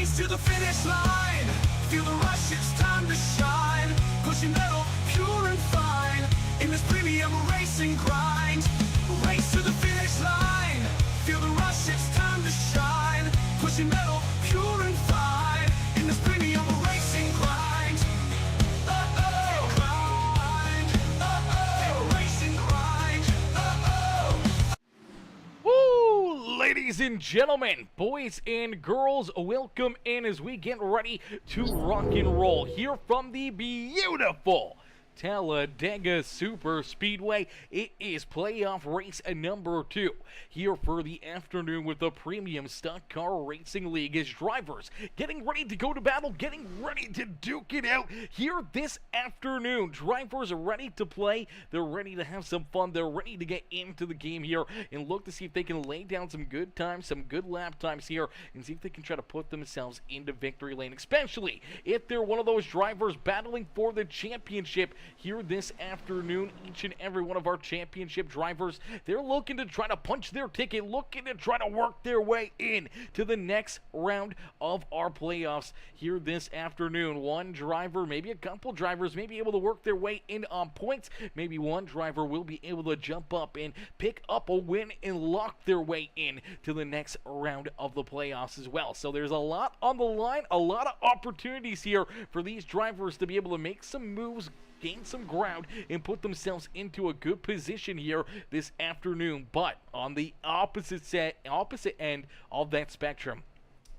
Race to the finish line. Feel the rush, it's time to shine. Pushing metal, pure and fine. In this premium racing grind. Race to the finish line. Feel the rush, it's time to shine. Pushing metal, pure and fine. In this premium racing grind. Grind. Racing grind. Woo! Ladies and gentlemen, boys and girls, welcome in as we get ready to rock and roll here from the beautiful Talladega Super Speedway. It is playoff race number 2 here for the afternoon with the Premium Stock Car Racing League as drivers getting ready to go to battle, getting ready to duke it out here this afternoon. Drivers are ready to play, they're ready to have some fun, they're ready to get into the game here and look to see if they can lay down some good times, some good lap times here, and see if they can try to put themselves into victory lane, especially if they're one of those drivers battling for the championship here this afternoon. Each and every one of our championship drivers, they're looking to try to punch their ticket, looking to try to work their way in to the next round of our playoffs here this afternoon. One driver, maybe a couple drivers, may be able to work their way in on points. Maybe one driver will be able to jump up and pick up a win and lock their way in to the next round of the playoffs as well. So there's a lot on the line, a lot of opportunities here for these drivers to be able to make some moves, gain some ground, and put themselves into a good position here this afternoon. But on the opposite end of that spectrum,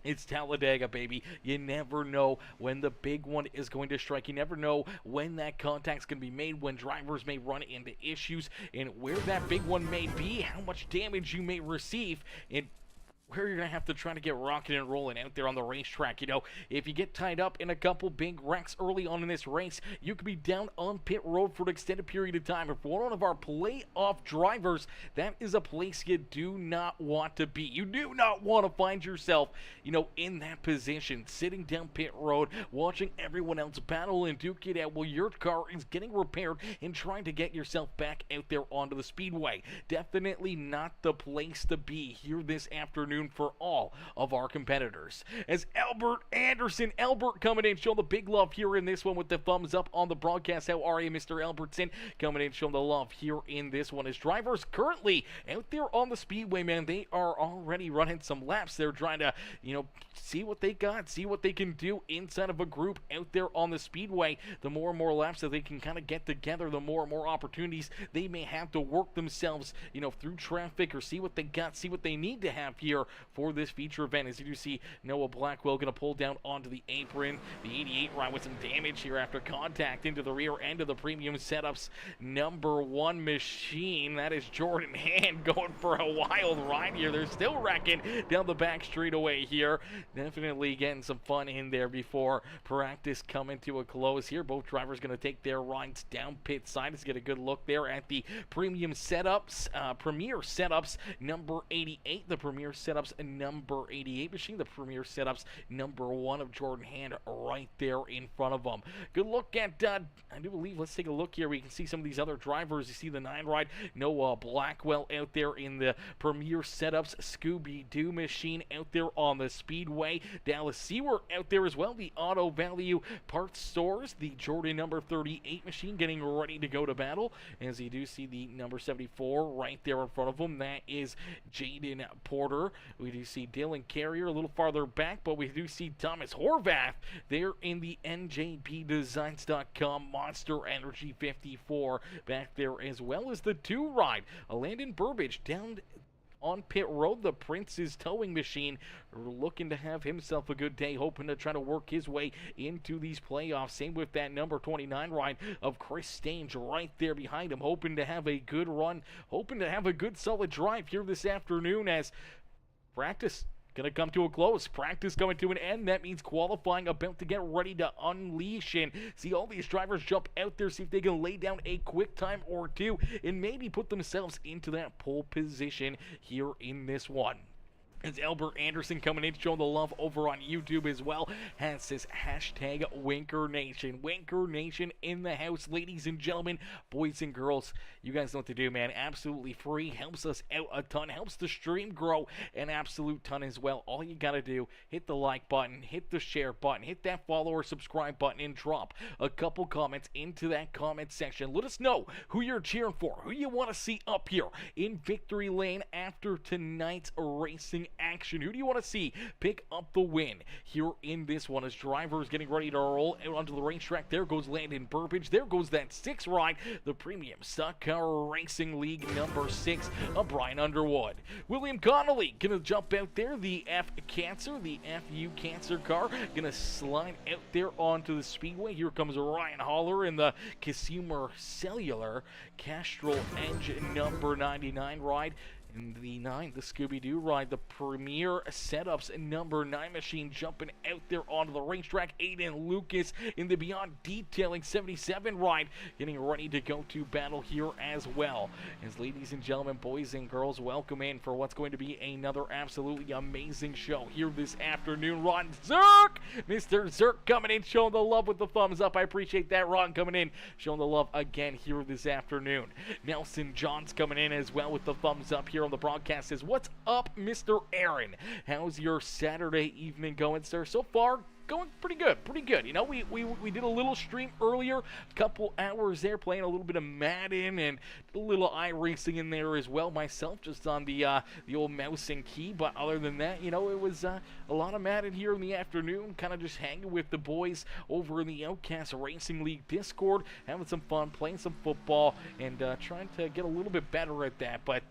it's Talladega, baby. You never know when the big one is going to strike. You never know when that contact's going to be made, when drivers may run into issues, and where that big one may be, how much damage you may receive, and where you're going to have to try to get rocking and rolling out there on the racetrack. You know, if you get tied up in a couple big wrecks early on in this race, you could be down on pit road for an extended period of time. If one of our playoff drivers, that is a place you do not want to be. You do not want to find yourself, you know, in that position, sitting down pit road, watching everyone else battle and duke it out while your car is getting repaired and trying to get yourself back out there onto the speedway. Definitely not the place to be here this afternoon for all of our competitors. As Albert coming in, showing the big love here in this one with the thumbs up on the broadcast. How are you, Mr. Albertson? Coming in, showing the love here in this one. As drivers currently out there on the speedway, man, they are already running some laps. They're trying to, you know, see what they got, see what they can do inside of a group out there on the speedway. The more and more laps that they can kind of get together, the more and more opportunities they may have to work themselves, you know, through traffic, or see what they got, see what they need to have here for this feature event. As you do see, Noah Blackwell going to pull down onto the apron. The 88 ride with some damage here after contact into the rear end of the Premium Setups #1 machine. That is Jordan Hand going for a wild ride here. They're still wrecking down the back straightaway here. Definitely getting some fun in there before practice coming to a close here. Both drivers going to take their rides down pit side. Let's get a good look there at the Premium Setups, Premier Setups #88. The Premier Setups #88 machine. The Premier Setups #1 of Jordan Hand right there in front of them. Good look at, I do believe, let's take a look here. We can see some of these other drivers. You see the 9 ride, Noah Blackwell out there in the Premier Setups Scooby-Doo machine out there on the speedway. Dallas Seward out there as well, the Auto Value Parts Stores, the Jordan #38 machine getting ready to go to battle. As you do see the #74 right there in front of them, that is Jaden Porter. We do see Dylan Carrier a little farther back, but we do see Thomas Horvath there in the NJPDesigns.com Monster Energy 54 back there, as well as the 2 ride, Landon Burbage down on pit road, the Prince's Towing Machine, looking to have himself a good day, hoping to try to work his way into these playoffs. Same with that #29 ride of Chris Stange right there behind him, hoping to have a good run, hoping to have a good solid drive here this afternoon as practice going to come to a close. Practice coming to an end. That means qualifying about to get ready to unleash and see all these drivers jump out there, see if they can lay down a quick time or two and maybe put themselves into that pole position here in this one. As Albert Anderson coming in, showing the love over on YouTube as well, has this hashtag Winker Nation. Winker Nation in the house, ladies and gentlemen, boys and girls. You guys know what to do, man. Absolutely free, helps us out a ton, helps the stream grow an absolute ton as well. All you gotta do, hit the like button, hit the share button, hit that follow or subscribe button, and drop a couple comments into that comment section. Let us know who you're cheering for, who you want to see up here in victory lane after tonight's racing action. Who do you want to see pick up the win here in this one as drivers getting ready to roll out onto the racetrack? There goes Landon Burbage. There goes that 6 ride, the Premium Stock Car Racing League number 6 of Brian Underwood. William Connolly gonna jump out there, the the FU Cancer car, gonna slide out there onto the speedway. Here comes Ryan Holler in the Consumer Cellular Castrol Engine number 99 ride. In the 9, the Scooby-Doo ride, the Premier Setups number 9 machine jumping out there onto the racetrack. Aiden Lucas in the Beyond Detailing 77 ride, getting ready to go to battle here as well. As ladies and gentlemen, boys and girls, welcome in for what's going to be another absolutely amazing show here this afternoon. Ron Zerk, Mr. Zerk coming in, showing the love with the thumbs up. I appreciate that. Ron coming in, showing the love again here this afternoon. Nelson Johns coming in as well with the thumbs up here on the broadcast. Says, what's up, Mr. Aaron? How's your Saturday evening going, sir? So far, going pretty good. You know, we did a little stream earlier, a couple hours there, playing a little bit of Madden and a little iRacing in there as well myself, just on the old mouse and key. But other than that, you know, it was a lot of Madden here in the afternoon, kind of just hanging with the boys over in the Outcast Racing League Discord, having some fun, playing some football, and trying to get a little bit better at that. But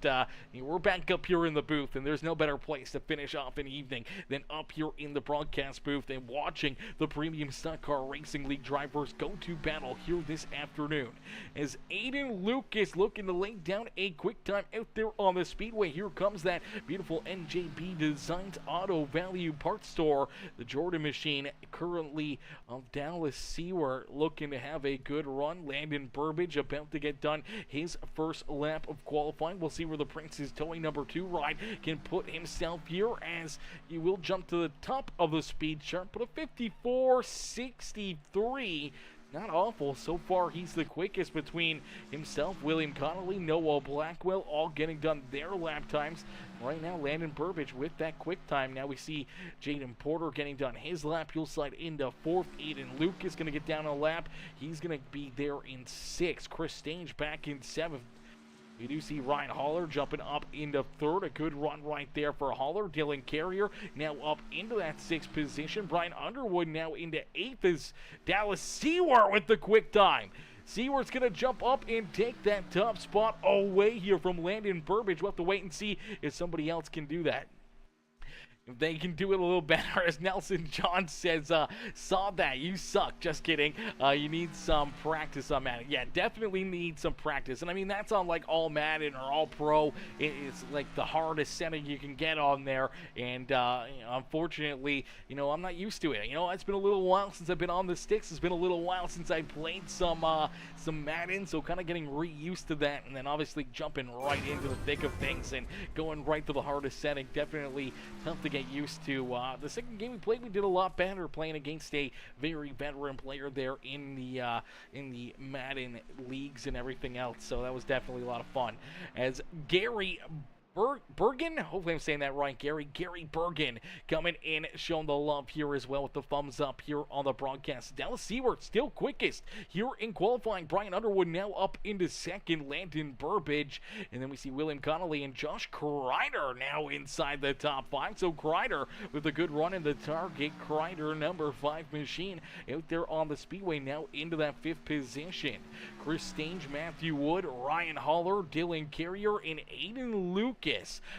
you know, we're back up here in the booth, and there's no better place to finish off an evening than up here in the broadcast booth and watching the Premium Stock Car Racing League drivers go to battle here this afternoon. As Aiden Lucas looking to lay down a quick time out there on the speedway. Here comes that beautiful NJB Designs Auto Value Parts Store. The Jordan machine currently of Dallas Seward looking to have a good run. Landon Burbage about to get done his first lap of qualifying. We'll see where the Prince's Towing number 2 ride can put himself here, as he will jump to the top of the speed chart. But a 54.63, not awful. So far, he's the quickest between himself, William Connolly, Noah Blackwell, all getting done their lap times. Right now, Landon Burbage with that quick time. Now we see Jaden Porter getting done his lap. He'll slide into 4th. Aiden Lucas going to get down a lap. He's going to be there in 6th. Chris Stange back in 7th. We do see Ryan Holler jumping up into 3rd. A good run right there for Holler. Dylan Carrier now up into that 6th position. Brian Underwood now into 8th as Dallas Seward with the quick time. Seward's going to jump up and take that top spot away here from Landon Burbage. We'll have to wait and see if somebody else can do that. If they can do it a little better, as Nelson John says, saw that, you suck. Just kidding. You need some practice on Madden. Yeah, definitely need some practice. And I mean, that's on like all Madden or all pro. It's like the hardest setting you can get on there. And you know, unfortunately, you know, I'm not used to it. You know, it's been a little while since I've been on the sticks. It's been a little while since I played some Madden. So kind of getting re-used to that. And then obviously jumping right into the thick of things and going right to the hardest setting. Definitely tough to get used to. The second game we played, we did a lot better, playing against a very veteran player there in the Madden leagues and everything else. So that was definitely a lot of fun. As Gary Bergen, hopefully I'm saying that right, Gary Bergen coming in, showing the love here as well with the thumbs up here on the broadcast. Dallas Seward still quickest here in qualifying. Brian Underwood now up into 2nd. Landon Burbage, and then we see William Connolly and Josh Crider now inside the top 5. So Crider with a good run in the target. Crider number 5 machine out there on the speedway now into that 5th position. Chris Stange, Matthew Wood, Ryan Holler, Dylan Carrier, and Aiden Lucas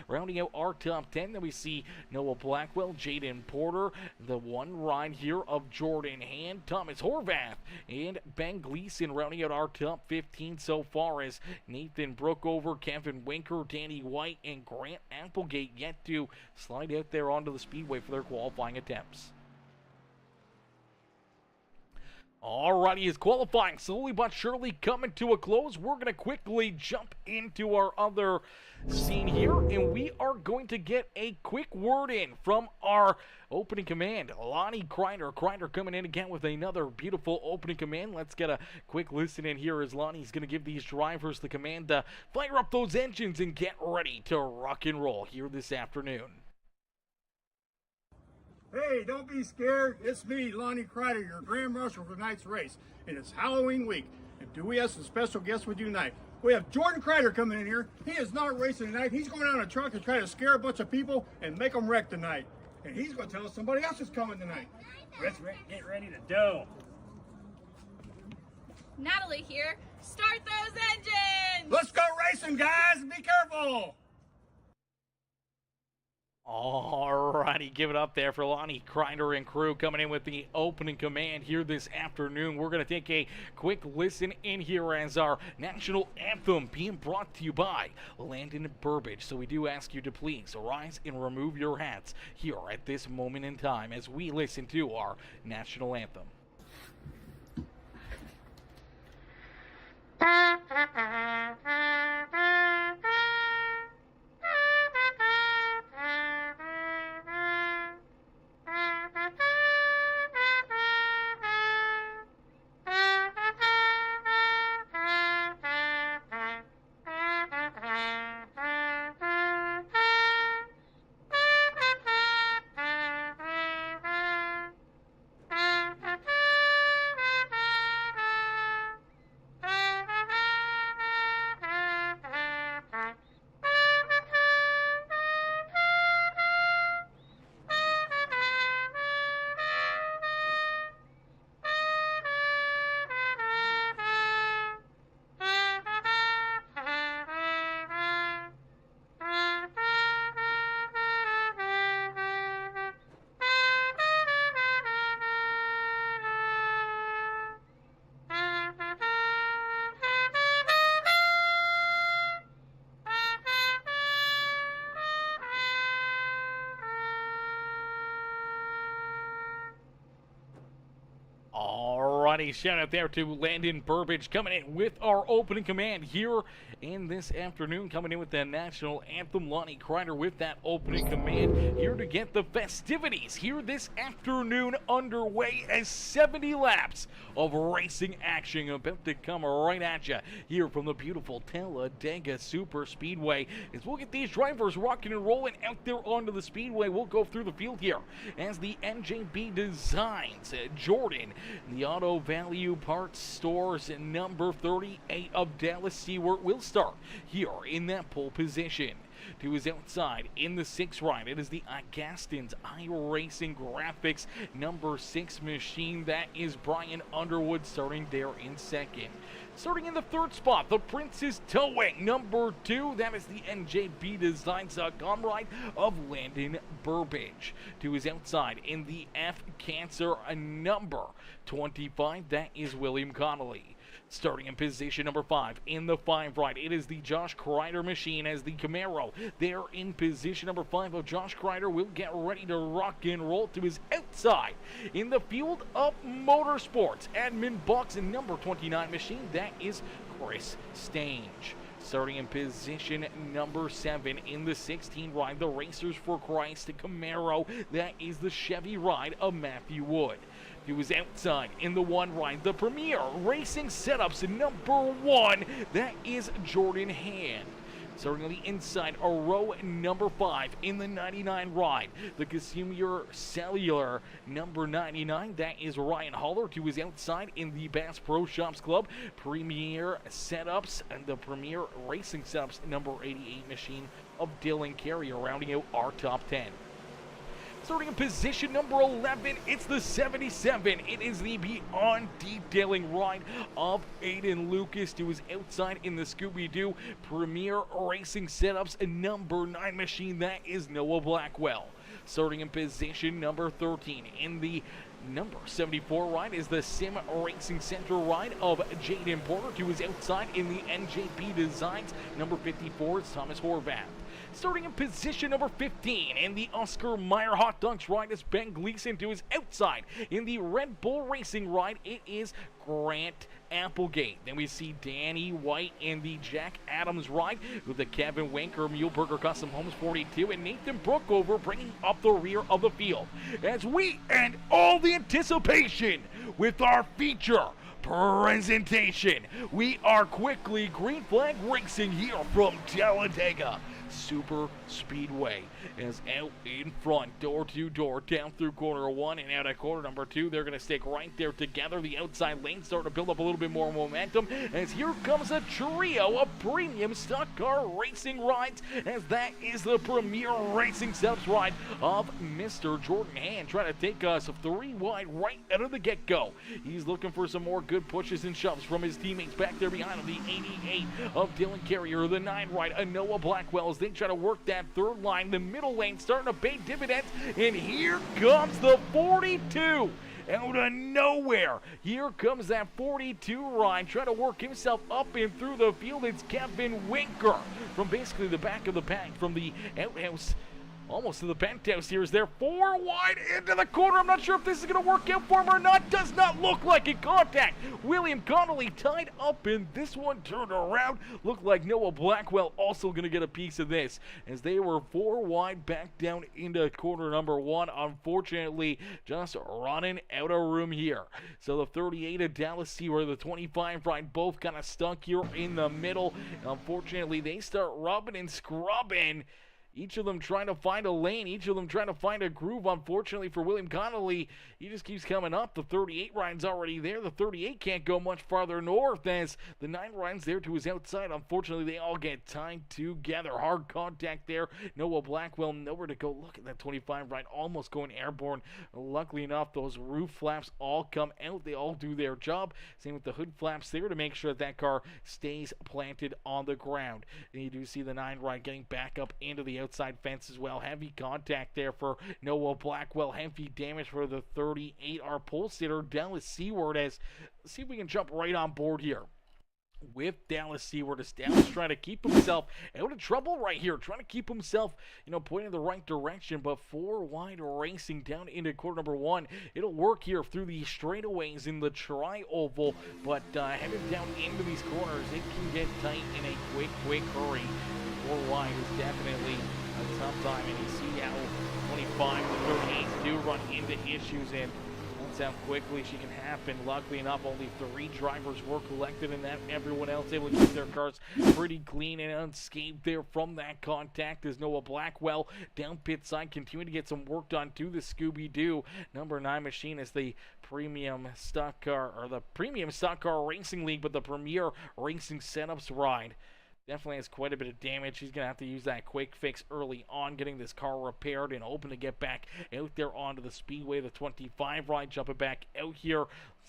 rounding out our top 10. Then we see Noah Blackwell, Jaden Porter, the one ride here of Jordan Hand, Thomas Horvath, and Ben Gleason rounding out our top 15 so far, as Nathan Brookover, Kevin Winker, Danny White, and Grant Applegate yet to slide out there onto the speedway for their qualifying attempts. Alrighty, as qualifying slowly but surely coming to a close, we're going to quickly jump into our other scene here, and we are going to get a quick word in from our opening command, Lonnie Crider. Crider coming in again with another beautiful opening command. Let's get a quick listen in here as Lonnie's going to give these drivers the command to fire up those engines and get ready to rock and roll here this afternoon. Hey, don't be scared. It's me, Lonnie Crider, your Grand Marshal for tonight's race. And it's Halloween week. And do we have some special guests with you tonight? We have Jordan Crider coming in here. He is not racing tonight. He's going out in a truck and try to scare a bunch of people and make them wreck tonight. And he's going to tell us somebody else is coming tonight. Let's get ready to go. Natalie here. Start those engines! Let's go racing, guys. Be careful. Alrighty, give it up there for Lonnie Crider and crew coming in with the opening command here this afternoon. We're going to take a quick listen in here as our national anthem being brought to you by Landon Burbage. So we do ask you to please rise and remove your hats here at this moment in time as we listen to our national anthem. Alrighty, shout out there to Landon Burbage coming in with our opening command here in this afternoon, coming in with the national anthem. Lonnie Crider with that opening command here to get the festivities here this afternoon underway as 70 laps of racing action about to come right at you here from the beautiful Talladega Super Speedway. As we'll get these drivers rocking and rolling out there onto the speedway, we'll go through the field here as the NJB Designs Jordan, the Auto Value Parts Stores number 38 of Dallas Seward will start here in that pole position. To his outside in the 6th ride, it is the Augustins iRacing Graphics number 6 machine. That is Brian Underwood starting there in 2nd. Starting in the 3rd spot, the Princess Towing number 2. That is the NJB Designs comrade of Landon Burbage. To his outside in the F Cancer number 25. That is William Connolly. Starting in position number 5 in the 5 ride, it is the Josh Crider machine as the Camaro. There in position number 5 of Josh Crider will get ready to rock and roll. To his outside in the field of motorsports, AdminBoxx number 29 machine. That is Chris Stange. Starting in position number 7 in the 16 ride, the Racers for Christ Camaro. That is the Chevy ride of Matthew Wood. He was outside in the 1 ride, the Premier Racing Setups number 1. That is Jordan Hand. Starting on the inside, a row number 5 in the 99 ride, the Casimir Cellular number 99. That is Ryan Haller. To his outside in the Bass Pro Shops Club Premier Setups and the Premier Racing Setups number 88 machine of Dylan Carrier, rounding out our top 10. Starting in position number 11, it's the 77. It is the Beyond Detailing ride of Aiden Lucas. To his outside in the Scooby-Doo Premier Racing Setups number 9 machine. That is Noah Blackwell. Starting in position number 13 in the number 74 ride is the Sim Racing Center ride of Jaden Porter. To his outside in the NJB Designs number 54 is Thomas Horvath. Starting in position number 15 in the Oscar Mayer Hot Dogs ride is Ben Gleason to his outside. In the Red Bull Racing ride, it is Grant Applegate. Then we see Danny White in the Jack Adams ride with the Kevin Winker Muleburger Custom Homes 42 and Nathan Brookover bringing up the rear of the field. As we end all the anticipation with our feature presentation, we are quickly green flag racing here from Talladega Super Speedway. As out in front, door to door, down through corner 1 and out at corner number 2. They're going to stick right there together. The outside lane starting to build up a little bit more momentum as here comes a trio of premium stock car racing rides, as that is the premier racing steps ride of Mr. Jordan Hand, trying to take us 3 wide right out of the get-go. He's looking for some more good pushes and shoves from his teammates back there behind him. The 88 of Dylan Carrier, the 9 ride of Noah Blackwell as they try to work that third line. The middle lane starting to pay dividends, and here comes the 42 out of nowhere. Here comes that 42 ride trying to work himself up and through the field. It's Kevin Winker from basically the back of the pack, from the outhouse almost to the penthouse here, as they're 4 wide into the corner. I'm not sure if this is going to work out for him or not. Does not look like it. Contact. William Connolly tied up in this one, turned around. Looked like Noah Blackwell also going to get a piece of this, as they were 4 wide back down into corner number 1. Unfortunately, just running out of room here. So the 38 of Dallas Seward, the 25 ride, both kind of stuck here in the middle. Unfortunately, they start rubbing and scrubbing. Each of them trying to find a lane, each of them trying to find a groove. Unfortunately for William Connolly, he just keeps coming up. The 38 ride's already there. The 38 can't go much farther north, as the 9 ride's there to his outside. Unfortunately, they all get tied together. Hard contact there. Noah Blackwell nowhere to go. Look at that 25 ride almost going airborne. Luckily enough, those roof flaps all come out. They all do their job. Same with the hood flaps there to make sure that car stays planted on the ground. And you do see the 9 ride getting back up into the outside fence as well. Heavy contact there for Noah Blackwell. Heavy damage for the 38. Our pole sitter, Dallas Seward, as let's see if we can jump right on board here with Dallas Seward, as Dallas trying to keep himself out of trouble right here, trying to keep himself, pointing in the right direction, but 4 wide racing down into quarter number 1. It'll work here through the straightaways in the tri-oval, but headed down into these corners, it can get tight in a quick hurry. 4 wide is definitely a tough time, and you see how 25 to 38 do run into issues, and that's how quickly she can happen. Luckily enough, only 3 drivers were collected, and that everyone else able to keep their cars pretty clean and unscathed there from that contact, as Noah Blackwell down pit side continuing to get some work done to the Scooby-Doo number 9 machine, as the premium stock car, or the premium stock car racing league, but the premier racing setups ride definitely has quite a bit of damage. He's going to have to use that quick fix early on, getting this car repaired and open to get back out there onto the speedway. The 25 ride jumping back out here.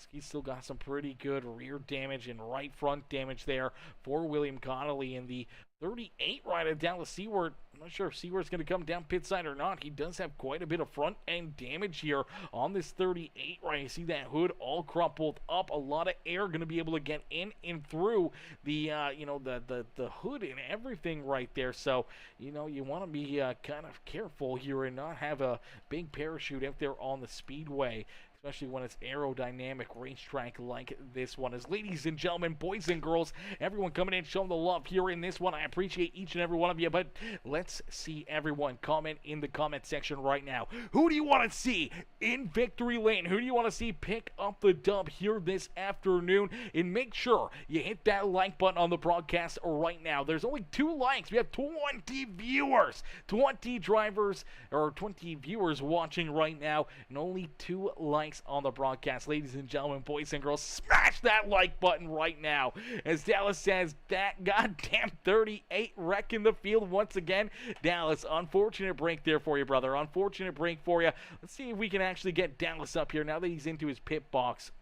He's still got some pretty good rear damage and right front damage there for William Connolly. In the 38 ride of Dallas Seward, I'm not sure if Seward's going to come down pit side or not. He does have quite a bit of front end damage here on this 38 ride. You see that hood all crumpled up. A lot of air going to be able to get in and through the the hood and everything right there. So you want to be kind of careful here and not have a big parachute out there on the speedway, especially when it's aerodynamic racetrack like this one. As ladies and gentlemen, boys and girls, everyone coming in showing the love here in this one. I appreciate each and every one of you, but let's see everyone comment in the comment section right now. Who do you want to see in victory lane? Who do you want to see pick up the dub here this afternoon? And make sure you hit that like button on the broadcast right now. There's only 2 likes. We have 20 viewers, 20 drivers, or 20 viewers watching right now, and only 2 likes on the broadcast. Ladies and gentlemen, boys and girls, smash that like button right now, as Dallas says that goddamn 38 wrecking the field once again. Dallas, unfortunate break there for you, brother. Unfortunate break for you. Let's see if we can actually get Dallas up here now that he's into his pit box.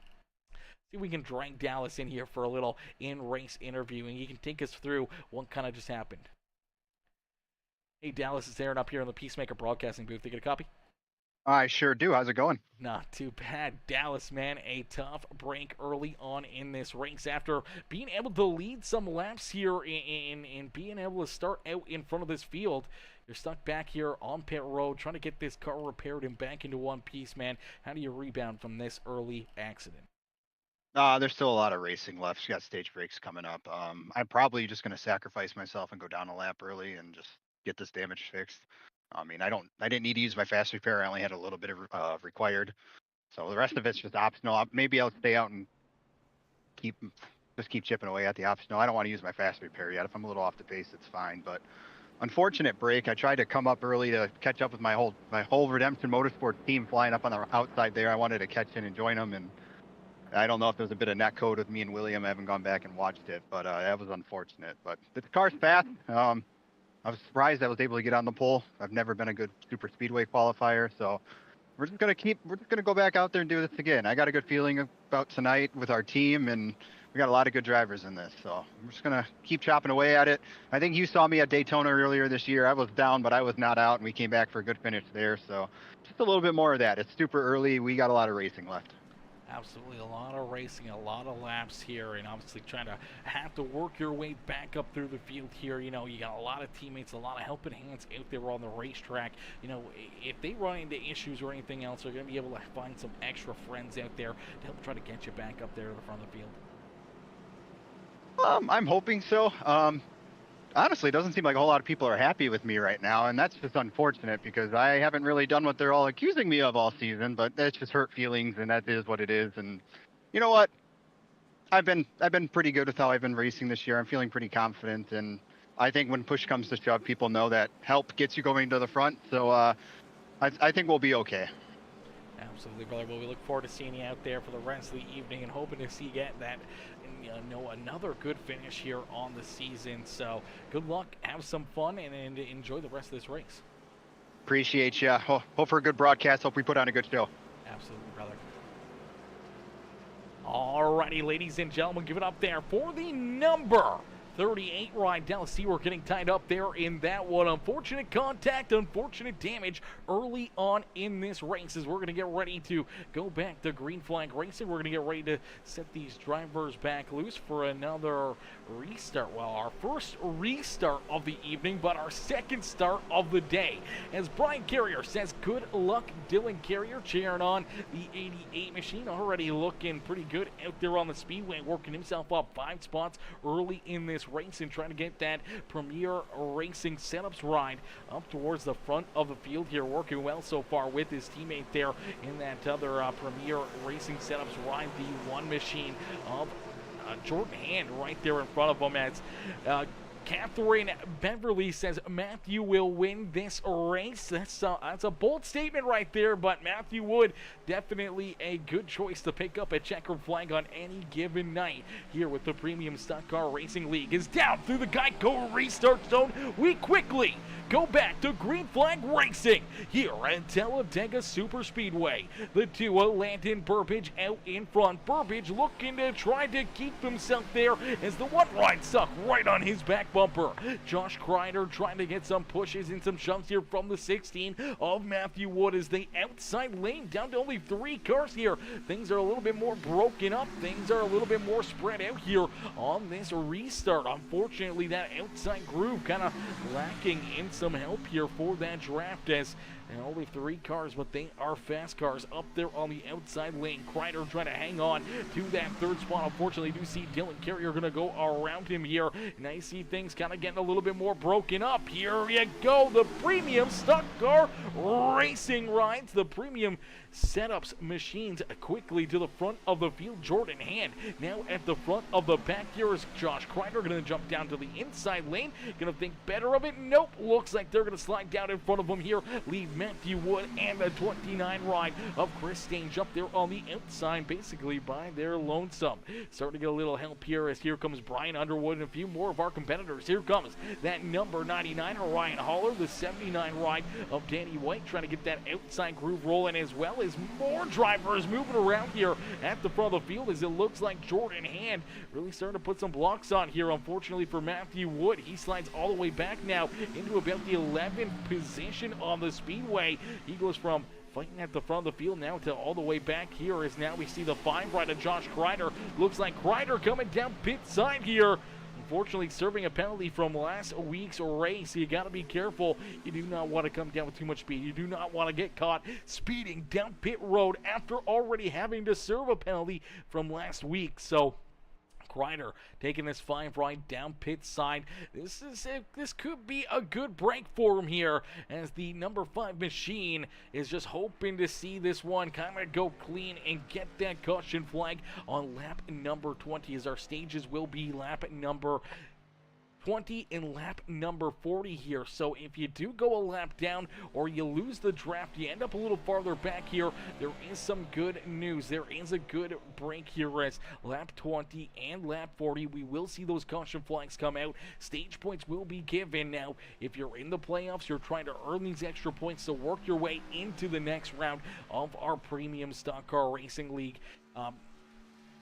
See if we can drag Dallas in here for a little in-race interview, and he can take us through what kind of just happened. Hey, Dallas, it's Aaron up here in the Peacemaker Broadcasting booth. They get a copy? I sure do. How's it going? Not too bad. Dallas, man, a tough break early on in this race after being able to lead some laps here and being able to start out in front of this field. You're stuck back here on pit road trying to get this car repaired and back into one piece, man. How do you rebound from this early accident? There's still a lot of racing left. You got stage breaks coming up. I'm probably just gonna sacrifice myself and go down a lap early and just get this damage fixed. I mean, I didn't need to use my fast repair. I only had a little bit of required, so the rest of it's just optional. Maybe I'll stay out and keep just keep chipping away at the optional. I don't want to use my fast repair yet. If I'm a little off the pace, it's fine. But unfortunate break. I tried to come up early to catch up with my whole Redemption Motorsports team flying up on the outside there. I wanted to catch in and join them, and I don't know if there was a bit of net code with me and William. I haven't gone back and watched it, but that was unfortunate. But the car's fast. I was surprised I was able to get on the pole. I've never been a good super speedway qualifier, so we're just gonna go back out there and do this again. I got a good feeling about tonight with our team, and we got a lot of good drivers in this, so I'm just gonna keep chopping away at it. I think you saw me at Daytona earlier this year. I was down, but I was not out, and we came back for a good finish there. So just a little bit more of that. It's super early. We got a lot of racing left. Absolutely, a lot of racing, a lot of laps here, and obviously trying to have to work your way back up through the field here. You know, you got a lot of teammates, a lot of helping hands out there on the racetrack. You know, if they run into issues or anything else, they're going to be able to find some extra friends out there to help try to get you back up there to the front of the field. I'm hoping so. Honestly, it doesn't seem like a whole lot of people are happy with me right now, and that's just unfortunate because I haven't really done what they're all accusing me of all season. But that's just hurt feelings, and that is what it is. And you know what? I've been pretty good with how I've been racing this year. I'm feeling pretty confident, and I think when push comes to shove, people know that help gets you going to the front. So I think we'll be okay. Absolutely, brother. Well, we look forward to seeing you out there for the rest of the evening and hoping to see get that, another good finish here on the season. So good luck, have some fun, and enjoy the rest of this race. Appreciate you. Hope for a good broadcast. Hope we put on a good show. Absolutely, brother. Alrighty, ladies and gentlemen, give it up there for the number 38 ride. Dallas Stewart getting tied up there in that one. Unfortunate contact, unfortunate damage early on in this race as we're going to get ready to go back to green flag racing. We're going to get ready to set these drivers back loose for another restart. Well, our first restart of the evening, but our second start of the day. As Brian Carrier says, good luck, Dylan Carrier, cheering on the 88 machine. Already looking pretty good out there on the speedway, working himself up 5 spots early in this race and trying to get that Premier Racing Setups ride up towards the front of the field here. Working well so far with his teammate there in that other Premier Racing Setups ride, the one machine of Jordan Hand right there in front of him as Catherine Beverly says Matthew will win this race. That's a bold statement right there, but Matthew Wood definitely a good choice to pick up a checkered flag on any given night here with the Premium Stock Car Racing League. Is down through the Geico restart zone. We quickly go back to green flag racing here at Talladega Super Speedway. The duo Landon Burbage out in front. Burbage looking to try to keep himself there as the one ride stuck right on his back bumper. Josh Crider trying to get some pushes and some shoves here from the 16 of Matthew Wood as the outside lane down to only 3 cars here. Things are a little bit more broken up. Things are a little bit more spread out here on this restart. Unfortunately, that outside groove kind of lacking in some help here for that draft as only 3 cars, but they are fast cars up there on the outside lane. Crider trying to hang on to that 3rd spot. Unfortunately, do see Dylan Carrier going to go around him here. And I see things kind of getting a little bit more broken up. Here you go, the Premium Stock Car Racing rides, the Premium Setups machines quickly to the front of the field. Jordan Hand now at the front of the pack. Here is Josh Crider going to jump down to the inside lane. Going to think better of it. Nope. Looks like they're going to slide down in front of him here. Leave Matthew Wood and the 29 ride of Chris Stange up there on the outside, basically by their lonesome. Starting to get a little help here as here comes Brian Underwood and a few more of our competitors. Here comes that number 99 Ryan Haller, the 79 ride of Danny White, trying to get that outside groove rolling, as well as more drivers moving around here at the front of the field as it looks like Jordan Hand really starting to put some blocks on here. Unfortunately for Matthew Wood, he slides all the way back now into about the 11th position on the speedway. He goes from fighting at the front of the field now to all the way back here as now we see the 5 right of Josh Crider. Looks like Crider coming down pit side here. Unfortunately, serving a penalty from last week's race. You got to be careful. You do not want to come down with too much speed. You do not want to get caught speeding down pit road after already having to serve a penalty from last week. So Crider taking this 5 right down pit side. This could be a good break for him here as the number 5 machine is just hoping to see this one kind of go clean and get that caution flag on lap number 20 as our stages will be lap number 20 and lap number 40 here. So if you do go a lap down or you lose the draft, you end up a little farther back here. There is some good news. There is a good break here as lap 20 and lap 40. We will see those caution flags come out. Stage points will be given. Now, if you're in the playoffs, you're trying to earn these extra points to work your way into the next round of our Premium Stock Car Racing League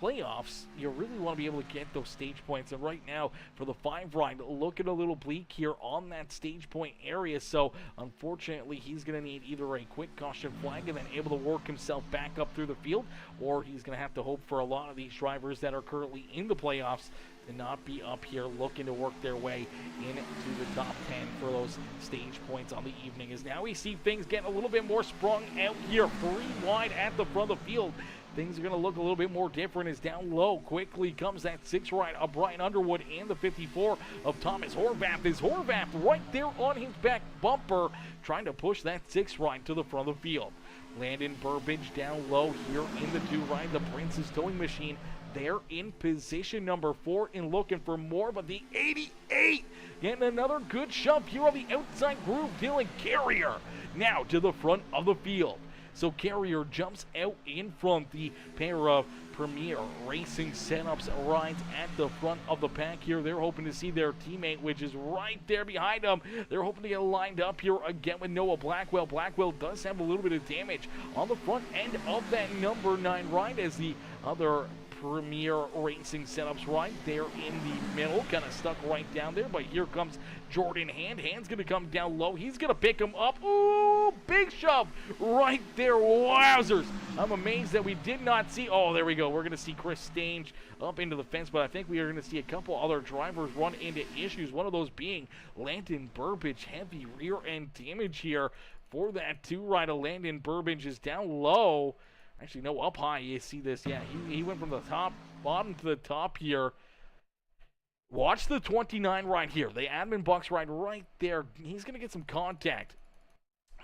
playoffs, you really want to be able to get those stage points. And right now, for the 5 ride, looking a little bleak here on that stage point area. So, unfortunately, he's going to need either a quick caution flag and then able to work himself back up through the field, or he's going to have to hope for a lot of these drivers that are currently in the playoffs to not be up here looking to work their way into the top 10 for those stage points on the evening. As now we see things getting a little bit more sprung out here. 3 wide at the front of the field. Things are going to look a little bit more different as down low quickly comes that 6 right of Brian Underwood and the 54 of Thomas Horvath. Is Horvath right there on his back bumper trying to push that 6 right to the front of the field. Landon Burbage down low here in the 2 right. The Prince's Towing Machine, they're in position number 4 and looking for more, but the 88 getting another good shove here on the outside groove. Dylan Carrier now to the front of the field. So Carrier jumps out in front. The pair of Premier Racing Setups rides at the front of the pack here. They're hoping to see their teammate, which is right there behind them. They're hoping to get lined up here again with Noah Blackwell. Blackwell does have a little bit of damage on the front end of that number 9 ride as the other Premier Racing Setups right there in the middle, kind of stuck right down there, but here comes Jordan Hand. Hand's going to come down low. He's going to pick him up. Ooh, big shove right there. Wowzers. I'm amazed that we did not see. Oh, there we go. We're going to see Chris Stange up into the fence, but I think we are going to see a couple other drivers run into issues, one of those being Landon Burbage. Heavy rear end damage here for that 2 right of Landon Burbage is down low. Actually, no, up high. You see this. Yeah, he went from the bottom to the top here. Watch the 29 right here. The AdminBoxx right there. He's going to get some contact.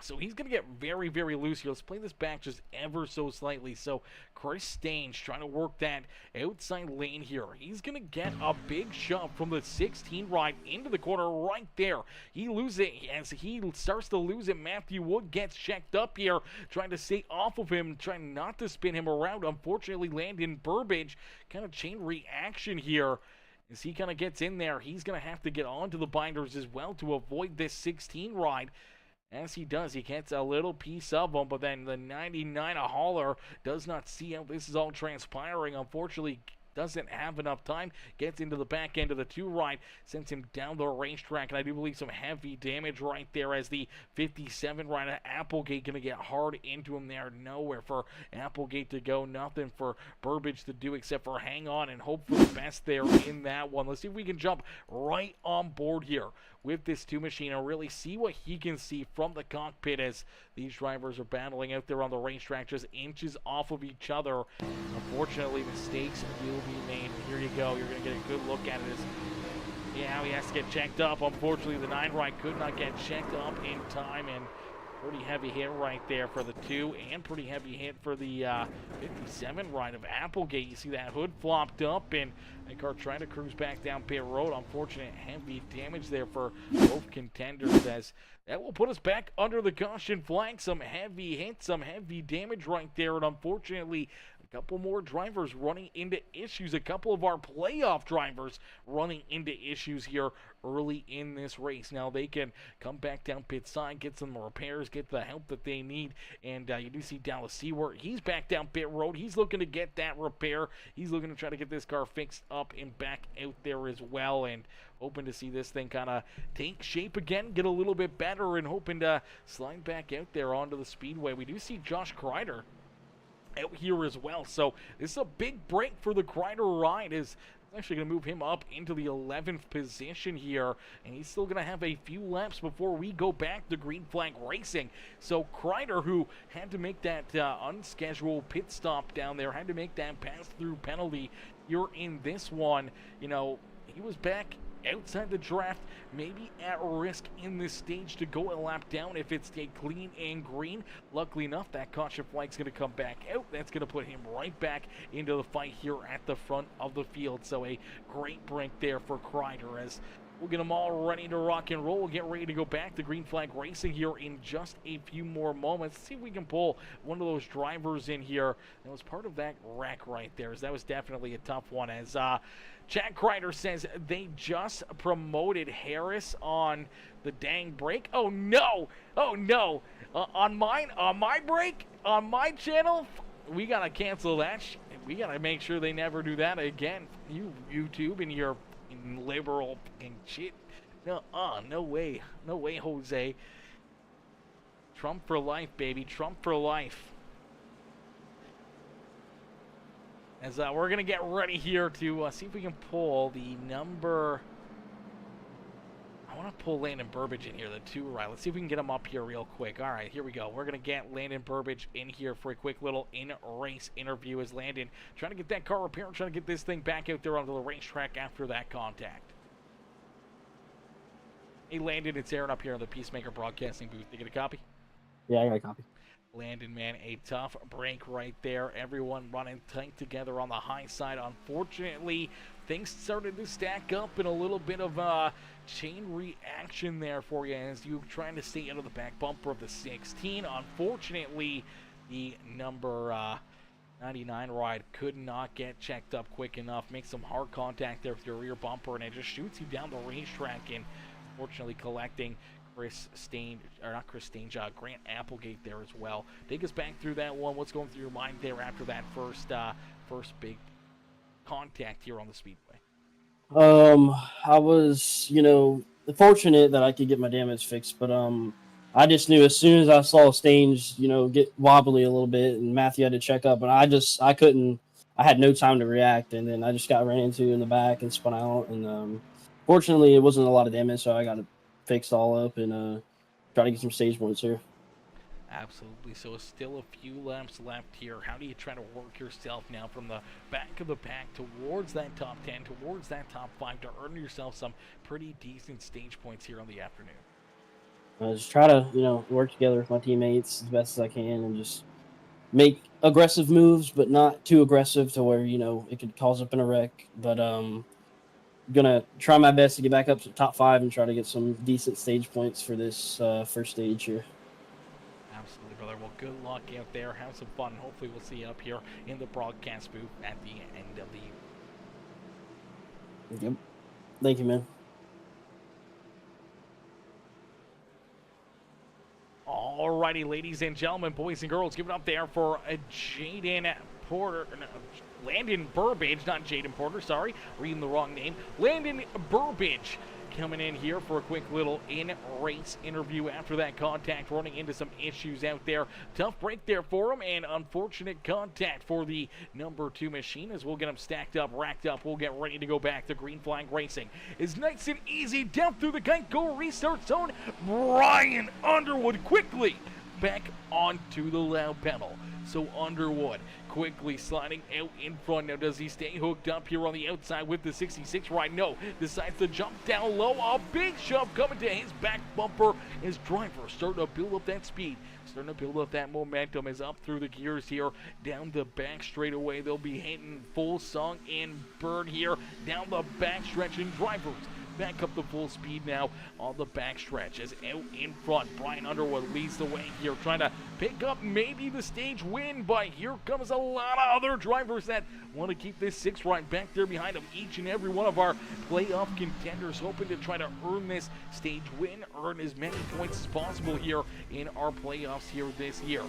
So he's going to get very, very loose here. Let's play this back just ever so slightly. So Chris Stange trying to work that outside lane here. He's going to get a big shove from the 16 right into the corner right there. He loses it. As he starts to lose it, Matthew Wood gets checked up here, trying to stay off of him, trying not to spin him around. Unfortunately, Landon Burbage, kind of chain reaction here. As he kind of gets in there, he's going to have to get onto the binders as well to avoid this 16 ride. As he does, he gets a little piece of them, but then the 99 hauler does not see how this is all transpiring. Unfortunately, doesn't have enough time, gets into the back end of the 2 right, sends him down the racetrack, and I do believe some heavy damage right there as the 57 right of Applegate going to get hard into him there. Nowhere for Applegate to go, nothing for Burbage to do except for hang on and hope for the best there in that one. Let's see if we can jump right on board here with this 2 machine and really see what he can see from the cockpit as these drivers are battling out there on the racetrack just inches off of each other. Unfortunately, mistakes will be made. Here you go. You're going to get a good look at it. Yeah, he has to get checked up. Unfortunately, the 9 right could not get checked up in time, and pretty heavy hit right there for the 2, and pretty heavy hit for the 57 right of Applegate. You see that hood flopped up, and the car trying to cruise back down pit road. Unfortunate heavy damage there for both contenders, as that will put us back under the caution flag. Some heavy hits, some heavy damage right there, and unfortunately, A couple more drivers running into issues. A couple of our playoff drivers running into issues here early in this race. Now they can come back down pit side, get some repairs, get the help that they need. And you do see Dallas Seward. He's back down pit road. He's looking to get that repair. He's looking to try to get this car fixed up and back out there as well. And hoping to see this thing kind of take shape again, get a little bit better, and hoping to slide back out there onto the speedway. We do see Josh Crider out here as well. So this is a big break for the Crider ride. Is actually going to move him up into the 11th position here, and he's still going to have a few laps before we go back to green flag racing. So Crider, who had to make that unscheduled pit stop down there, had to make that pass-through penalty here in this one, you know, he was back outside the draft, maybe at risk in this stage to go a lap down if it stayed clean and green. Luckily enough, that caution flag's going to come back out. That's going to put him right back into the fight here at the front of the field. So a great break there for Crider as we'll get them all ready to rock and roll. We'll get ready to go back to green flag racing here in just a few more moments. See if we can pull one of those drivers in here that was part of that wreck right there, as that was definitely a tough one. As Chad Crider says they just promoted Harris on the dang break. Oh no! Oh no! On my break, on my channel, we gotta cancel that. We gotta make sure they never do that again. You YouTube and your liberal and shit. No, no way, no way, Jose. Trump for life, baby. Trump for life. As we're going to get ready here to see if we can pull the number... I want to pull Landon Burbage in here, the 2 right. Let's see if we can get him up here real quick. All right, here we go. We're going to get Landon Burbage in here for a quick little in-race interview as Landon trying to get that car repaired, trying to get this thing back out there onto the racetrack after that contact. Hey, Landon, it's Aaron up here on the Peacemaker Broadcasting booth. You get a copy? Yeah, I got a copy. Landon, man, a tough break right there. Everyone running tight together on the high side. Unfortunately, things started to stack up in a little bit of a chain reaction there for you as you trying to stay out of the back bumper of the 16. Unfortunately, the number 99 ride could not get checked up quick enough. Make some hard contact there with your rear bumper, and it just shoots you down the racetrack, and unfortunately collecting Grant Applegate there as well. Take us back through that one. What's going through your mind there after that first big contact here on the speedway? I was, fortunate that I could get my damage fixed, but I just knew as soon as I saw Stange, get wobbly a little bit, and Matthew had to check up, and I couldn't. I had no time to react, and then I just got ran into in the back and spun out, and fortunately it wasn't a lot of damage, so I got it fixed all up and try to get some stage points here. Absolutely. So it's still a few laps left here. How do you try to work yourself now from the back of the pack towards that top 10, towards that top 5 to earn yourself some pretty decent stage points here on the afternoon? I just try to, work together with my teammates as best as I can and just make aggressive moves, but not too aggressive to where, it could cause up in a wreck. But gonna try my best to get back up to the top 5 and try to get some decent stage points for this first stage here. Absolutely, brother. Well, good luck out there. Have some fun. Hopefully we'll see you up here in the broadcast booth at the end of the... Yep. Thank you, man. Alrighty, ladies and gentlemen, boys and girls, give it up there for Jaden Porter... Landon Burbage, not Jaden Porter, sorry, reading the wrong name. Landon Burbage coming in here for a quick little in-race interview after that contact, running into some issues out there. Tough break there for him, and unfortunate contact for the number 2 machine as we'll get them stacked up, racked up. We'll get ready to go back to green flag racing. It's nice and easy down through the Geico restart zone. Brian Underwood quickly back onto the loud pedal. So Underwood quickly sliding out in front. Now, does he stay hooked up here on the outside with the 66 ride? No. Decides to jump down low. A big shove coming to his back bumper. His driver starting to build up that speed. Starting to build up that momentum as up through the gears here. Down the back straightaway. They'll be hitting full song and bird here. Down the back stretch, and drivers back up to full speed now on the backstretch. As out in front, Brian Underwood leads the way here, trying to pick up maybe the stage win, but here comes a lot of other drivers that want to keep this 6 right back there behind them. Each and every one of our playoff contenders hoping to try to earn this stage win, earn as many points as possible here in our playoffs here this year.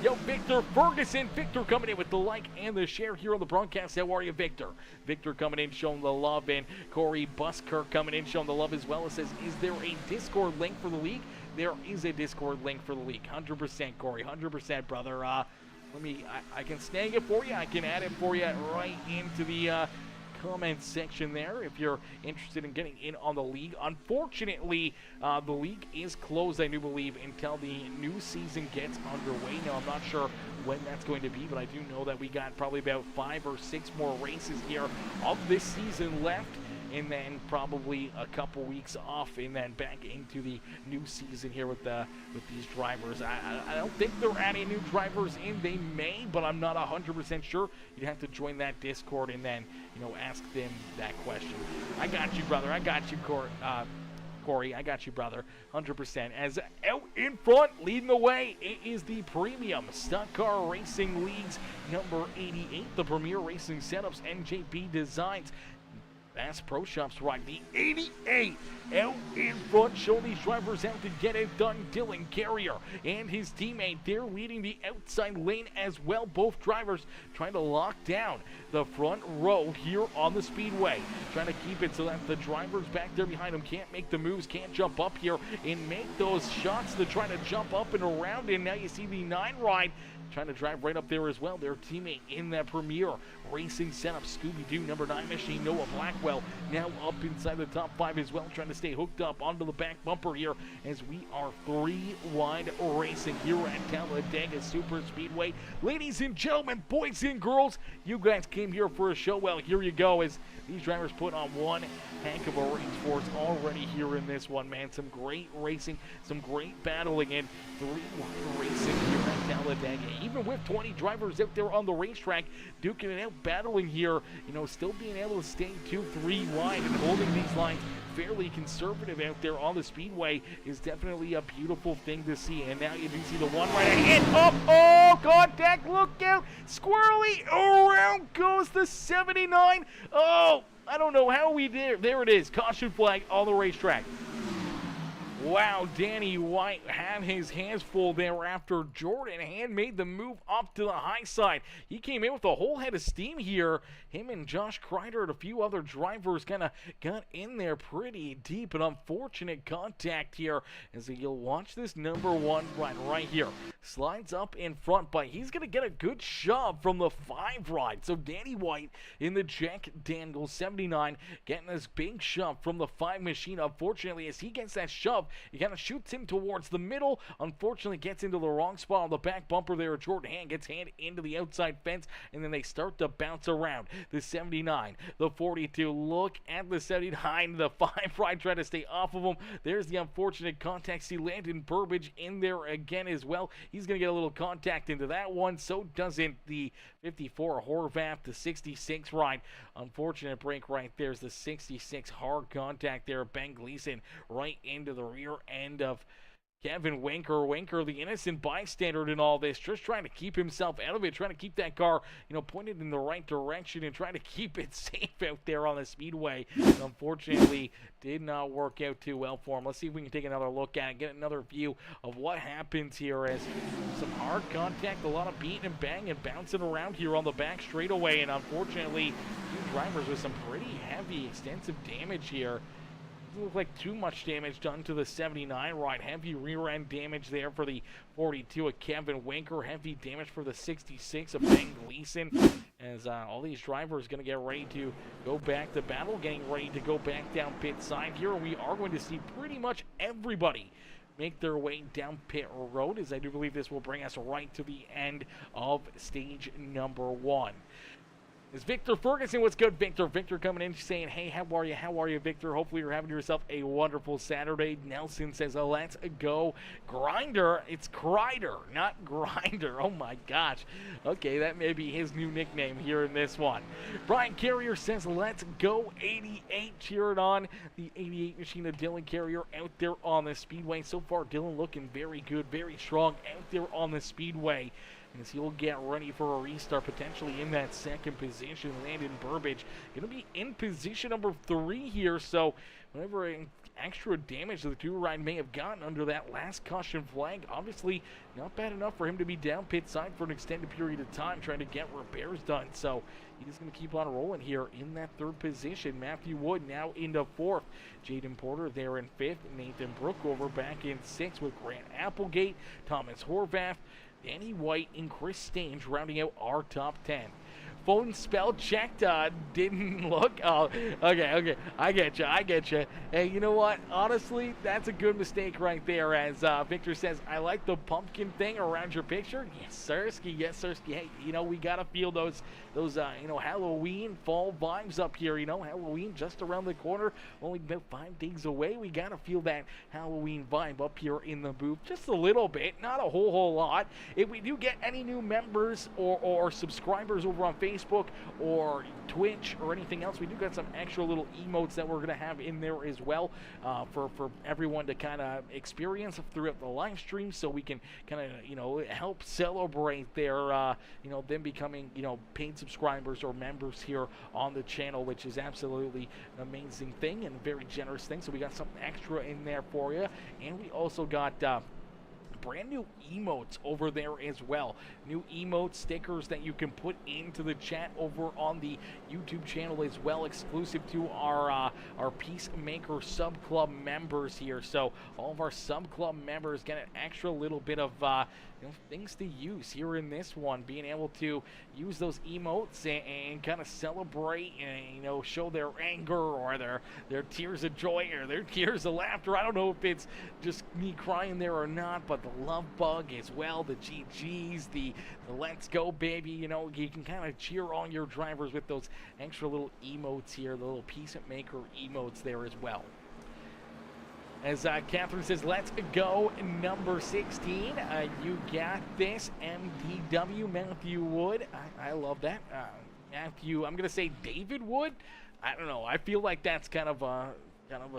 Yo, Victor Ferguson, Victor coming in with the like and the share here on the broadcast. How are you, Victor? Victor coming in showing the love, and Corey Busker coming in showing the love as well. It says, is there a Discord link for the league? There is a Discord link for the league. 100%, Corey. 100%, brother. I can snag it for you. I can add it for you right into the comment section there if you're interested in getting in on the league. Unfortunately, the league is closed, I do believe, until the new season gets underway. Now, I'm not sure when that's going to be, but I do know that we got probably about 5 or 6 more races here of this season left, and then probably a couple weeks off, and then back into the new season here with these drivers. I don't think they're adding new drivers in. They may, but I'm not 100% sure. You'd have to join that Discord and then, ask them that question. I got you, brother. I got you, Corey. I got you, brother. 100%. As out in front, leading the way, it is the Premium Stock Car Racing League's number 88, the Premier Racing Setups NJP Designs Bass Pro Shops ride. The 88 out in front, showing these drivers how to get it done. Dylan Carrier and his teammate, they're leading the outside lane as well. Both drivers trying to lock down the front row here on the speedway, trying to keep it so that the drivers back there behind them can't make the moves, can't jump up here and make those shots to try to jump up and around. And now you see the 9 ride trying to drive right up there as well. Their teammate in that Premier Racing setup, Scooby-Doo number 9 machine, Noah Blackwell, now up inside the top 5 as well, trying to stay hooked up onto the back bumper here as we are 3 wide racing here at Talladega Super Speedway. Ladies and gentlemen, boys and girls, you guys came here for a show. Well, here you go, as these drivers put on one heck of a race for us already here in this one, man. Some great racing, some great battling, and 3 wide racing here at Talladega. Even with 20 drivers out there on the racetrack, duking it out, battling here, still being able to stay 2-3 wide and holding these lines fairly conservative out there on the speedway is definitely a beautiful thing to see. And now you do see the 1 right ahead. Oh, contact, look out, squirrely, around goes the 79. Oh, I don't know how we did. There it is, caution flag on the racetrack. Wow, Danny White had his hands full there after Jordan Hand made the move up to the high side. He came in with a whole head of steam here. Him and Josh Crider and a few other drivers kind of got in there pretty deep. An unfortunate contact here as you'll watch this number 1 ride right here. Slides up in front, but he's going to get a good shove from the 5 ride. So Danny White in the Jack Daniels 79 getting this big shove from the 5 machine. Unfortunately, as he gets that shove, he kind of shoots him towards the middle. Unfortunately, gets into the wrong spot on the back bumper there. Jordan Hand gets hand into the outside fence, and then they start to bounce around. The 79, the 42, look at the 79, the 5 ride trying to stay off of him. There's the unfortunate contact. See Landon Burbage in there again as well. He's going to get a little contact into that one. So doesn't the 54 Horvath, the 66 ride. Unfortunate break right there is the 66 hard contact there. Ben Gleason right into the rear end of Kevin Winker, the innocent bystander in all this, just trying to keep himself out of it, trying to keep that car, pointed in the right direction and trying to keep it safe out there on the speedway. Unfortunately, did not work out too well for him. Let's see if we can take another look at it, get another view of what happens here as some hard contact, a lot of beating and banging and bouncing around here on the back straightaway, and unfortunately, 2 drivers with some pretty heavy, extensive damage here. Look like too much damage done to the 79 ride. Heavy rear end damage there for the 42 of Kevin Winker. Heavy damage for the 66 of Ben Gleason. As all these drivers going to get ready to go back to battle, getting ready to go back down pit side here. We are going to see pretty much everybody make their way down pit road, as I do believe this will bring us right to the end of stage number 1. Is Victor Ferguson. What's good, Victor? Victor coming in saying, hey, how are you? How are you, Victor? Hopefully you're having yourself a wonderful Saturday. Nelson says, let's go. Grinder. It's Crider, not Grinder. Oh, my gosh. Okay, that may be his new nickname here in this one. Brian Carrier says, let's go 88. Cheering on the 88 machine of Dylan Carrier out there on the Speedway. So far, Dylan looking very good, very strong out there on the Speedway. As he'll get ready for a restart, potentially in that second position. Landon Burbage going to be in position number 3 here, so whatever extra damage the two-ride may have gotten under that last caution flag, obviously not bad enough for him to be down pit side for an extended period of time trying to get repairs done. So he's going to keep on rolling here in that 3rd position. Matthew Wood now into 4th. Jaden Porter there in 5th. Nathan Brookover back in 6th with Grant Applegate, Thomas Horvath, Danny White, and Chris Stange rounding out our top 10. Phone spell checked, didn't look. Oh, okay, I get you. Hey, you know what? Honestly, that's a good mistake right there. As Victor says, I like the pumpkin thing around your picture. Yes, Sirski. Hey, you know, we gotta feel those Halloween fall vibes up here. You know, Halloween just around the corner, only about 5 days away. We gotta feel that Halloween vibe up here in the booth, just a little bit, not a whole lot. If we do get any new members or subscribers over on Facebook or Twitch or anything else, we do got some extra little emotes that we're going to have in there as well for everyone to kind of experience throughout the live stream, so we can kind of help celebrate their them becoming paid subscribers or members here on the channel, which is absolutely an amazing thing and a very generous thing. So we got something extra in there for you, and we also got brand new emotes over there as well. New emote stickers that you can put into the chat over on the YouTube channel as well, exclusive to our Peacemaker Sub Club members here. So all of our Sub Club members get an extra little bit of things to use here in this one, being able to use those emotes and kind of celebrate and show their anger or their tears of joy or their tears of laughter. I don't know if it's just me crying there or not, but the love bug as well, the GGs, the let's go baby, you can kind of cheer on your drivers with those extra little emotes here, the little Peacemaker emotes there as well. As Catherine says, let's go number 16. You got this, MDW, Matthew Wood. I love that. Matthew, I'm going to say David Wood. I don't know. I feel like that's kind of a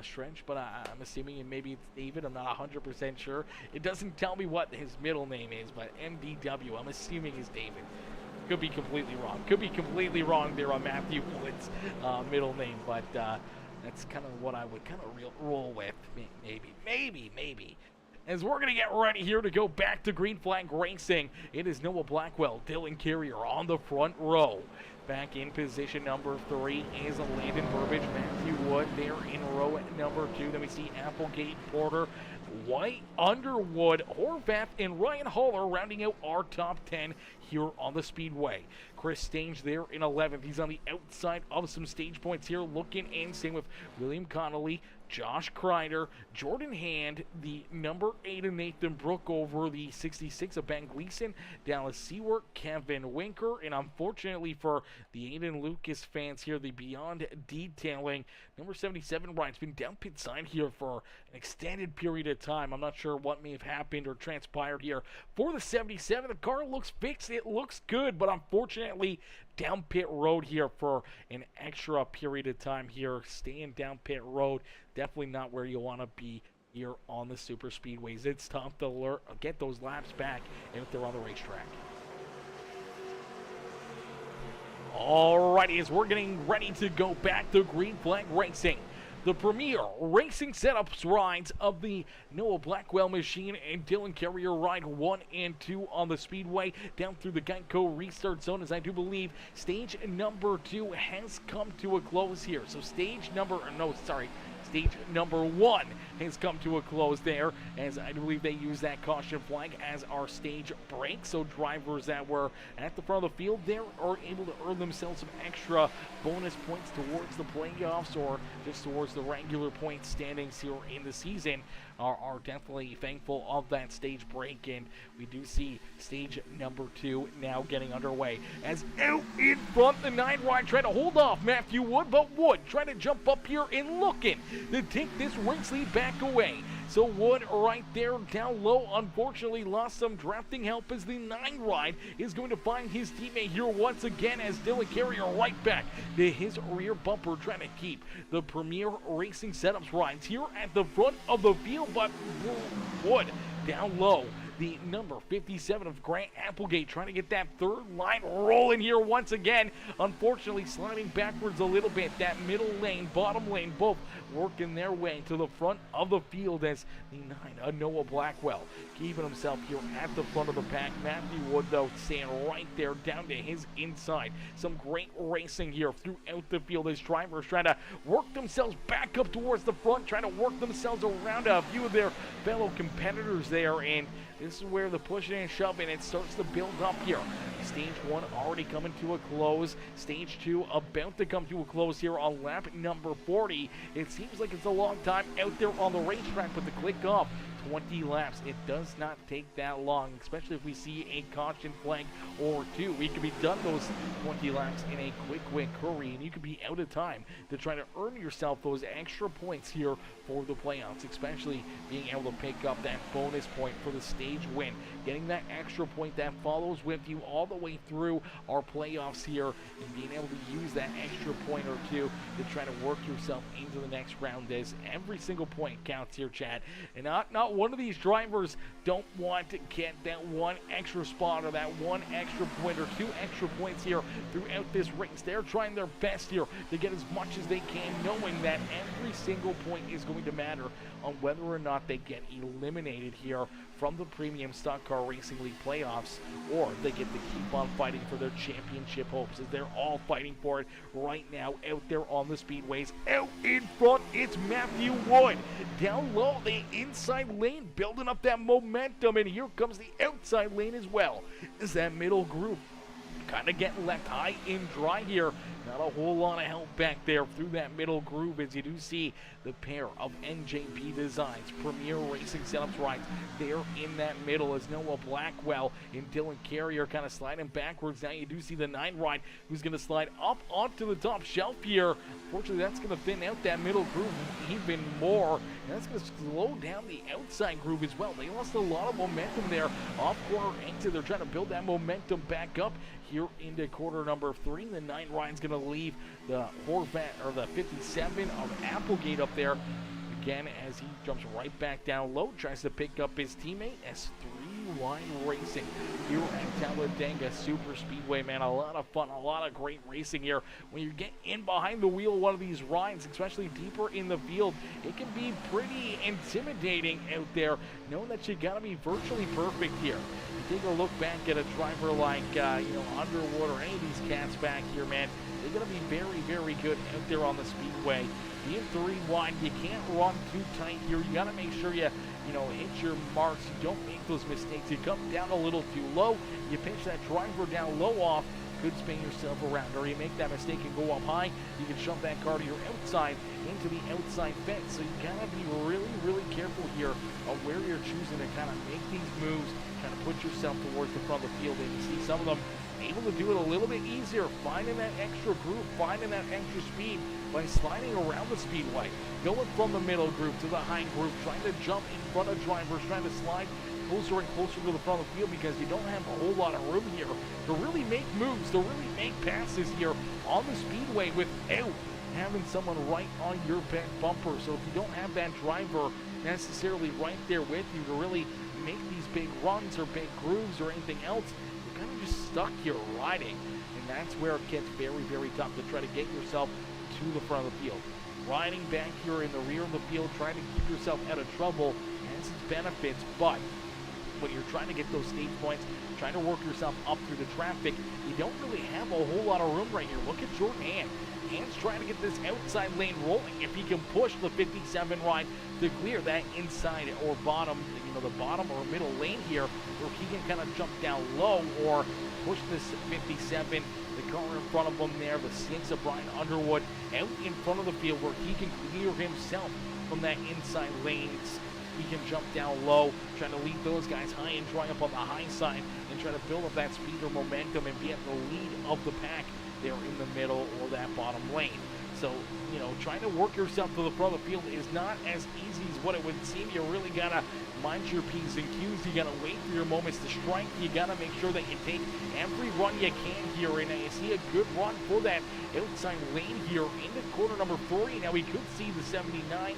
stretch, but I'm assuming maybe it's David. I'm not 100% sure. It doesn't tell me what his middle name is, but MDW, I'm assuming is David. Could be completely wrong there on Matthew Wood's middle name, but that's kind of what I would kind of roll with. Maybe. As we're going to get ready here to go back to Green Flag Racing, it is Noah Blackwell, Dylan Carrier on the front row. Back in position number 3 is Landon Burbage, Matthew Wood there in row number 2. Then we see Applegate, Porter, White, Underwood, Horvath, and Ryan Haller rounding out our top 10 here on the Speedway. Chris Stange there in 11th. He's on the outside of some stage points here, looking in. Same with William Connolly, Josh Crider, Jordan Hand, the number 8 of Nathan Brookover, the 66 of Ben Gleason, Dallas Seward, Kevin Winker, and unfortunately for the Aiden Lucas fans here, the Beyond Detailing, number 77, Ryan's been down pit side here for an extended period of time. I'm not sure what may have happened or transpired here for the 77. The car looks fixed. It looks good, but unfortunately down pit road here for an extra period of time here. Staying down pit road, definitely not where you want to be here on the super speedways. It's tough to get those laps back if they're on the racetrack. Alrighty, as we're getting ready to go back to Green Flag Racing, the premier racing setups rides of the Noah Blackwell machine and Dylan Carrier ride 1 and 2 on the Speedway down through the Geico restart zone, as I do believe stage number 2 has come to a close here. So stage number 1 has come to a close there, as I believe they use that caution flag as our stage break. So drivers that were at the front of the field there are able to earn themselves some extra bonus points towards the playoffs or just towards the regular point standings here in the season are definitely thankful of that stage break, and we do see stage number 2 now getting underway. As out in front, the 9 ride trying to hold off Matthew Wood, but Wood trying to jump up here and looking to take this race lead back away. So Wood right there down low, unfortunately lost some drafting help as the 9 ride is going to find his teammate here once again, as Dylan Carrier right back to his rear bumper, trying to keep the Premier Racing Setups rides here at the front of the field, but Wood down low. The number 57 of Grant Applegate trying to get that third line rolling here once again. Unfortunately, sliding backwards a little bit. That middle lane, bottom lane, both working their way to the front of the field as the 9, Noah Blackwell, keeping himself here at the front of the pack. Matthew Wood, though, staying right there down to his inside. Some great racing here throughout the field as drivers trying to work themselves back up towards the front, trying to work themselves around a few of their fellow competitors there, and this is where the pushing and shoving, it starts to build up here. Stage 1 already coming to a close. Stage 2 about to come to a close here on lap number 40. It seems like it's a long time out there on the racetrack, but to click off 20 laps, it does not take that long, especially if we see a caution flag or two. We could be done those 20 laps in a quick hurry, and you could be out of time to try to earn yourself those extra points here for the playoffs, especially being able to pick up that bonus point for the stage win. Getting that extra point that follows with you all the way through our playoffs here, and being able to use that extra point or two to try to work yourself into the next round, as every single point counts here, Chad. And not one of these drivers don't want to get that one extra spot or that one extra point or 2 extra points here throughout this race. They're trying their best here to get as much as they can, knowing that every single point is going to matter on whether or not they get eliminated here from the Premium Stock Car Racing League playoffs, or they get to keep on fighting for their championship hopes, as they're all fighting for it right now out there on the speedways. Out in front, it's Matthew Wood. Down low, the inside lane, building up that momentum, and here comes the outside lane as well, as that middle group kind of getting left high and dry here. Not a whole lot of help back there through that middle groove, as you do see the pair of NJP Designs Premier Racing Setups rides there in that middle, as Noah Blackwell and Dylan Carrier kind of sliding backwards. Now you do see the 9 ride who's going to slide up onto the top shelf here. Unfortunately, that's going to thin out that middle groove even more, and that's going to slow down the outside groove as well. They lost a lot of momentum there off quarter exit. They're trying to build that momentum back up here into quarter number 3. The 9 ride's going to leave the Horvat, or the 57 of Applegate up there again, as he jumps right back down low, tries to pick up his teammate as 3 line racing here at Talladega Super Speedway. Man, a lot of fun, a lot of great racing here. When you get in behind the wheel of one of these rides, especially deeper in the field, it can be pretty intimidating out there, knowing that you gotta be virtually perfect here. You take a look back at a driver like Underwood or any of these cats back here, man, they're gonna be very good out there on the speedway. Being 3 wide, you can't run too tight here. You gotta make sure you hit your marks. You don't make those mistakes. You come down a little too low, you pitch that driver down low off, could spin yourself around, or you make that mistake and go up high, you can shove that car to your outside into the outside fence. So you gotta be really careful here on where you're choosing to kind of make these moves, kind of put yourself towards the front of the field. And you see some of them able to do it a little bit easier, finding that extra groove, finding that extra speed by sliding around the speedway, going from the middle group to the high group, trying to jump in front of drivers, trying to slide closer and closer to the front of the field, because you don't have a whole lot of room here to really make moves, to really make passes here on the speedway without having someone right on your back bumper. So if you don't have that driver necessarily right there with you to really make these big runs or big grooves or anything else, you're kind of just stuck here riding, and that's where it gets very tough to try to get yourself to the front of the field. Riding back here in the rear of the field, trying to keep yourself out of trouble has its benefits, but when you're trying to get those stage points, trying to work yourself up through the traffic, you don't really have a whole lot of room right here. Look at Jordan Hand. Hand's trying to get this outside lane rolling. If he can push the 57 ride to clear that inside or bottom, the bottom or middle lane here, where he can kind of jump down low or push this 57, the car in front of him there, the 6 of Brian Underwood, out in front of the field, where he can clear himself from that inside lane's he can jump down low, trying to lead those guys high and dry up on the high side and try to build up that speed or momentum and be at the lead of the pack there in the middle or that bottom lane. So, you know, trying to work yourself to the front of the field is not as easy as what it would seem. You really got to mind your P's and Q's. You got to wait for your moments to strike. You got to make sure that you take every run you can here. And I see a good run for that outside lane here into corner number 3. Now we could see the 79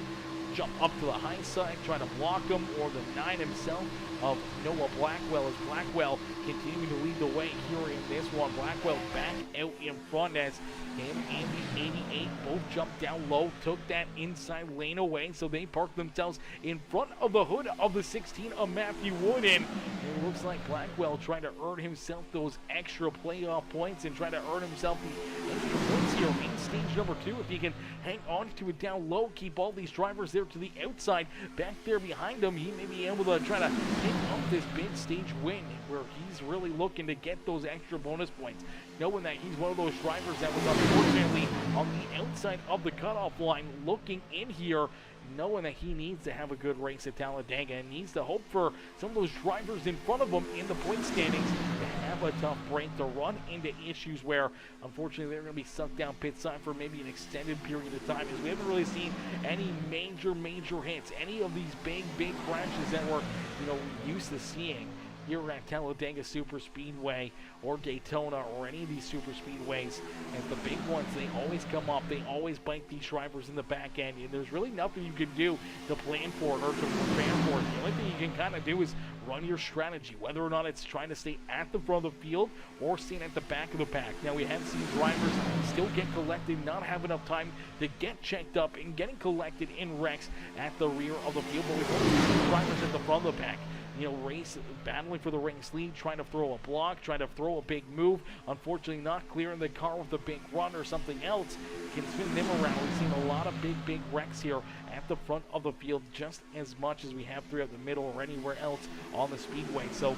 jump up to the high side, trying to block him, or the 9 himself of Noah Blackwell, as Blackwell continuing to lead the way here in this one. Blackwell back out in front as him and the 88 both jumped down low, took that inside lane away, so they parked themselves in front of the hood of the 16 of Matthew Wooden. And it looks like Blackwell trying to earn himself those extra playoff points and trying to earn himself the extra points here in stage number 2. If he can hang on to it down low, keep all these drivers there to the outside, back there behind him, he may be able to try to pick up this big stage win where he's really looking to get those extra bonus points, knowing that he's one of those drivers that was unfortunately on the outside of the cutoff line looking in here, knowing that he needs to have a good race at Talladega and needs to hope for some of those drivers in front of him in the point standings to have a tough break, to run into issues where unfortunately they're going to be sucked down pit side for maybe an extended period of time, as we haven't really seen any major hits, any of these big crashes that we're used to seeing here at Talladega Super Speedway or Daytona or any of these super speedways. And the big ones, they always come up, they always bite these drivers in the back end, and there's really nothing you can do to plan for it or to prepare for it. The only thing you can kind of do is run your strategy, whether or not it's trying to stay at the front of the field or staying at the back of the pack. Now, we have seen drivers still get collected, not have enough time to get checked up and getting collected in wrecks at the rear of the field, but we've only seen drivers at the front of the pack, race, battling for the race lead, trying to throw a block, trying to throw a big move. Unfortunately, not clearing the car with a big run or something else can spin them around. We've seen a lot of big wrecks here at the front of the field, just as much as we have throughout the middle or anywhere else on the speedway. So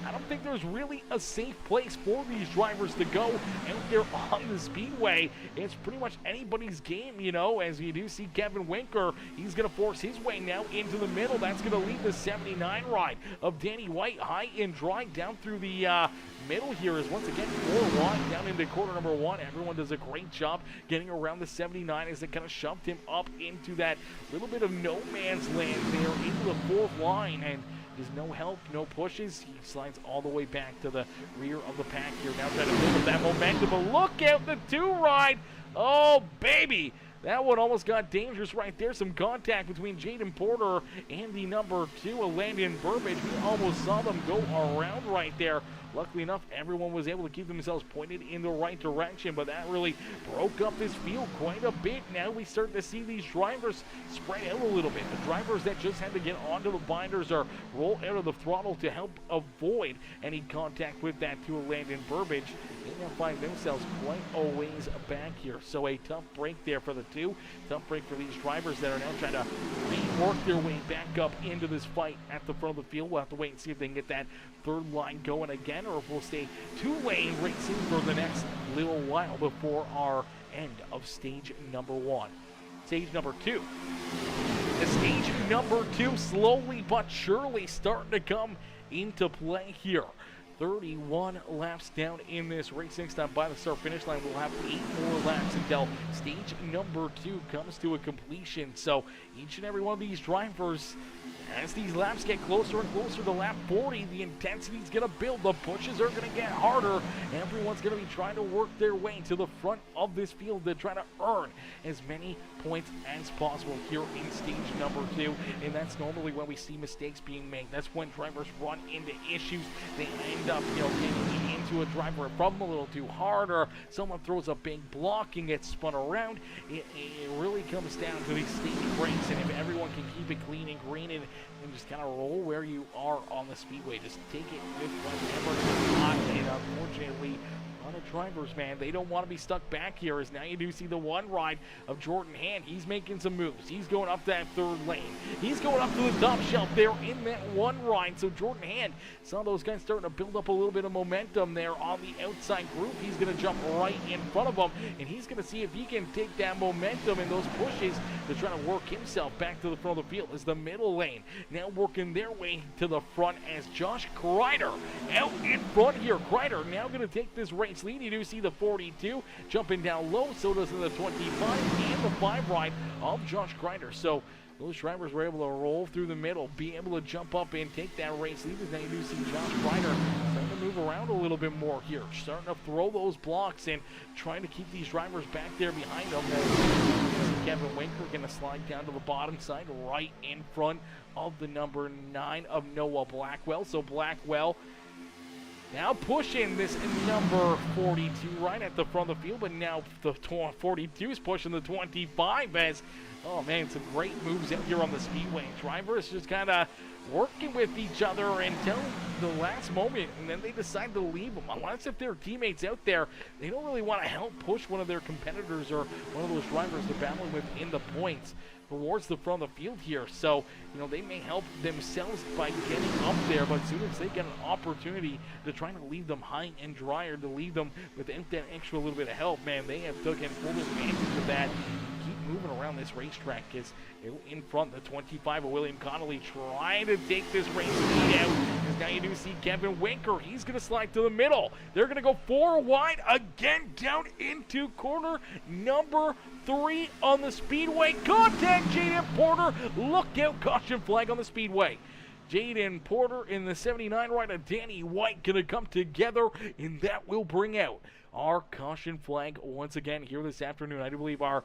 I don't think there's really a safe place for these drivers to go out there on the speedway. It's pretty much anybody's game, as you do see Kevin Winker. He's going to force his way now into the middle. That's going to lead the 79 ride of Danny White high and dry down through the middle here, is once again 4 wide down into corner number 1. Everyone does a great job getting around the 79 as they kind of shoved him up into that little bit of no man's land there into the 4th line, and there's no help, no pushes. He slides all the way back to the rear of the pack here, now trying to build up that momentum. But look out, the 2 ride. Oh baby, that one almost got dangerous right there. Some contact between Jaden Porter and the number 2 of Landon Burbage. We almost saw them go around right there. Luckily enough, everyone was able to keep themselves pointed in the right direction, but that really broke up this field quite a bit. Now we start to see these drivers spread out a little bit. The drivers that just had to get onto the binders or roll out of the throttle to help avoid any contact with that 2 of Landon Burbage, they now find themselves quite a ways back here. So a tough break there for the 2. Tough break for these drivers that are now trying to rework their way back up into this fight at the front of the field. We'll have to wait and see if they can get that 3rd line going again, or if we'll stay 2-lane racing for the next little while before our end of stage number 1. Stage number 2. The stage number 2 slowly but surely starting to come into play here. 31 laps down in this race. Next time by the start finish line, we'll have 8 more laps until stage number 2 comes to a completion. So each and every one of these drivers, as these laps get closer and closer to lap 40, the intensity is going to build. The pushes are going to get harder. Everyone's going to be trying to work their way to the front of this field to try to earn as many points as possible here in stage number 2. And that's normally when we see mistakes being made. That's when drivers run into issues. They end up, getting into a driver from a little too hard, or someone throws a big block and gets spun around. It really comes down to these stage breaks, and if everyone can keep it clean and green and just kind of roll where you are on the speedway, just take it with whatever you got. And unfortunately, lot of drivers, man, they don't want to be stuck back here, as now you do see the one ride of Jordan Hand. He's making some moves. He's going up that third lane. He's going up to the top shelf there in that one ride. So Jordan Hand, some of those guys starting to build up a little bit of momentum there on the outside group. He's going to jump right in front of them, and he's going to see if he can take that momentum and those pushes to try to work himself back to the front of the field as the middle lane now working their way to the front as Josh Crider out in front here. Crider now going to take this race lead. You do see the 42 jumping down low, so does the 25 and the 5 ride of Josh Crider. So those drivers were able to roll through the middle, be able to jump up and take that race lead. Now you do see Josh Crider starting to move around a little bit more here, starting to throw those blocks and trying to keep these drivers back there behind them. Kevin Winker going to slide down to the bottom side right in front of the number 9 of Noah Blackwell. So Blackwell now pushing this number 42 right at the front of the field, but now the 42 is pushing the 25 as, oh man, some great moves out here on the speedway. Drivers just kind of working with each other until the last moment, and then they decide to leave them. Unless if their teammates out there, they don't really want to help push one of their competitors or one of those drivers they're battling with in the points towards the front of the field here. So, you know, they may help themselves by getting up there, but as soon as they get an opportunity to try to leave them high and dry or to leave them without that extra little bit of help, man, they have taken full advantage of that. Keep moving around this racetrack as in front, the 25 of William Connolly trying to take this race lead out. As now you do see Kevin Winker. He's going to slide to the middle. They're going to go 4 wide again down into corner number 3 on the speedway. Contact Jaden Porter. Look out, caution flag on the speedway. Jaden Porter in the 79 right of Danny White going to come together, and that will bring out our caution flag once again here this afternoon. I do believe our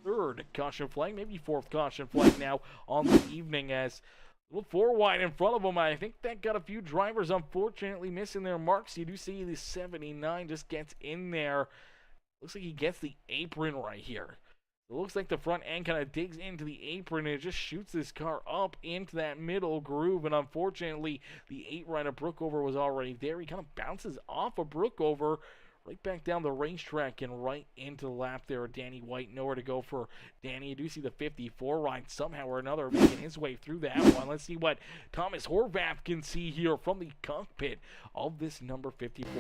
3rd caution flag, maybe 4th caution flag now on the evening, as a little 4 wide in front of them. I think that got a few drivers unfortunately missing their marks. You do see the 79 just gets in there. Looks like he gets the apron right here. It looks like the front end kind of digs into the apron and it just shoots this car up into that middle groove. And unfortunately, the 8 right of Brookover was already there. He kind of bounces off of Brookover right back down the racetrack and right into the lap there. Danny White, nowhere to go for Danny. You do see the 54 ride somehow or another making his way through that one. Let's see what Thomas Horvath can see here from the cockpit of this number 54.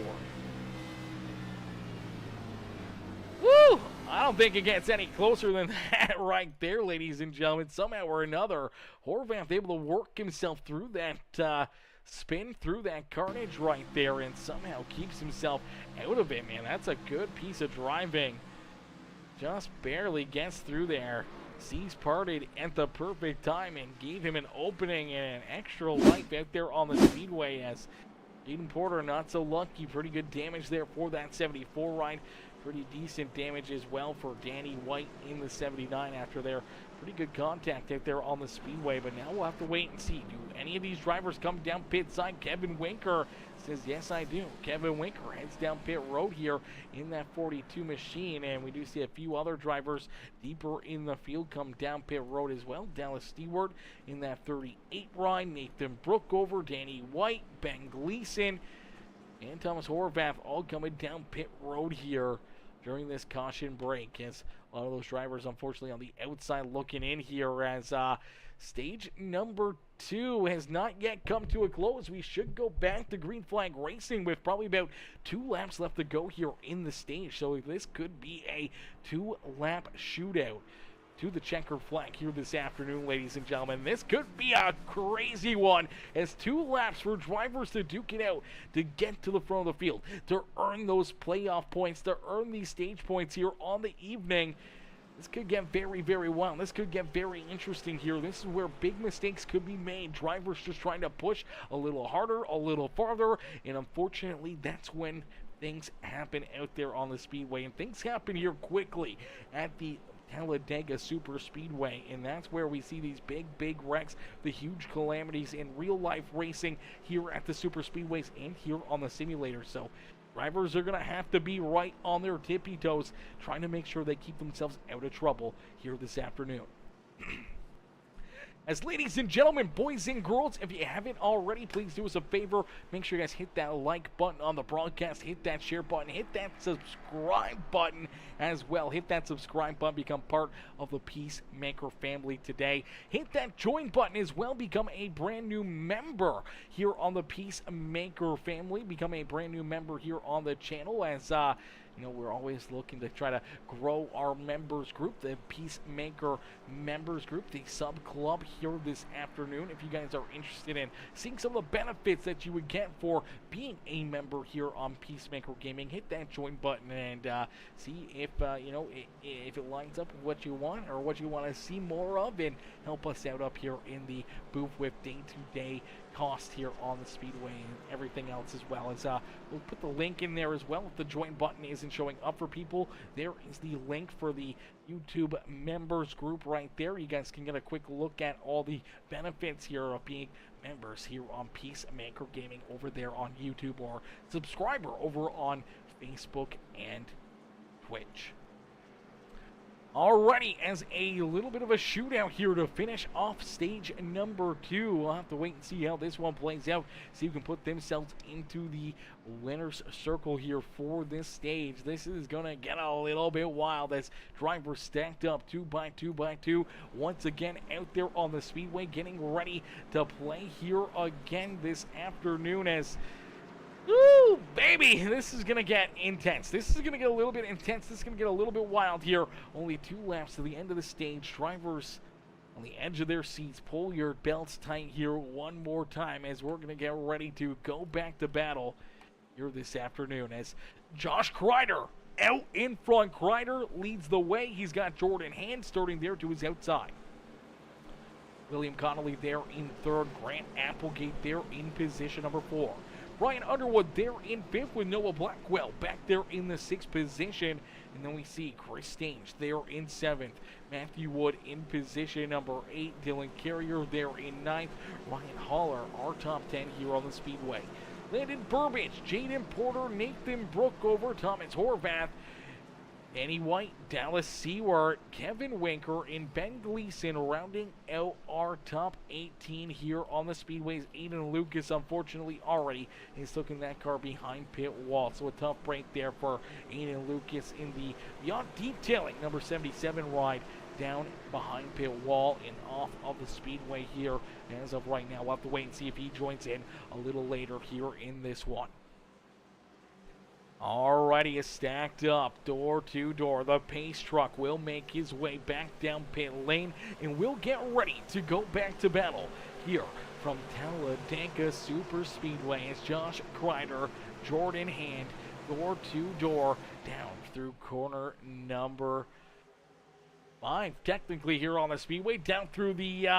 Woo! I don't think it gets any closer than that right there, ladies and gentlemen. Somehow or another, Horvath able to work himself through that spin through that carnage right there and somehow keeps himself out of it, man. That's a good piece of driving. Just barely gets through there. Seas parted at the perfect time and gave him an opening and an extra life out there on the speedway, as Jaden Porter not so lucky. Pretty good damage there for that 74 ride. Pretty decent damage as well for Danny White in the 79 after their pretty good contact out there on the speedway. But now we'll have to wait and see. Do any of these drivers come down pit side? Kevin Winker says, yes, I do. Kevin Winker heads down pit road here in that 42 machine. And we do see a few other drivers deeper in the field come down pit road as well. Dallas Stewart in that 38 ride. Nathan Brookover, Danny White, Ben Gleason, and Thomas Horvath all coming down pit road here during this caution break, as a lot of those drivers unfortunately on the outside looking in here, as stage number 2 has not yet come to a close. We should go back to green flag racing with probably about 2 laps left to go here in the stage, so this could be a 2-lap shootout to the checkered flag here this afternoon, ladies and gentlemen. This could be a crazy one, as 2 laps for drivers to duke it out to get to the front of the field, to earn those playoff points, to earn these stage points here on the evening. This could get very, very wild. This could get very interesting here. This is where big mistakes could be made. Drivers just trying to push a little harder, a little farther, and unfortunately, that's when things happen out there on the speedway, and things happen here quickly at the Talladega Super Speedway, and that's where we see these big wrecks, the huge calamities in real life racing here at the super speedways and here on the simulator. So drivers are going to have to be right on their tippy toes, trying to make sure they keep themselves out of trouble here this afternoon. As ladies and gentlemen, boys and girls, if you haven't already, please do us a favor. Make sure you guys hit that like button on the broadcast, hit that share button, hit that subscribe button as well. Hit that subscribe button, become part of the Peacemaker family today. Hit that join button as well, become a brand new member here on the Peacemaker family. Become a brand new member here on the channel as you know, we're always looking to try to grow our members group, the Peacemaker members group, the sub club here this afternoon. If you guys are interested in seeing some of the benefits that you would get for being a member here on Peacemaker Gaming, hit that join button and see if you know, if it lines up with what you want or what you want to see more of, and help us out up here in the booth with day-to-day cost here on the Speedway and everything else, as well as we'll put the link in there as well. If the join button isn't showing up for people, there is the link for the YouTube members group right there. You guys can get a quick look at all the benefits here of being members here on Peacemaker Gaming over there on YouTube, or subscriber over on Facebook and Twitch. Alrighty, as a little bit of a shootout here to finish off stage number 2. We'll have to wait and see how this one plays out, see who can put themselves into the winner's circle here for this stage. This is going to get a little bit wild as drivers stacked up 2 by 2 by 2. Once again out there on the Speedway, getting ready to play here again this afternoon as... Woo, baby, this is going to get intense. This is going to get a little bit intense. This is going to get a little bit wild here. Only 2 laps to the end of the stage. Drivers on the edge of their seats. Pull your belts tight here one more time as we're going to get ready to go back to battle here this afternoon. As Josh Crider out in front. Crider leads the way. He's got Jordan Hand starting there to his outside. William Connolly there in 3rd. Grant Applegate there in position number 4. Brian Underwood there in 5th with Noah Blackwell back there in the 6th position. And then we see Chris Stange there in 7th. Matthew Wood in position number 8. Dylan Carrier there in 9th. Ryan Haller, our top 10 here on the Speedway. Landon Burbage, Jaden Porter, Nathan Brookover, Thomas Horvath, Danny White, Dallas Seward, Kevin Winker, and Ben Gleason rounding out our top 18 here on the Speedways. Aiden Lucas, unfortunately, already is looking that car behind pit wall. So a tough break there for Aiden Lucas in the Beyond Detailing number 77 ride down behind pit wall and off of the Speedway here as of right now. We'll have to wait and see if he joins in a little later here in this one. Alrighty, it's stacked up door to door. The pace truck will make his way back down pit lane, and we'll get ready to go back to battle here from Talladega Super Speedway as Josh Crider, Jordan Hand, door to door down through corner number 5, technically here on the Speedway, down through the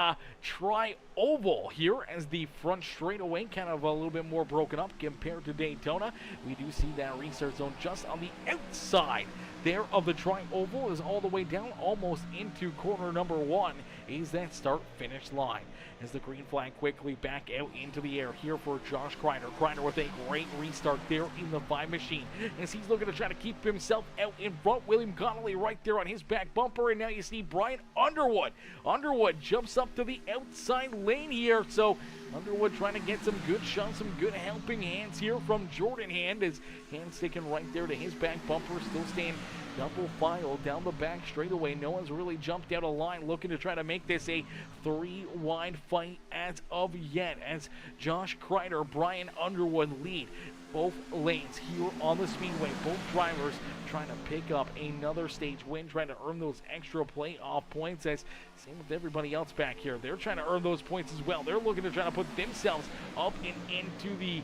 tri-oval here as the front straightaway kind of a little bit more broken up compared to Daytona. We do see that restart zone just on the outside there of the tri-oval is all the way down almost into corner number 1 is that start-finish line. As the green flag quickly back out into the air here for Josh Crider. Crider with a great restart there in the 5 machine as he's looking to try to keep himself out in front. William Connolly right there on his back bumper, and now you see Brian Underwood. Underwood jumps up to the outside lane here, so Underwood trying to get some good shots, some good helping hands here from Jordan Hand as Hand sticking right there to his back bumper, still staying double file down the back straightaway. No one's really jumped out of line looking to try to make this a 3-wide fight as of yet as Josh Crider, Brian Underwood lead both lanes here on the Speedway. Both drivers trying to pick up another stage win, trying to earn those extra playoff points. As same with everybody else back here. They're trying to earn those points as well. They're looking to try to put themselves up and into the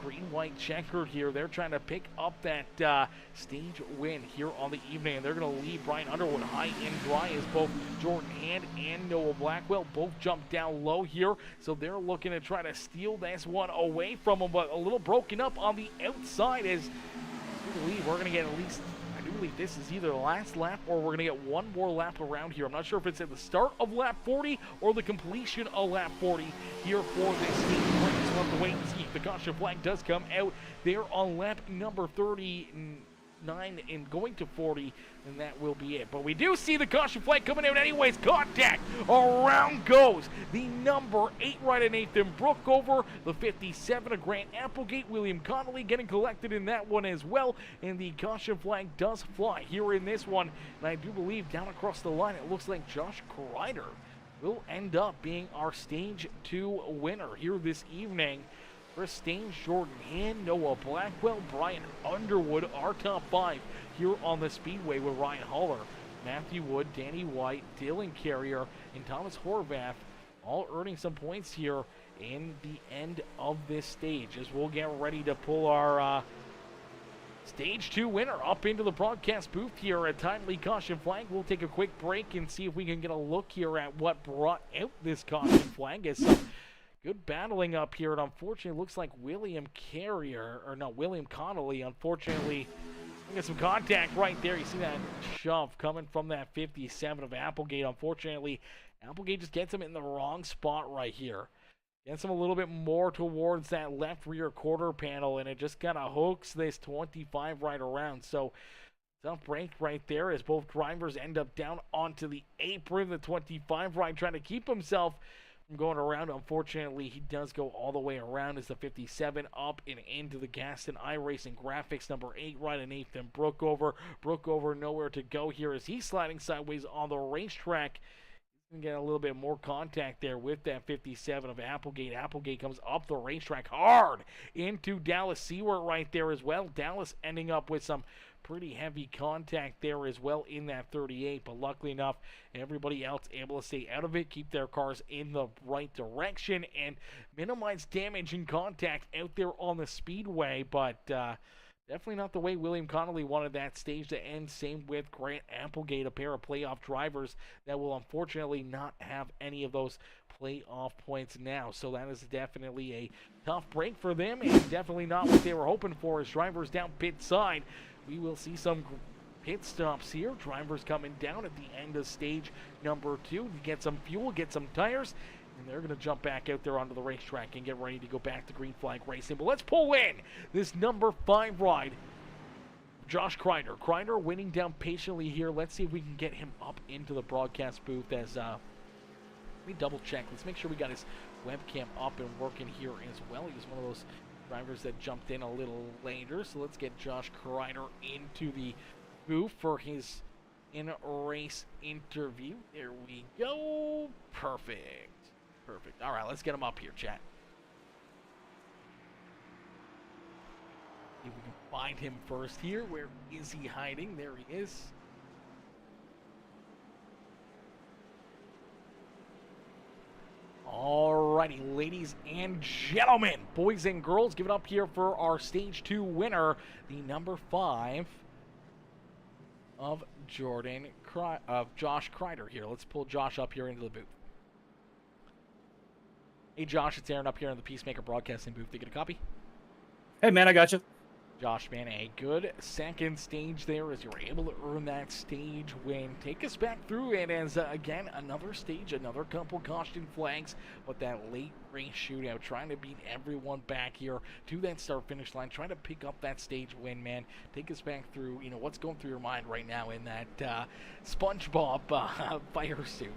green-white-checkered here. They're trying to pick up that stage win here on the evening. They're going to leave Brian Underwood high and dry as both Jordan Hand and Noah Blackwell both jump down low here. So they're looking to try to steal this one away from them, but a little broken up on the outside as I believe we're going to get at least, I do believe this is either the last lap or we're going to get one more lap around here. I'm not sure if it's at the start of lap 40 or the completion of lap 40 here for this stage race. We'll have to wait and see if the caution flag does come out there on lap number 30. 9 and going to 40, and that will be it. But we do see the caution flag coming out anyways. Contact. Around goes the number 8 ride of Nathan Brookover. The 57 of Grant Applegate. William Connolly getting collected in that one as well. And the caution flag does fly here in this one. And I do believe down across the line, it looks like Josh Crider will end up being our Stage 2 winner here this evening. Chris Staines, Jordan Hand, Noah Blackwell, Brian Underwood, our top 5 here on the Speedway with Ryan Haller, Matthew Wood, Danny White, Dylan Carrier, and Thomas Horvath, all earning some points here in the end of this stage as we'll get ready to pull our Stage 2 winner up into the broadcast booth here at Timely Caution Flag. We'll take a quick break and see if we can get a look here at what brought out this caution flag. As some good battling up here, and unfortunately, it looks like William Connolly, unfortunately, we get some contact right there. You see that shove coming from that 57 of Applegate. Unfortunately, Applegate just gets him in the wrong spot right here. Gets him a little bit more towards that left rear quarter panel, and it just kind of hooks this 25 right around. So, tough break right there as both drivers end up down onto the apron. The 25 right trying to keep himself from going around. Unfortunately, he does go all the way around as the 57 up and into the Gaston iRacing Graphics number 8 right and Nathan Brookover. Brookover nowhere to go here as he's sliding sideways on the racetrack. He's going to get a little bit more contact there with that 57 of Applegate. Applegate comes up the racetrack hard into Dallas Seward right there as well. Dallas ending up with some pretty heavy contact there as well in that 38, but luckily enough, everybody else able to stay out of it, keep their cars in the right direction, and minimize damage and contact out there on the speedway. But definitely not the way William Connolly wanted that stage to end. Same with Grant Applegate, a pair of playoff drivers that will unfortunately not have any of those playoff points now. So that is definitely a tough break for them, and definitely not what they were hoping for as drivers down pit side. We will see some pit stops here. Drivers coming down at the end of stage number 2 to get some fuel, get some tires, and they're going to jump back out there onto the racetrack and get ready to go back to green flag racing. But let's pull in this number 5 ride, Josh Crider. Crider winning down patiently here. Let's see if we can get him up into the broadcast booth as let me double check. Let's make sure we got his webcam up and working here as well. He's one of those drivers that jumped in a little later, so let's get Josh Crider into the booth for his in-race interview. There we go. Perfect. All right, let's get him up here, chat. See if we can find him first here. Where is he hiding? There he is. Alrighty, ladies and gentlemen, boys and girls, give it up here for our Stage 2 winner, the number 5 of Josh Crider here. Let's pull Josh up here into the booth. Hey Josh, it's Aaron up here in the Peacemaker Broadcasting booth. Did you get a copy? Hey man, I got you. Josh, man, a good second stage there as you're able to earn that stage win. Take us back through it as, again, another stage, another couple caution flags, but that late race shootout, trying to beat everyone back here to that start-finish line, trying to pick up that stage win, man. Take us back through, what's going through your mind right now in that SpongeBob fire suit.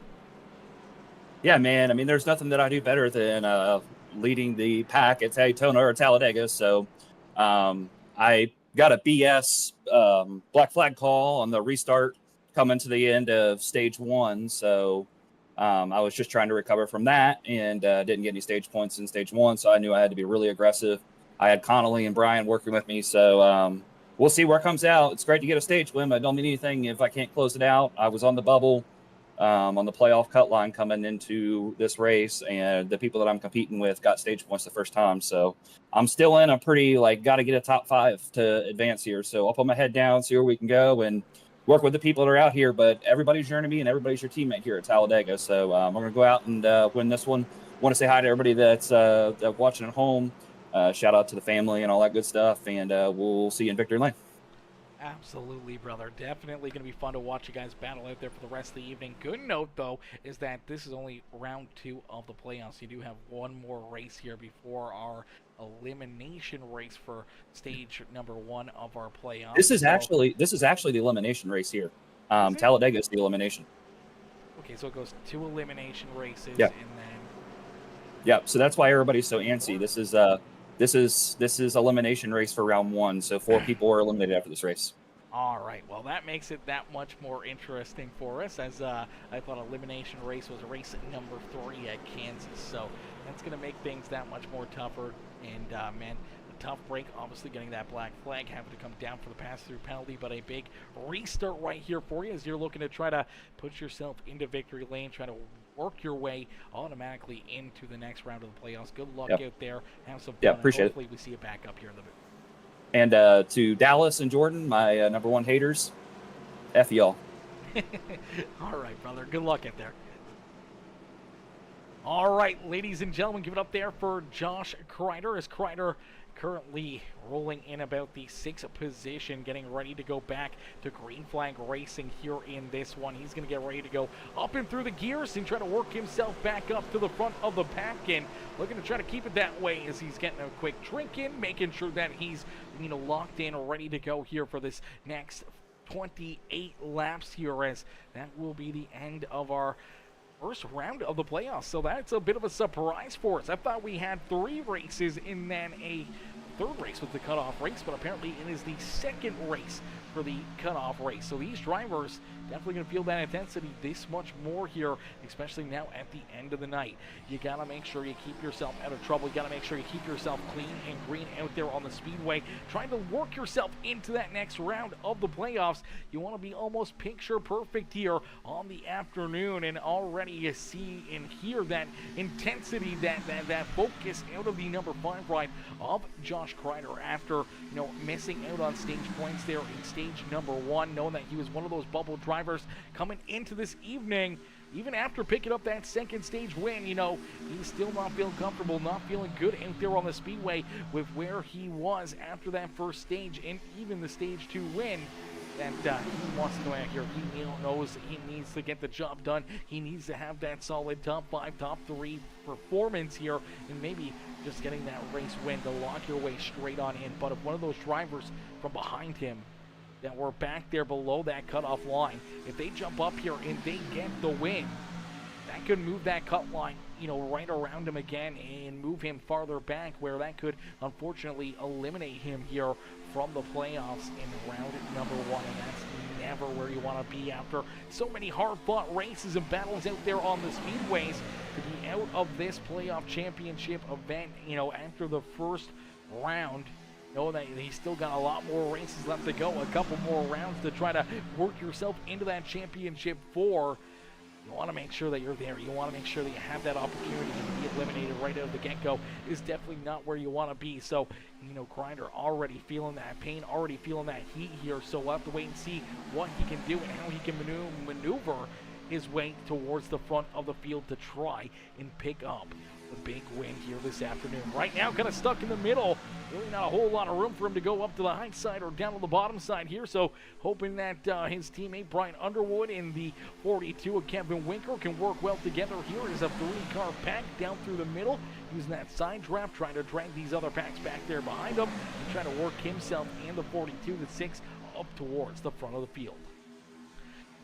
Yeah, man, I mean, there's nothing that I do better than leading the pack at Daytona or Talladega, so I got a BS black flag call on the restart coming to the end of stage 1. So I was just trying to recover from that and didn't get any stage points in stage 1. So I knew I had to be really aggressive. I had Connolly and Brian working with me. So we'll see where it comes out. It's great to get a stage win, but I don't mean anything if I can't close it out. I was on the bubble on the playoff cut line coming into this race, and the people that I'm competing with got stage points the first time. So I'm still in a pretty, got to get a top 5 to advance here. So I'll put my head down, see where we can go, and work with the people that are out here. But everybody's your enemy and everybody's your teammate here at Talladega. So we're going to go out and win this one. Want to say hi to everybody that's watching at home. Shout out to the family and all that good stuff. And we'll see you in victory lane. Absolutely, brother. Definitely going to be fun to watch you guys battle out there for the rest of the evening. Good note, though, is that this is only round 2 of the playoffs. You do have one more race here before our elimination race for stage number 1 of our playoffs. This is So- actually the elimination race here. Is it? Talladega is the elimination. Okay, so it goes 2 elimination races, Yeah. and then Yeah, so that's why everybody's so antsy. This is elimination race for round 1. So 4 people were eliminated after this race. all right. Well, that makes it that much more interesting for us, as I thought elimination race was race number 3 at Kansas. So that's going to make things that much more tougher. And man, a tough break. Obviously, getting that black flag, having to come down for the pass-through penalty, but a big restart right here for you as you're looking to try to put yourself into victory lane, trying to work your way automatically into the next round of the playoffs. Good luck Yep. out there. Have some fun. Yeah, and appreciate it. hopefully we see you back up here in the booth. And to Dallas and Jordan, my number 1 haters, F y'all. All right, brother. Good luck out there. All right, ladies and gentlemen, give it up there for Josh Crider, as Crider currently rolling in about the 6th position, getting ready to go back to Green Flag Racing here in this one. He's going to get ready to go up and through the gears and try to work himself back up to the front of the pack, and looking to try to keep it that way as he's getting a quick drink in, making sure that he's, you know, locked in, ready to go here for this next 28 laps here, as that will be the end of our first round of the playoffs. So that's a bit of a surprise for us. I thought we had 3 races and then a 3rd race with the cutoff race, but apparently it is the 2nd race for the cutoff race. So these drivers definitely going to feel that intensity this much more here, especially now at the end of the night. You got to make sure you keep yourself out of trouble. You got to make sure you keep yourself clean and green out there on the speedway, trying to work yourself into that next round of the playoffs. You want to be almost picture perfect here on the afternoon, and already you see and hear that intensity, that focus out of the number 5 ride of Josh Crider after, you know, missing out on stage points there in stage number 1, knowing that he was one of those bubble drivers coming into this evening. Even after picking up that 2nd stage win, you know, he's still not feeling comfortable, not feeling good out there on the speedway with where he was after that 1st stage and even the stage 2 win. That he wants to go out here. He knows he needs to get the job done. He needs to have that solid top 5, top 3 performance here, and maybe just getting that race win to lock your way straight on in. But if one of those drivers from behind him that were back there below that cutoff line, if they jump up here and they get the win, that could move that cut line, you know, right around him again and move him farther back, where that could unfortunately eliminate him here from the playoffs in round number 1, and that's never where you want to be after so many hard-fought races and battles out there on the speedways. To be out of this playoff championship event, you know, after the 1st round, know that he's still got a lot more races left to go, a couple more rounds to try to work yourself into that championship for. You want to make sure that you're there. You want to make sure that you have that opportunity to be eliminated right out of the get-go. Is definitely not where you want to be. So, you know, Crider already feeling that pain, already feeling that heat here. So we'll have to wait and see what he can do and how he can maneuver his way towards the front of the field to try and pick up the big win here this afternoon. Right now, kind of stuck in the middle. Really not a whole lot of room for him to go up to the high side or down to the bottom side here. So hoping that his teammate Brian Underwood in the 42 of Kevin Winker can work well together. Here is a 3-car pack down through the middle, using that side draft, trying to drag these other packs back there behind him and trying to work himself and the 42, the 6 up towards the front of the field.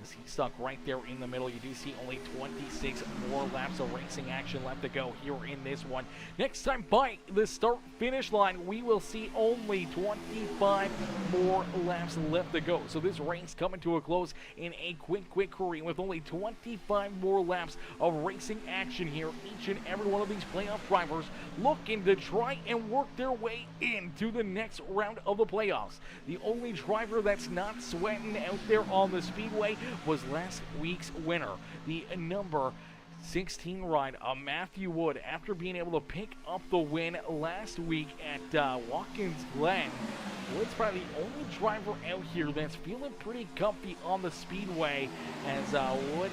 As he's stuck right there in the middle, you do see only 26 more laps of racing action left to go here in this one. Next time by the start-finish line, we will see only 25 more laps left to go. So this race coming to a close in a quick hurry with only 25 more laps of racing action here. Each and every one of these playoff drivers looking to try and work their way into the next round of the playoffs. The only driver that's not sweating out there on the speedway was last week's winner, the number 16 ride, Matthew Wood, after being able to pick up the win last week at Watkins Glen. Wood's probably the only driver out here that's feeling pretty comfy on the speedway, as Wood,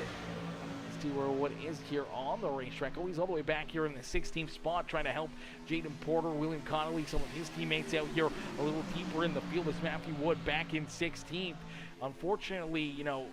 let's see where Wood is here on the racetrack. Oh, he's all the way back here in the 16th spot, trying to help Jaden Porter, William Connolly, some of his teammates out here a little deeper in the field, as Matthew Wood back in 16th. Unfortunately, you know,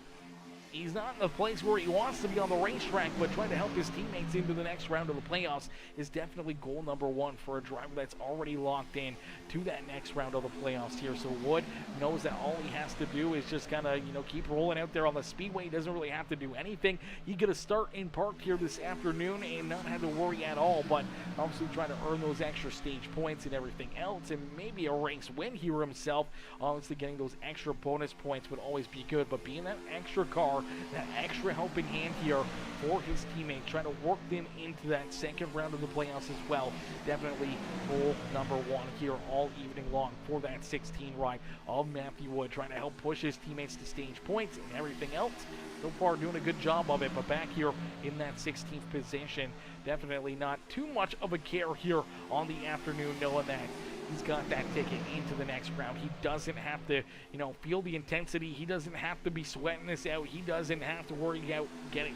he's not in the place where he wants to be on the racetrack, but trying to help his teammates into the next round of the playoffs is definitely goal number one for a driver that's already locked in to that next round of the playoffs here. So Wood knows that all he has to do is just kind of, keep rolling out there on the speedway. He doesn't really have to do anything. He could have start in park here this afternoon and not have to worry at all, but obviously trying to earn those extra stage points and everything else, and maybe a race win here himself. Obviously getting those extra bonus points would always be good, but being that extra car, that extra helping hand here for his teammates, trying to work them into that second round of the playoffs as well. Definitely goal number one here all evening long for that 16 ride of Matthew Wood, trying to help push his teammates to stage points and everything else. So far doing a good job of it, but back here in that 16th position, definitely not too much of a care here on the afternoon, knowing that he's got that ticket into the next round. He doesn't have to, feel the intensity. He doesn't have to be sweating this out. He doesn't have to worry about getting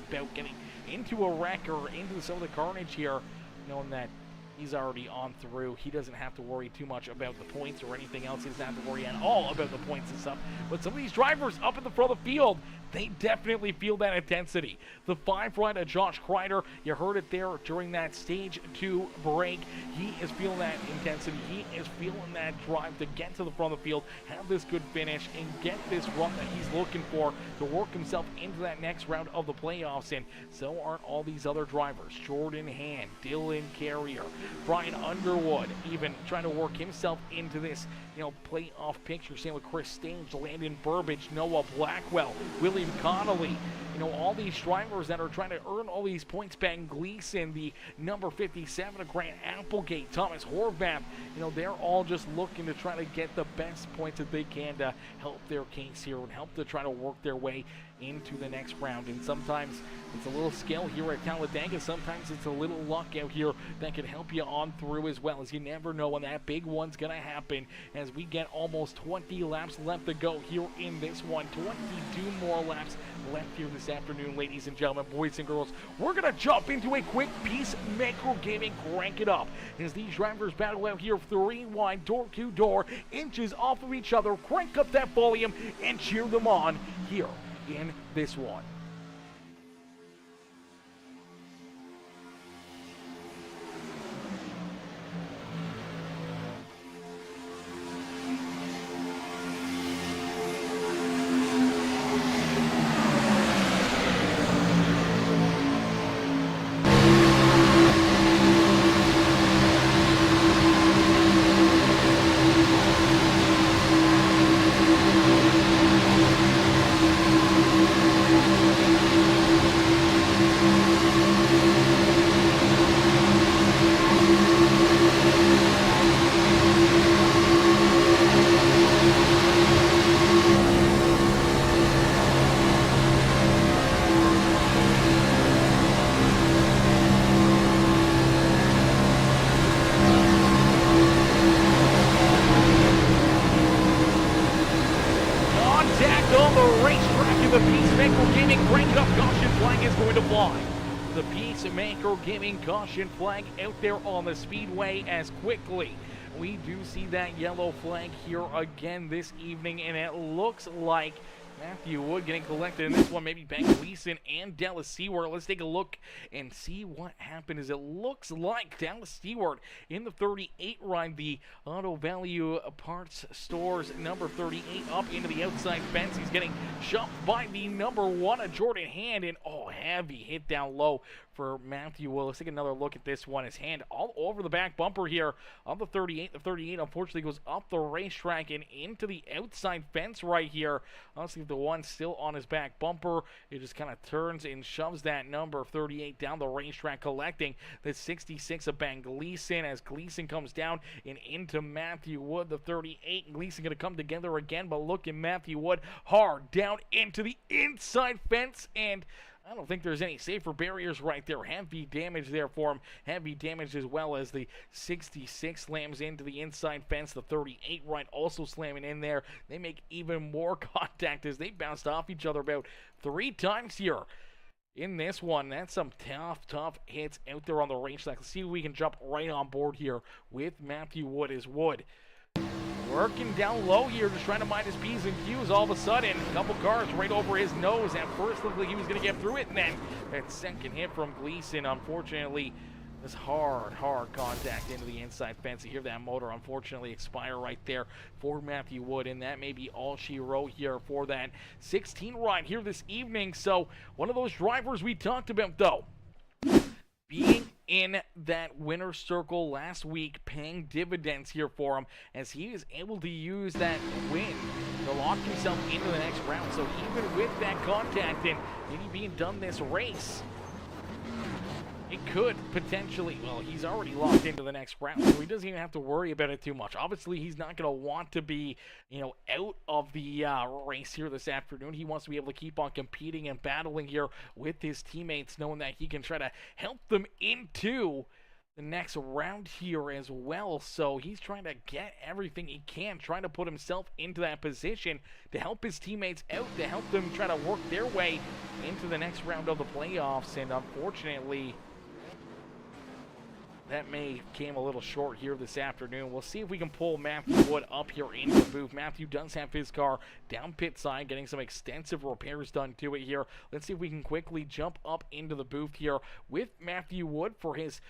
into a wreck or into some of the carnage here, knowing that he's already on through. He doesn't have to worry too much about the points or anything else. He doesn't have to worry at all about the points and stuff. But some of these drivers up at the front of the field, they definitely feel that intensity. The 5 ride of Josh Crider, you heard it there during that stage 2 break. He is feeling that intensity. He is feeling that drive to get to the front of the field, have this good finish, and get this run that he's looking for to work himself into that next round of the playoffs. And so aren't all these other drivers. Jordan Hand, Dylan Carrier, Brian Underwood, even trying to work himself into this, playoff picture. Same with Chris Stange, Landon Burbage, Noah Blackwell, William Connolly. All these drivers that are trying to earn all these points. Ben Gleason, the number 57 of Grant Applegate, Thomas Horvath, they're all just looking to try to get the best points that they can to help their case here and help to try to work their way into the next round. And sometimes it's a little skill here at Talladega. Sometimes it's a little luck out here that can help you on through as well, as you never know when that big one's going to happen, as we get almost 20 laps left to go here in this one. 22 more laps left here this afternoon, ladies and gentlemen, boys and girls. We're going to jump into a quick Peacemaker Gaming Crank It Up as these drivers battle out here 3 wide, door to door, inches off of each other. Crank up that volume and cheer them on here in this one. On the racetrack in the Peacemaker Gaming Crank It Up, caution flag is going to fly. The Peacemaker Gaming caution flag out there on the speedway as quickly we do see that yellow flag here again this evening, and it looks like Matthew Wood getting collected in this one, maybe Ben Gleason and Dallas Stewart. Let's take a look and see what happened. As it looks like Dallas Stewart in the 38 ride, the Auto Value Parts Stores number 38 up into the outside fence. He's getting shoved by the number 1 of Jordan Hand, and heavy hit down low for Matthew Wood. Let's take another look at this one. His hand all over the back bumper here of the 38. The 38 unfortunately goes up the racetrack and into the outside fence right here. Honestly, the one still on his back bumper, it just kind of turns and shoves that number 38 down the racetrack, collecting the 66 of Ben Gleason as Gleason comes down and into Matthew Wood. The 38 and Gleason going to come together again, but look at Matthew Wood hard down into the inside fence, and I don't think there's any safer barriers right there. Heavy damage there for him. Heavy damage as well as the 66 slams into the inside fence. The 38 right also slamming in there. They make even more contact as they bounced off each other about 3 times here in this one. That's some tough hits out there on the racetrack. Let's see if we can jump right on board here with Matthew Wood. As Wood Working down low here, just trying to mind his P's and Q's. All of a sudden, a couple cars right over his nose. At first, looked like he was going to get through it, and then that second hit from Gleason, unfortunately, this hard contact into the inside fence. You hear that motor, unfortunately, expire right there for Matthew Wood, and that may be all she wrote here for that 16 ride here this evening. So, one of those drivers we talked about, though, being in that winner's circle last week, paying dividends here for him as he is able to use that win to lock himself into the next round. So even with that contact and maybe being done this race, it could potentially, well, he's already locked into the next round, so he doesn't even have to worry about it too much. Obviously, he's not going to want to be, out of the race here this afternoon. He wants to be able to keep on competing and battling here with his teammates, knowing that he can try to help them into the next round here as well. So he's trying to get everything he can, trying to put himself into that position to help his teammates out, to help them try to work their way into the next round of the playoffs. And unfortunately, that may came a little short here this afternoon. We'll see if we can pull Matthew Wood up here into the booth. Matthew does have his car down pit side, getting some extensive repairs done to it here. Let's see if we can quickly jump up into the booth here with Matthew Wood for his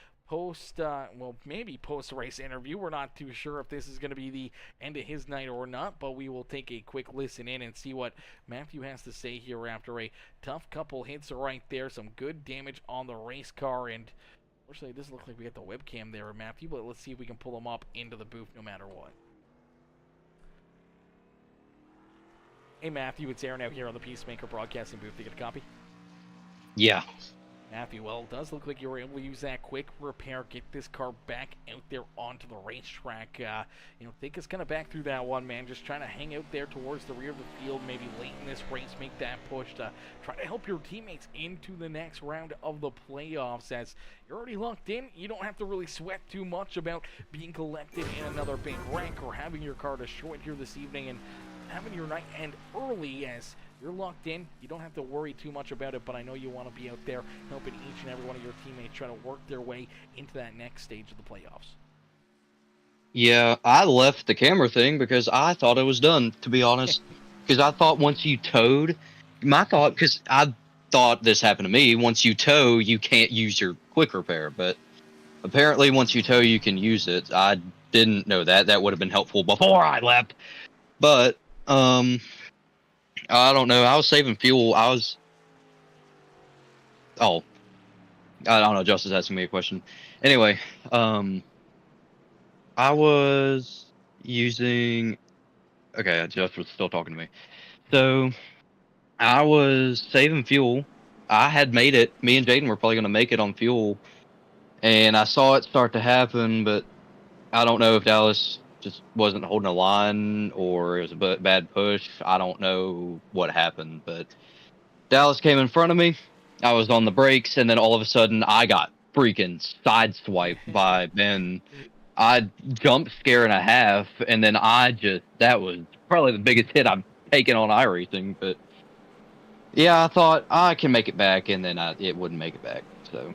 maybe post-race interview. We're not too sure if this is going to be the end of his night or not, but we will take a quick listen in and see what Matthew has to say here after a tough couple hits right there. Some good damage on the race car, and unfortunately, it doesn't look like we got the webcam there, Matthew, but let's see if we can pull him up into the booth no matter what. Hey, Matthew, it's Aaron out here on the Peacemaker Broadcasting booth. You get a copy? Yeah. Matthew, well, it does look like you were able to use that quick repair, get this car back out there onto the racetrack. Think it's kind of back through that one, man. Just trying to hang out there towards the rear of the field, maybe late in this race, make that push to try to help your teammates into the next round of the playoffs. As you're already locked in, you don't have to really sweat too much about being collected in another big rank or having your car destroyed here this evening and having your night end early. As you're locked in, you don't have to worry too much about it, but I know you want to be out there helping each and every one of your teammates try to work their way into that next stage of the playoffs. Yeah, I left the camera thing because I thought it was done, to be honest. Because I thought once you towed, because I thought this happened to me, once you tow, you can't use your quick repair, but apparently once you tow, you can use it. I didn't know that. That would have been helpful before I left. But, I don't know. I was saving fuel. I don't know. Justice asking me a question. Anyway, I was using. Okay, Justice was still talking to me. So, I was saving fuel. I had made it. Me and Jaden were probably going to make it on fuel, and I saw it start to happen. But I don't know if Dallas just wasn't holding a line or it was a bad push. I don't know what happened, but Dallas came in front of me. I was on the brakes, and then all of a sudden I got freaking sideswiped by Ben. I jumped scare and a half, and then that was probably the biggest hit I've taken on iRacing. But yeah, I thought I can make it back, and then it wouldn't make it back. So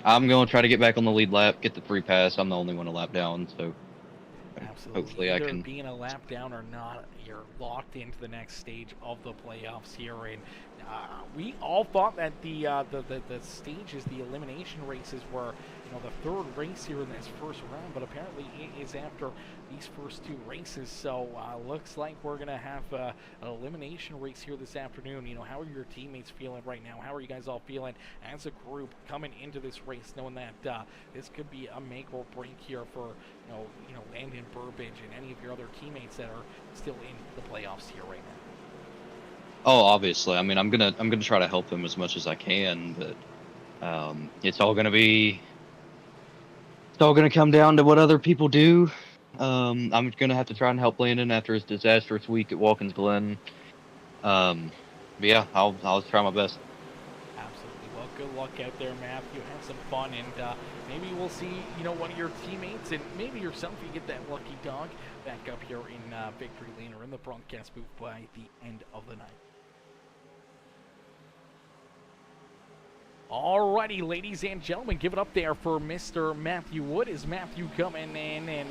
I'm going to try to get back on the lead lap, get the free pass. I'm the only one a lap down, so Absolutely. hopefully Either I can. being a lap down or not, you're locked into the next stage of the playoffs here. And we all thought that the stages, the elimination races, were the third race here in this first round, but apparently it is after these first two races. So looks like we're gonna have an elimination race here this afternoon. How are your teammates feeling right now? How are you guys all feeling as a group coming into this race, knowing that this could be a make or break here for Landon Burbage and any of your other teammates that are still in the playoffs here right now? Oh, obviously. I mean, I'm gonna try to help them as much as I can, but it's all gonna come down to what other people do. I'm gonna have to try and help Landon after his disastrous week at Watkins Glen. But yeah, I'll try my best. Absolutely. Well, good luck out there, Matthew. Have some fun, and maybe we'll see one of your teammates and maybe yourself. You get that lucky dog back up here in Victory Lane or in the broadcast booth by the end of the night. Alrighty, ladies and gentlemen, give it up there for Mr. Matthew Wood. Is Matthew coming in and,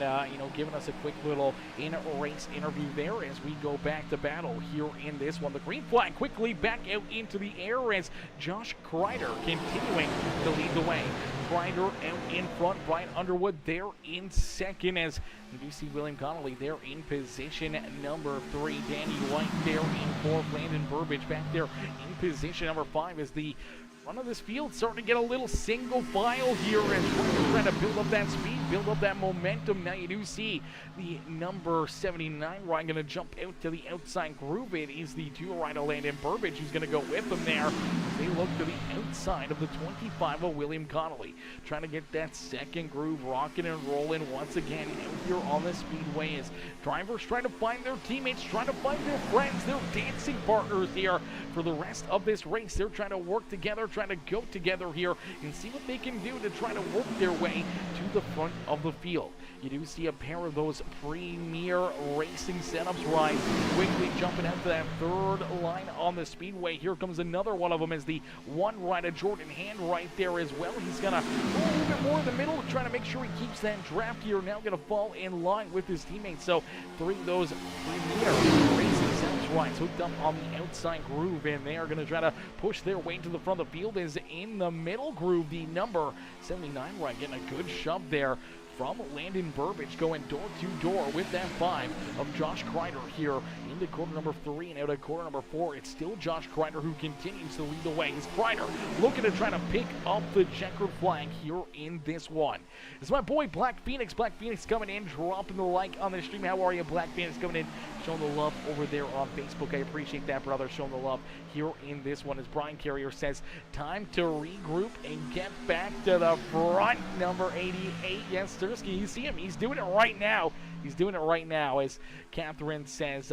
giving us a quick little in-race interview there as we go back to battle here in this one. The green flag quickly back out into the air as Josh Crider continuing to lead the way. Crider out in front, Brian Underwood there in second as you do see William Connolly there in position number 3. Danny White there in 4th. Landon Burbage back there in position number 5 as the front of this field starting to get a little single file here and trying to build up that speed, build up that momentum. Now you do see the number 79 ride going to jump out to the outside groove. It is the 2 rider Landon Burbage who's going to go with them there. They look to the outside of the 25 of William Connolly. Trying to get that second groove rocking and rolling once again out here on the speedway as drivers try to find their teammates, trying to find their friends, their dancing partners here for the rest of this race. They're trying to work together, trying to go together here and see what they can do to try to work their way to the front of the field. You do see a pair of those premier racing setups right quickly jumping out to that 3rd line on the speedway. Here comes another one of them as the 1 rider Jordan Hand right there as well. He's gonna go a little bit more in the middle, trying to make sure he keeps that draft here. Now gonna fall in line with his teammates. So 3 of those premier racing setups right hooked up on the outside groove, and they are gonna try to push their way to the front of the field. Is in the middle groove, the number 79 right getting a good shove there from Landon Burbage, going door to door with that 5 of Josh Crider here into corner number 3 and out of corner number 4. It's still Josh Crider who continues to lead the way. It's Crider looking to try to pick up the checkered flag here in this one. It's my boy Black Phoenix. Black Phoenix coming in, dropping the like on the stream. How are you, Black Phoenix? Coming in, showing the love over there on Facebook. I appreciate that, brother, showing the love here in this one. As Brian Carrier says, time to regroup and get back to the front. Number 88, yes, Stursky, you see him, he's doing it right now. He's doing it right now as Catherine says,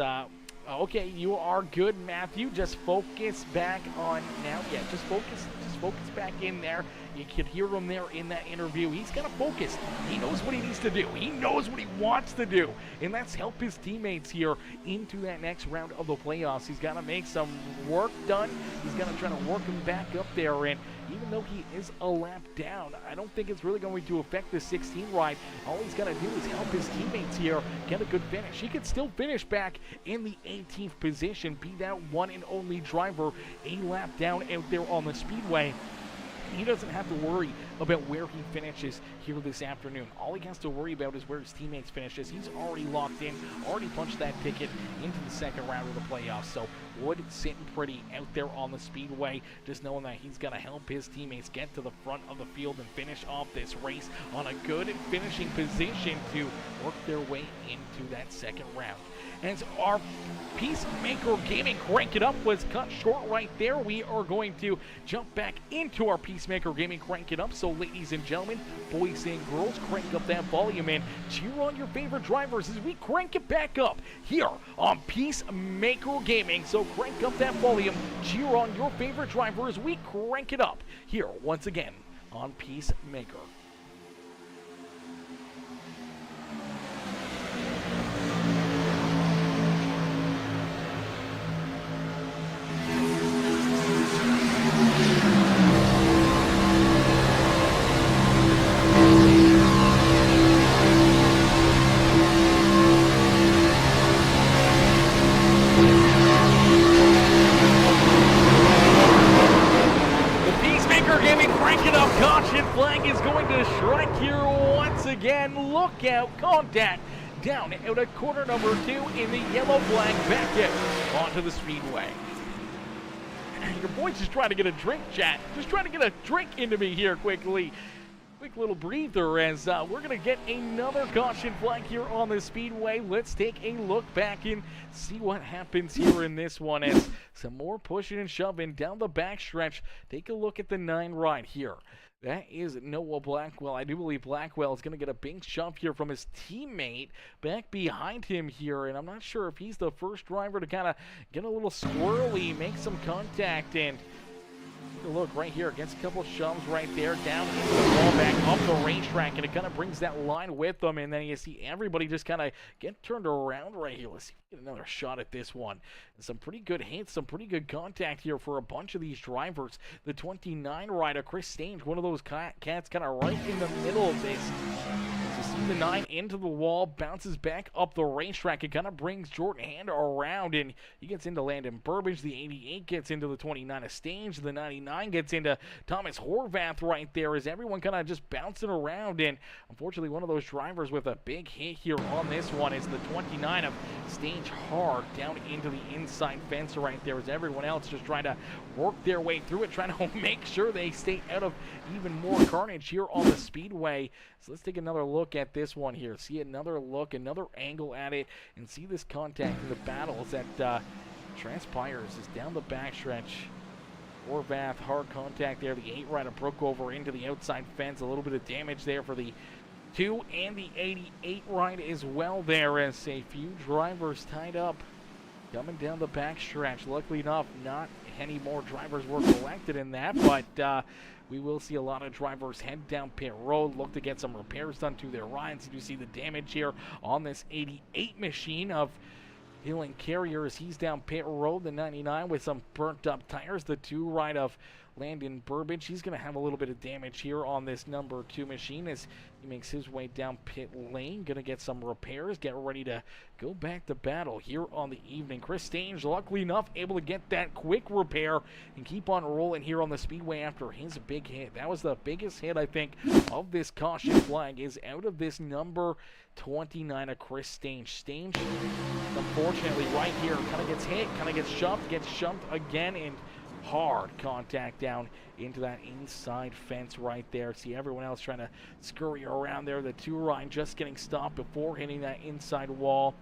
okay, you are good, Matthew. Just focus back on now. Yeah, just focus back in there. You could hear him there in that interview. He's got to focus. He knows what he needs to do. He knows what he wants to do. And that's help his teammates here into that next round of the playoffs. He's got to make some work done. He's got to try to work him back up there. And even though he is a lap down, I don't think it's really going to affect the 16 ride. All he's got to do is help his teammates here get a good finish. He could still finish back in the 18th position, be that one and only driver a lap down out there on the speedway. He doesn't have to worry about where he finishes here this afternoon. All he has to worry about is where his teammates finishes. He's already locked in, already punched that ticket into the second round of the playoffs. So Wood sitting pretty out there on the speedway, just knowing that he's going to help his teammates get to the front of the field and finish off this race on a good finishing position to work their way into that second round. As our Peacemaker Gaming Crank It Up was cut short right there, we are going to jump back into our Peacemaker Gaming Crank It Up. So ladies and gentlemen, boys and girls, crank up that volume and cheer on your favorite drivers as we crank it back up here on Peacemaker Gaming. So crank up that volume, cheer on your favorite driver as we crank it up here once again on Peacemaker. Look out, contact down out of corner number 2 in the yellow flag back out onto the speedway. Your boy's just trying to get a drink, chat. Just trying to get a drink into me here quickly. Quick little breather as we're going to get another caution flag here on the speedway. Let's take a look back and see what happens here in this one as some more pushing and shoving down the backstretch. Take a look at the 9 ride here. That is Noah Blackwell. I do believe Blackwell is going to get a big shove here from his teammate back behind him here. And I'm not sure if he's the first driver to kind of get a little squirrely, make some contact. And Take a look right here. Gets a couple shoves right there. Down into the wall, back up the racetrack, and it kind of brings that line with them. And then you see everybody just kind of get turned around right here. Let's see if we get another shot at this one. And some pretty good hits, some pretty good contact here for a bunch of these drivers. The 29 rider, Chris Stange, one of those cats kind of right in the middle of this. You see the 9 into the wall, bounces back up the racetrack. It kind of brings Jordan Hand around, and he gets into Landon Burbage. The 88 gets into the 29 of Stange. The 99 gets into Thomas Horvath right there, as everyone kind of just bouncing around. And unfortunately, one of those drivers with a big hit here on this one is the 29 of Stange hard down into the inside fence right there, as everyone else just trying to work their way through it, trying to make sure they stay out of even more carnage here on the speedway. So let's take another look at this one here. See another look, another angle at it, and see this contact in the battles that transpires is down the backstretch. Horvath, hard contact there. The 8 rider broke over into the outside fence. A little bit of damage there for the 2 and the 88 ride as well there, as a few drivers tied up coming down the backstretch. Luckily enough, not any more drivers were collected in that, but we will see a lot of drivers head down pit road, look to get some repairs done to their rides. You see the damage here on this 88 machine of Dylan Carrier as he's down pit road. The 99 with some burnt up tires. The 2 ride of Landon Burbage, he's going to have a little bit of damage here on this number 2 machine as he makes his way down pit lane. Going to get some repairs, get ready to go back to battle here on the evening. Chris Stange, luckily enough, able to get that quick repair and keep on rolling here on the speedway after his big hit. That was the biggest hit, I think, of this caution flag, is out of this number 29 of Chris Stange. Stange, unfortunately, right here, kind of gets hit, kind of gets shoved again, and hard contact down into that inside fence right there. See everyone else trying to scurry around there. The 2 ride just getting stopped before hitting that inside wall.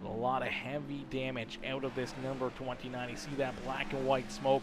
A lot of heavy damage out of this number 29. You see that black and white smoke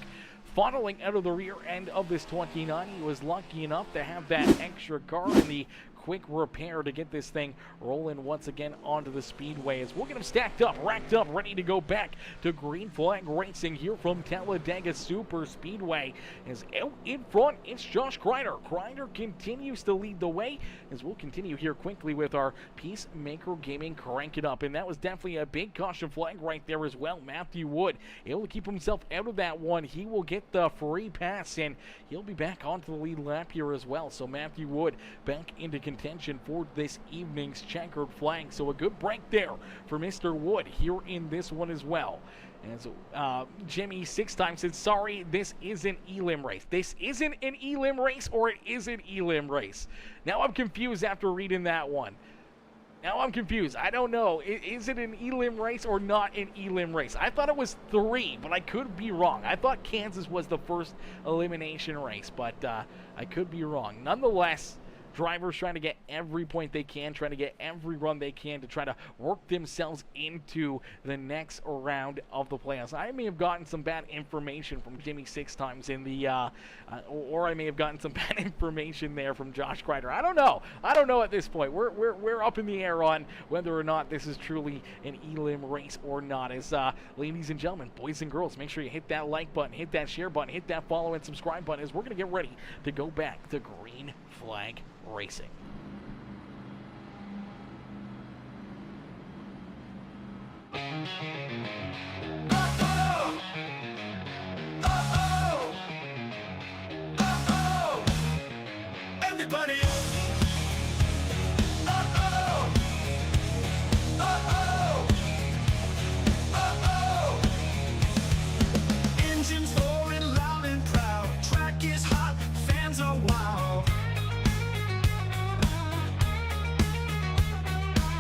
funneling out of the rear end of this 29. He was lucky enough to have that extra car in the quick repair to get this thing rolling once again onto the speedway, as we'll get them stacked up, racked up, ready to go back to green flag racing here from Talladega Super Speedway. As out in front, it's Josh Crider. Crider continues to lead the way, as we'll continue here quickly with our Peacemaker Gaming Crank It Up. And that was definitely a big caution flag right there as well. Matthew Wood able to keep himself out of that one. He will get the free pass, and he'll be back onto the lead lap here as well. So Matthew Wood back into contention for this evening's checkered flag. So a good break there for Mr. Wood here in this one as well. And so Jimmy 6 times said, sorry, this isn't Elim race. This isn't an Elim race, or it is an Elim race. Now I'm confused after reading that one. Now I'm confused. I don't know. Is it an Elim race or not an Elim race? I thought it was 3, but I could be wrong. I thought Kansas was the first elimination race, but I could be wrong. Nonetheless, drivers trying to get every point they can, trying to get every run they can to try to work themselves into the next round of the playoffs. I may have gotten some bad information from Jimmy 6 times in the, or I may have gotten some bad information there from Josh Crider. I don't know. I don't know at this point. We're up in the air on whether or not this is truly an Elim race or not. As ladies and gentlemen, boys and girls, make sure you hit that like button, hit that share button, hit that follow and subscribe button, as we're going to get ready to go back to green flag racing. Everybody. Engines roaring loud and proud. Track is hot, fans are wild.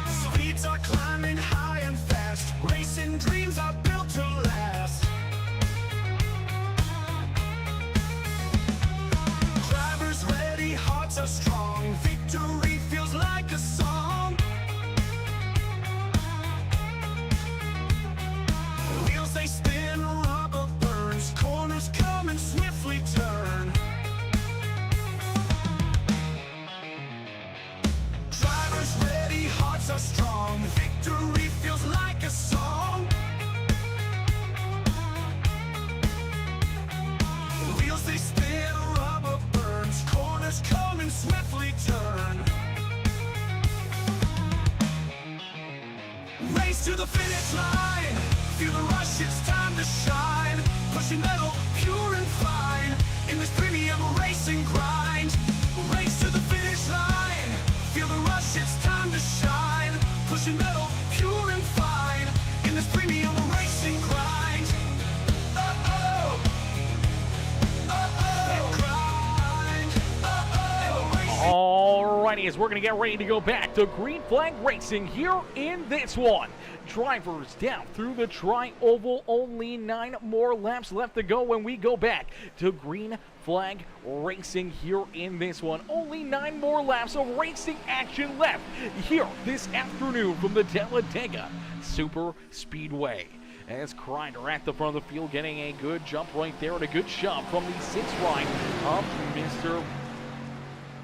Speeds are climbing high and fast. Racing dreams are built. shine. Pushing metal, pure and fine. In this premium racing grind. Race to the finish line. Feel the rush, it's time to shine. Pushing metal, pure and fine. In this premium racing grind. Uh-oh. Uh-oh. Grind. Uh-oh. Racing. Alrighty, as we're going to get ready to go back to green flag racing here in this one. Drivers down through the tri-oval, only 9 more laps left to go when we go back to green flag racing here in this one. Only 9 more laps of racing action left here this afternoon from the Talladega Super Speedway. As Crider at the front of the field getting a good jump right there and a good shove from the 6th ride of Mr.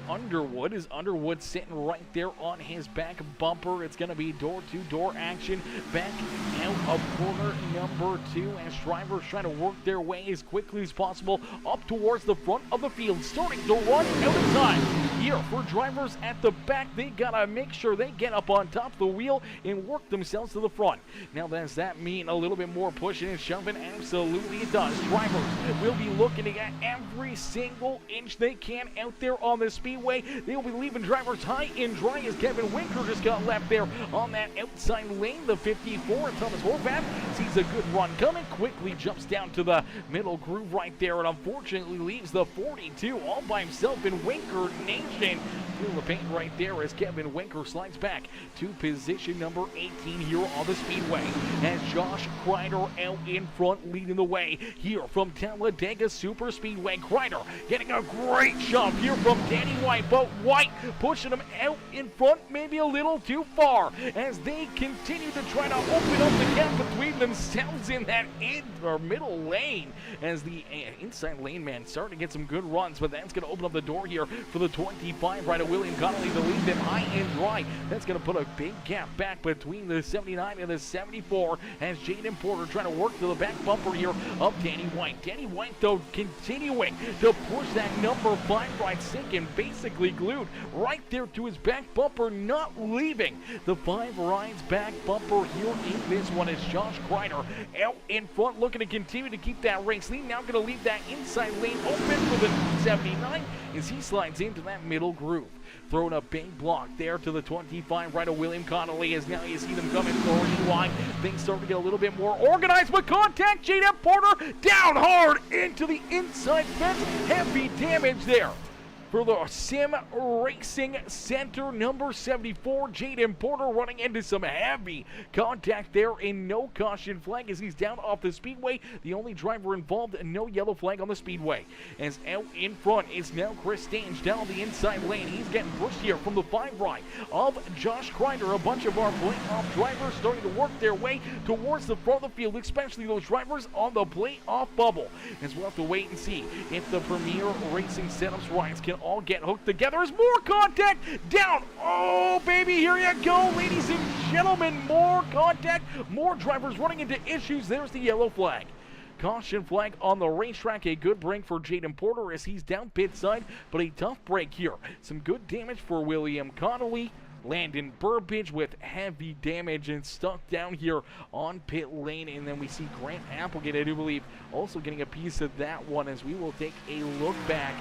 Underwood. Is Underwood sitting right there on his back bumper? It's going to be door-to-door action back out of corner number 2 as drivers try to work their way as quickly as possible up towards the front of the field, starting to run out of time. Here for drivers at the back, they gotta make sure they get up on top of the wheel and work themselves to the front. Now, does that mean a little bit more pushing and shoving? Absolutely it does. Drivers will be looking to get every single inch they can out there on the speedway. They will be leaving drivers high and dry as Kevin Winker just got left there on that outside lane. The 54, Thomas Horvath sees a good run coming, quickly jumps down to the middle groove right there, and unfortunately leaves the 42 all by himself in Winker Nation. Feel the paint right there as Kevin Winker slides back to position number 18 here on the speedway. As Josh Crider out in front leading the way here from Talladega Super Speedway. Crider getting a great shove here from Danny White, but White pushing him out in front maybe a little too far as they continue to try to open up the gap between themselves in that middle lane as the inside lane man starting to get some good runs, but that's going to open up the door here for the 25 right of William Connolly to leave them high and dry. That's going to put a big gap back between the 79 and the 74 as Jaden Porter trying to work to the back bumper here of Danny White. Danny White, though, continuing to push that number 5 ride, sinking, basically glued right there to his back bumper, not leaving the 5 rides back bumper here in this one as Josh Crider out in front looking to continue to keep that race lead. Now going to leave that inside lane open for the 79 as he slides into that middle groove. Throwing a big block there to the 25 right of William Connolly as now you see them coming 3 wide. Things start to get a little bit more organized, but contact. Jaden Porter down hard into the inside fence. Heavy damage there for the Sim Racing Center number 74. Jaden Porter running into some heavy contact there, and no caution flag as he's down off the speedway. The only driver involved, no yellow flag on the speedway. As out in front is now Chris Stange down the inside lane. He's getting pushed here from the 5 right of Josh Crider. A bunch of our play-off drivers starting to work their way towards the front of the field, especially those drivers on the play-off bubble. As we'll have to wait and see if the Premier Racing Setups rides can all get hooked together as more contact down. Oh, baby, here you go, ladies and gentlemen. More contact, more drivers running into issues. There's the yellow flag. Caution flag on the racetrack. A good break for Jaden Porter as he's down pit side, but a tough break here. Some good damage for William Connolly. Landon Burbage with heavy damage and stuck down here on pit lane. And then we see Grant Applegate, I do believe, also getting a piece of that one as we will take a look back.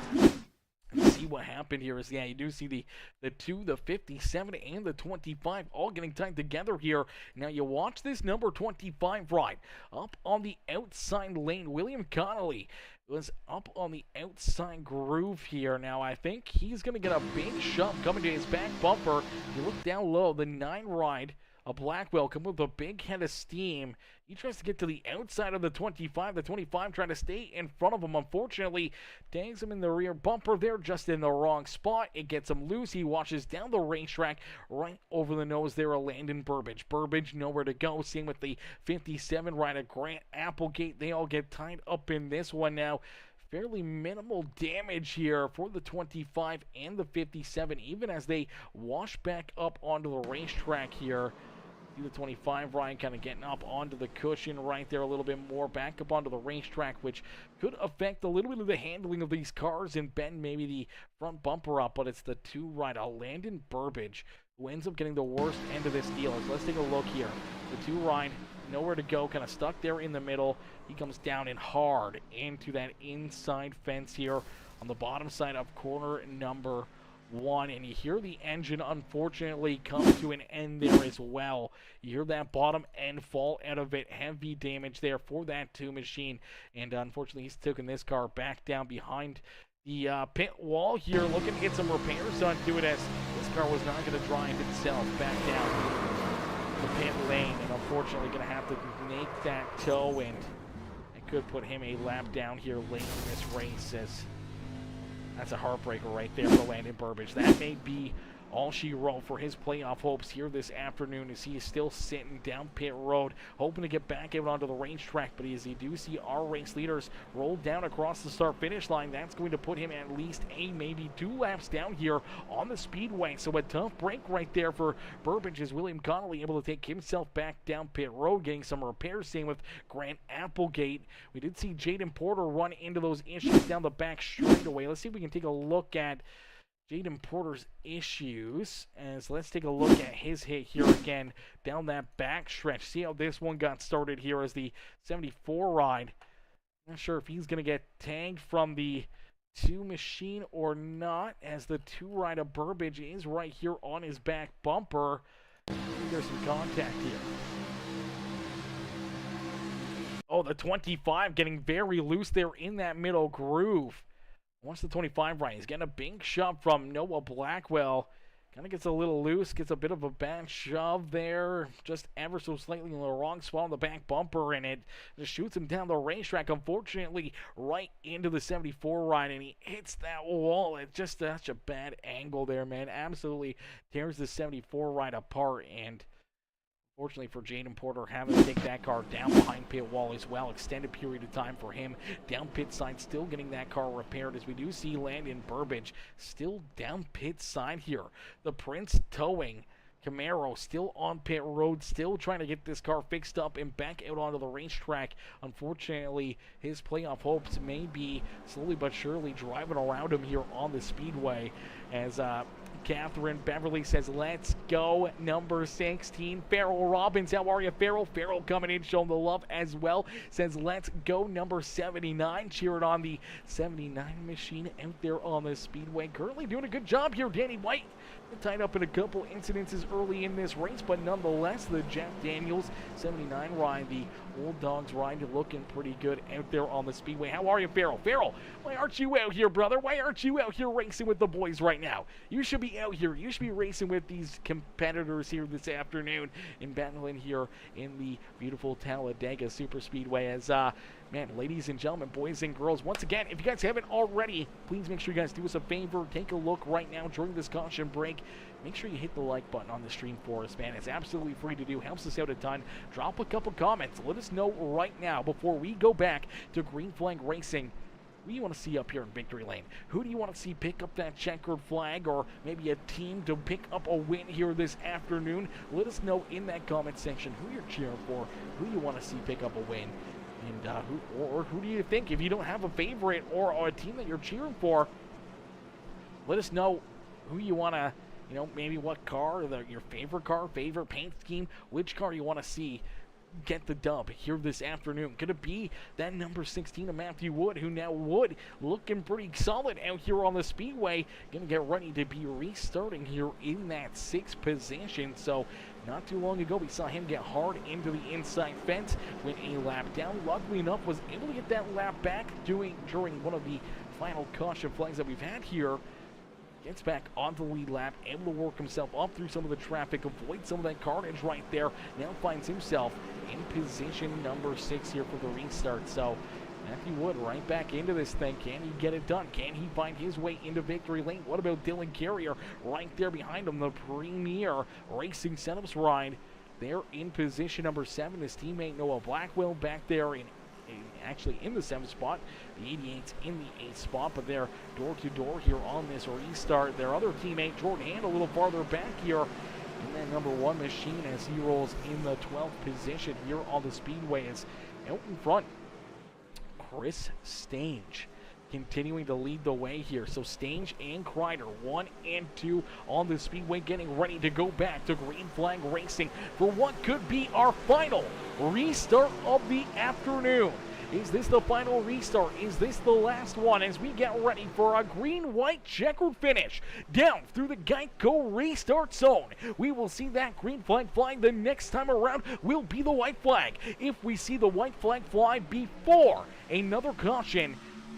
See what happened here is, yeah, you do see the 2, the 57, and the 25 all getting tied together here. Now you watch this number 25 ride up on the outside lane. William Connolly was up on the outside groove here. Now I think he's going to get a big shove coming to his back bumper. You look down low, the 9 ride, a Blackwell come with a big head of steam. He tries to get to the outside of the 25. The 25 trying to stay in front of him. Unfortunately, tags him in the rear bumper there, just in the wrong spot. It gets him loose. He washes down the racetrack right over the nose there of Landon Burbage. Burbage nowhere to go. Same with the 57 rider Grant Applegate. They all get tied up in this one now. Fairly minimal damage here for the 25 and the 57, even as they wash back up onto the racetrack here. See the 25 Ryan kind of getting up onto the cushion right there a little bit more, back up onto the racetrack, which could affect a little bit of the handling of these cars and bend maybe the front bumper up, but it's the 2 rider Landon Burbage who ends up getting the worst end of this deal. Let's take a look here. The 2 ride nowhere to go, kind of stuck there in the middle. He comes down and hard into that inside fence here on the bottom side of corner number 1, and you hear the engine unfortunately come to an end there as well. You hear that bottom end fall out of it. Heavy damage there for that 2 machine, and unfortunately he's taking this car back down behind the pit wall here, looking to get some repairs done to it, as this car was not going to drive itself back down the pit lane, and unfortunately going to have to make that toe, and it could put him a lap down here late in this race, as that's a heartbreaker right there for Landon Burbage. That may be all she wrote for his playoff hopes here this afternoon, as he is still sitting down pit road, hoping to get back out onto the racetrack. But as you do see our race leaders roll down across the start-finish line, that's going to put him at least maybe 2 laps down here on the speedway. So a tough break right there for Burbage, as William Connolly able to take himself back down pit road, getting some repairs. Same with Grant Applegate. We did see Jaden Porter run into those issues down the back straightaway. Let's see if we can take a look at Jaden Porter's issues, as let's take a look at his hit here again down that back stretch. See how this one got started here as the 74 ride. Not sure if he's going to get tagged from the 2 machine or not, as the 2 ride of Burbage is right here on his back bumper. There's some contact here. Oh, the 25 getting very loose there in that middle groove. Once the 25 right, he's getting a big shove from Noah Blackwell. Kind of gets a little loose, gets a bit of a bad shove there, just ever so slightly in the wrong spot on the back bumper, and it just shoots him down the racetrack, unfortunately, right into the 74 ride, and he hits that wall. It's just such a bad angle there, man. Absolutely tears the 74 ride apart, and fortunately for Jaden Porter, having to take that car down behind pit wall as well. Extended period of time for him down pit side, still getting that car repaired, as we do see Landon Burbage still down pit side here. The Prince Towing Camaro still on pit road, still trying to get this car fixed up and back out onto the racetrack. Unfortunately, his playoff hopes may be slowly but surely driving around him here on the speedway, as Catherine Beverly says, let's go, number 16. Farrell Robbins, how are you, Farrell? Farrell coming in, showing the love as well. Says, let's go, number 79. Cheering on the 79 machine out there on the speedway. Currently doing a good job here, Danny White. Tied up in a couple incidences early in this race, but nonetheless, the Jack Daniels 79 ride, the Old Dogs ride, looking pretty good out there on the speedway. How are you, Farrell? Farrell, why aren't you out here, brother? Why aren't you out here racing with the boys right now? You should be out here. You should be racing with these competitors here this afternoon and battling here in the beautiful Talladega Super Speedway. As man, ladies and gentlemen, boys and girls, once again, if you guys haven't already, please make sure you guys do us a favor. Take a look right now during this caution break. Make sure you hit the like button on the stream for us, man. It's absolutely free to do. Helps us out a ton. Drop a couple comments. Let us know right now before we go back to Green Flag Racing. Who do you want to see up here in Victory Lane? Who do you want to see pick up that checkered flag, or maybe a team to pick up a win here this afternoon? Let us know in that comment section who you're cheering for, who you want to see pick up a win. And who do you think, if you don't have a favorite or a team that you're cheering for, let us know who you want to, you know, maybe what car, your favorite car, favorite paint scheme, which car you want to see get the dub here this afternoon. Could it be that number 16 of Matthew Wood, who now Wood looking pretty solid out here on the speedway, gonna get ready to be restarting here in that 6th position. So not too long ago, we saw him get hard into the inside fence, went a lap down. Luckily enough, was able to get that lap back during one of the final caution flags that we've had here. Gets back onto the lead lap, able to work himself up through some of the traffic, avoid some of that carnage right there. Now finds himself in position number 6 here for the restart. So Matthew Wood right back into this thing. Can he get it done? Can he find his way into victory lane? What about Dylan Carrier right there behind him? The Premier Racing Setups ride. They're in position number 7. His teammate Noah Blackwell back there actually in the 7th spot. The 88's in the 8th spot, but they're door-to-door here on this restart. Their other teammate, Jordan Hand, a little farther back here in that number 1 machine, as he rolls in the 12th position here on the speedway. Is out in front, Chris Stange continuing to lead the way here. So Stange and Crider, 1 and 2 on the speedway, getting ready to go back to green flag racing for what could be our final restart of the afternoon. Is this the final restart? Is this the last one as we get ready for a green-white-checkered finish down through the Geico restart zone? We will see that green flag fly. The next time around will be the white flag. If we see the white flag fly before another caution,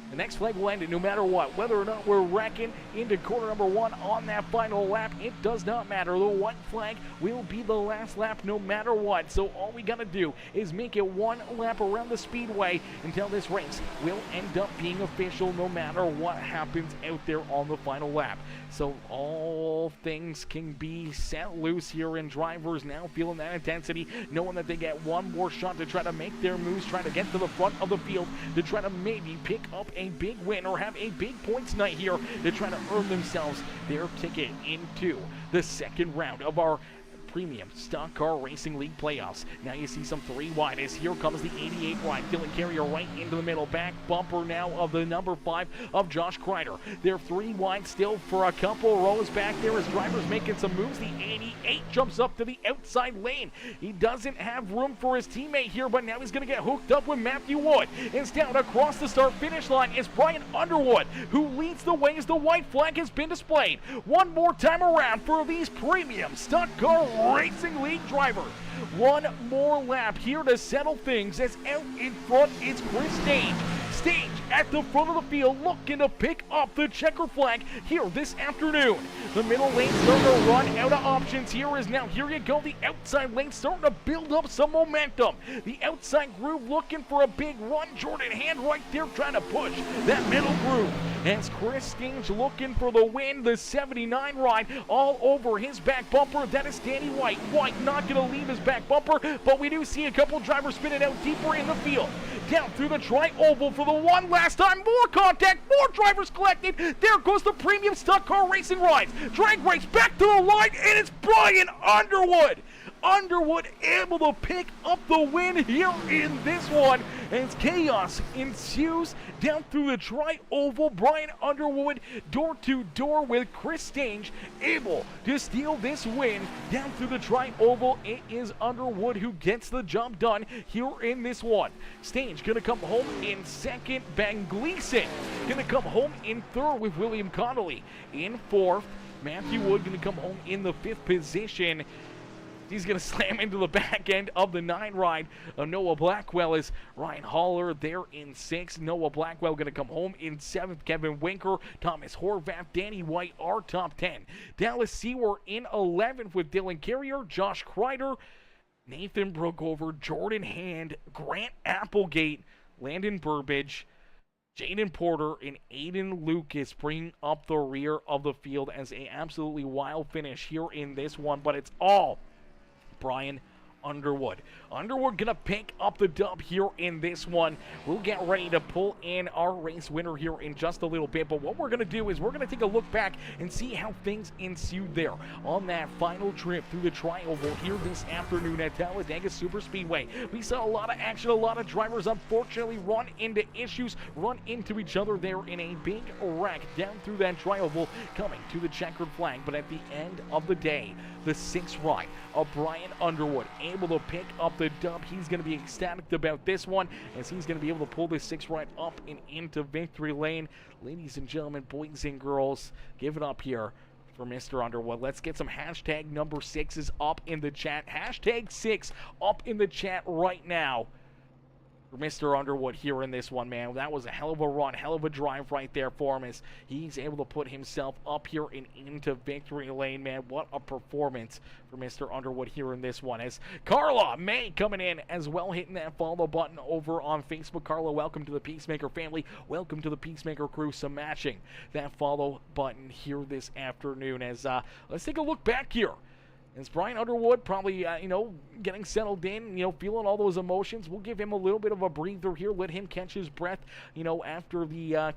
the next flag will end it no matter what. Whether or not we're wrecking into corner number 1 on that final lap, it does not matter. The white flag will be the last lap no matter what. So all we gotta do is make it 1 lap around the speedway until this race will end up being official no matter what happens out there on the final lap. So all things can be set loose here, and drivers now feeling that intensity, knowing that they get one more shot to try to make their moves, trying to get to the front of the field to try to maybe pick up a big win or have a big points night here to try to earn themselves their ticket into the second round of our Premium Stock Car Racing League playoffs. Now you see some 3 wide as here comes the 88 wide. Dylan Carrier right into the middle. Back bumper now of the number 5 of Josh Crider. They're 3 wide still for a couple rows back there as drivers making some moves. The 88 jumps up to the outside lane. He doesn't have room for his teammate here, but now he's going to get hooked up with Matthew Wood. Instead, across the start-finish line is Brian Underwood, who leads the way as the white flag has been displayed. One more time around for these Premium Stock Car Racing League drivers. One more lap here to settle things as out in front is Chris Stange. Stange at the front of the field looking to pick up the checker flag here this afternoon. The middle lane starting to run out of options here as now here you go. The outside lane starting to build up some momentum. The outside groove looking for a big run. Jordan Hand right there trying to push that middle groove. As Chris Stange looking for the win, the 79 ride all over his back bumper. That is Danny White. White not going to leave his back bumper, but we do see a couple drivers spinning out deeper in the field. Down through the tri-oval for the one last time. More contact, more drivers collected. There goes the Premium Stock Car Racing rides. Drag race back to the line, and it's Brian Underwood. Underwood able to pick up the win here in this one as chaos ensues down through the tri-oval. Brian Underwood door to door with Chris Stange able to steal this win down through the tri-oval. It is Underwood who gets the job done here in this one. Stange gonna come home in second. Van Gleason gonna come home in third with William Connolly in fourth. Matthew Wood gonna come home in the 5th position. He's going to slam into the back end of the 9 ride of Noah Blackwell as Ryan Haller there in 6th. Noah Blackwell going to come home in 7th. Kevin Winker, Thomas Horvath, Danny White are top 10. Dallas Seawar in 11th with Dylan Carrier, Josh Crider, Nathan Brookover, Jordan Hand, Grant Applegate, Landon Burbage, Jaden Porter, and Aiden Lucas bringing up the rear of the field as a absolutely wild finish here in this one, but it's all Brian Underwood. Underwood gonna pick up the dub here in this one. We'll get ready to pull in our race winner here in just a little bit, but what we're gonna do is we're gonna take a look back and see how things ensued there on that final trip through the tri-oval here this afternoon at Talladega Super Speedway. We saw a lot of action, a lot of drivers unfortunately run into issues, run into each other there in a big wreck down through that tri-oval coming to the checkered flag, but at the end of the day, the 6th ride of Brian Underwood able to pick up the dub. He's going to be ecstatic about this one as he's going to be able to pull this 6th ride up and into victory lane. Ladies and gentlemen, boys and girls, give it up here for Mr. Underwood. Let's get some hashtag number 6s up in the chat. Hashtag 6 up in the chat right now for Mr. Underwood here in this one, man. That was a hell of a run, hell of a drive right there for him as he's able to put himself up here and into victory lane, man. What a performance for Mr. Underwood here in this one. As Carla May coming in as well, hitting that follow button over on Facebook. Carla, welcome to the Peacemaker family. Welcome to the Peacemaker crew. Smashing that follow button here this afternoon as let's take a look back here. As Brian Underwood probably, getting settled in, feeling all those emotions. We'll give him a little bit of a breather here. Let him catch his breath, after the,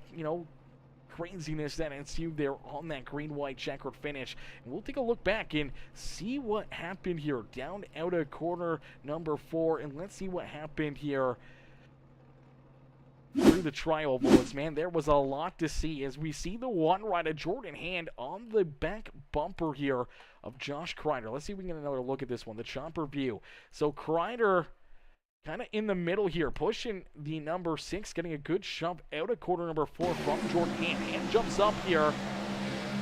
craziness that ensued there on that green-white-checkered finish. And we'll take a look back and see what happened here down out of corner number 4. And let's see what happened here through the trial bullets, man. There was a lot to see as we see the one rider, Jordan Hand, on the back bumper here of Josh Crider. Let's see if we can get another look at this one, the chopper view. So Crider kind of in the middle here, pushing the number 6, getting a good shove out of quarter number 4 from Jordan Hand. Hand jumps up here.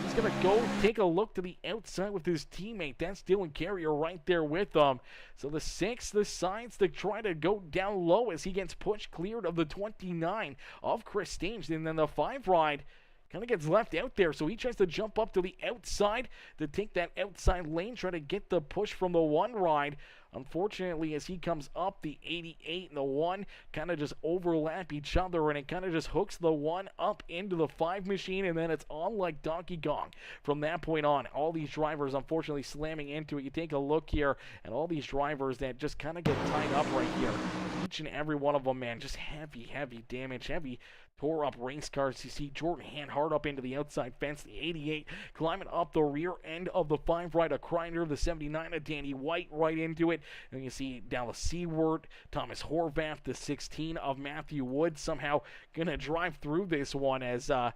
He's going to go take a look to the outside with his teammate. That's Dylan Carrier right there with him. So the 6 decides to try to go down low as he gets pushed cleared of the 29 of Chris Stange. And then the 5 ride kind of gets left out there. So he tries to jump up to the outside to take that outside lane, try to get the push from the 1 ride. Unfortunately, as he comes up, the 88 and the 1 kind of just overlap each other, and it kind of just hooks the 1 up into the 5 machine, and then it's on like Donkey Kong from that point on. All these drivers, unfortunately, slamming into it. You take a look here at all these drivers that just kind of get tied up right here. Each and every one of them, man, just heavy damage, heavy tore up race cars. You see Jordan Hand hard up into the outside fence. The 88 climbing up the rear end of the 5 right of Crider. The 79 of Danny White right into it. And you see Dallas Seward, Thomas Horvath, the 16 of Matthew Wood somehow going to drive through this one as another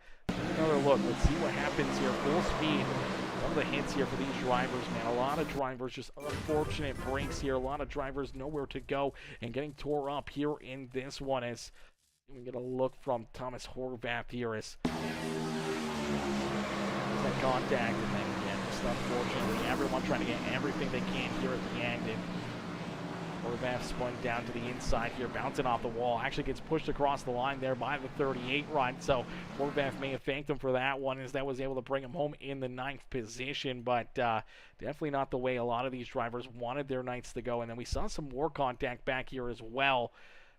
look. Let's see what happens here. Full speed. Some of the hits here for these drivers, man. A lot of drivers, just unfortunate breaks here. A lot of drivers nowhere to go and getting tore up here in this one as we get a look from Thomas Horvath here as that contact, and then again, just unfortunately, everyone trying to get everything they can here at the end. And Horvath spun down to the inside here, bouncing off the wall. Actually gets pushed across the line there by the 38 ride. So Horvath may have thanked him for that one, as that was able to bring him home in the 9th position. But definitely not the way a lot of these drivers wanted their nights to go. And then we saw some more contact back here as well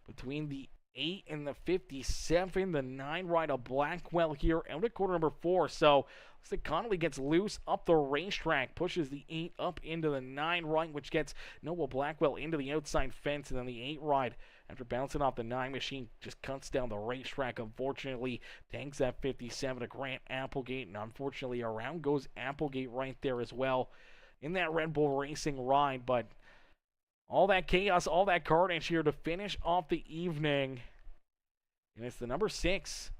between the 8 and the 57, the 9 ride of Blackwell here out of quarter number 4. So looks like Connolly gets loose up the racetrack, pushes the 8 up into the 9 right, which gets Noah Blackwell into the outside fence, and then the 8 ride, after bouncing off the 9 machine, just cuts down the racetrack. Unfortunately, tanks that 57 to Grant Applegate, and unfortunately around goes Applegate right there as well in that Red Bull Racing ride. But all that chaos, all that carnage here to finish off the evening. And it's the number 6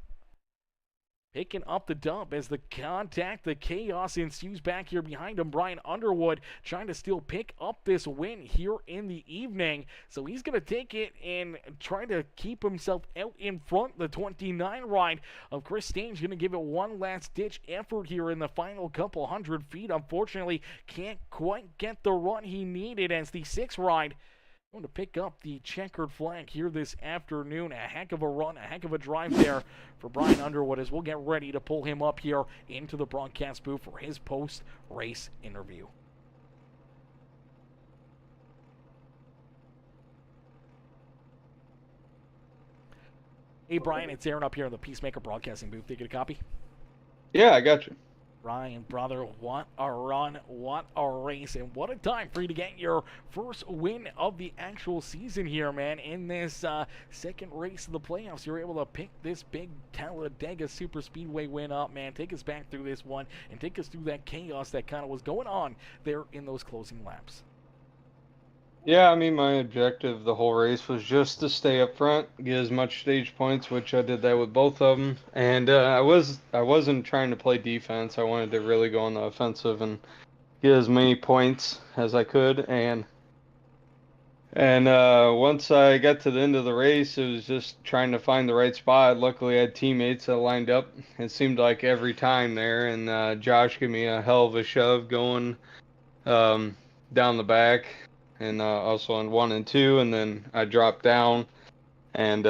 picking up the dump as the contact, the chaos ensues back here behind him. Brian Underwood trying to still pick up this win here in the evening. So he's going to take it and try to keep himself out in front. The 29 ride of Chris Stange going to give it one last ditch effort here in the final couple hundred feet. Unfortunately, can't quite get the run he needed as the 6 ride going to pick up the checkered flag here this afternoon. A heck of a run, a heck of a drive there for Brian Underwood as we'll get ready to pull him up here into the broadcast booth for his post-race interview. Hey, Brian, it's Aaron up here in the Peacemaker Broadcasting booth. Did you get a copy? Yeah, I got you. Ryan, brother, what a run, what a race, and what a time for you to get your first win of the actual season here, man. In this second race of the playoffs, you're able to pick this big Talladega Super Speedway win up, man. Take us back through this one and take us through that chaos that kind of was going on there in those closing laps. Yeah, I mean, my objective the whole race was just to stay up front, get as much stage points, which I did that with both of them. And I wasn't trying to play defense. I wanted to really go on the offensive and get as many points as I could. And once I got to the end of the race, it was just trying to find the right spot. Luckily, I had teammates that lined up. It seemed like every time there. And Josh gave me a hell of a shove going down the back. And also on 1 and 2, and then I dropped down, and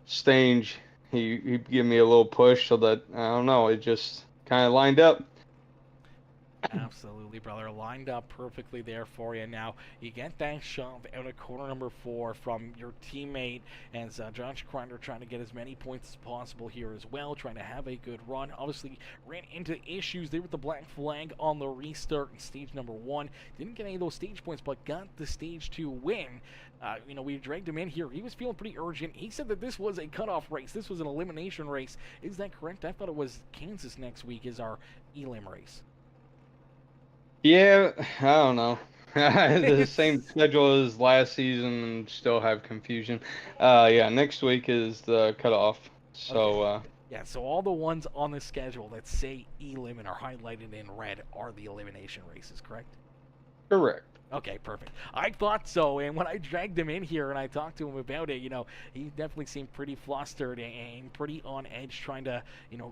Stange, he gave me a little push so that, I don't know, it just kind of lined up. Absolutely, brother. Lined up perfectly there for you. Now, you get that shove out of corner number 4 from your teammate as Josh Crider trying to get as many points as possible here as well, trying to have a good run. Obviously, ran into issues there with the black flag on the restart in stage number 1. Didn't get any of those stage points, but got the stage 2 win. We dragged him in here. He was feeling pretty urgent. He said that this was a cutoff race. This was an elimination race. Is that correct? I thought it was Kansas next week is our elim race. Yeah, I don't know. The same schedule as last season and still have confusion. Yeah, next week is the cutoff. So, Yeah, so all the ones on the schedule that say elim and are highlighted in red are the elimination races, correct? correct. Okay, perfect. I thought so, and when I dragged him in here and I talked to him about it, he definitely seemed pretty flustered and pretty on edge trying to,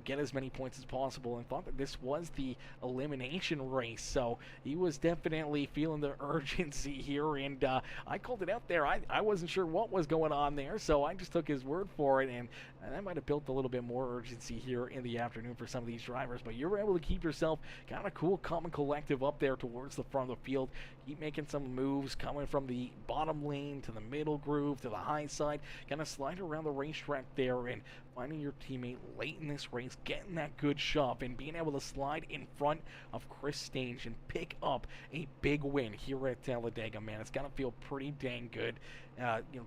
get as many points as possible and thought that this was the elimination race. So he was definitely feeling the urgency here, and I called it out there. I wasn't sure what was going on there, so I just took his word for it, and that might have built a little bit more urgency here in the afternoon for some of these drivers. But you were able to keep yourself kind of cool, calm, and collective up there towards the front of the field. Keep making some moves, coming from the bottom lane to the middle groove to the high side, kind of slide around the racetrack there and finding your teammate late in this race, getting that good shove and being able to slide in front of Chris Stange and pick up a big win here at Talladega, man. It's got to feel pretty dang good.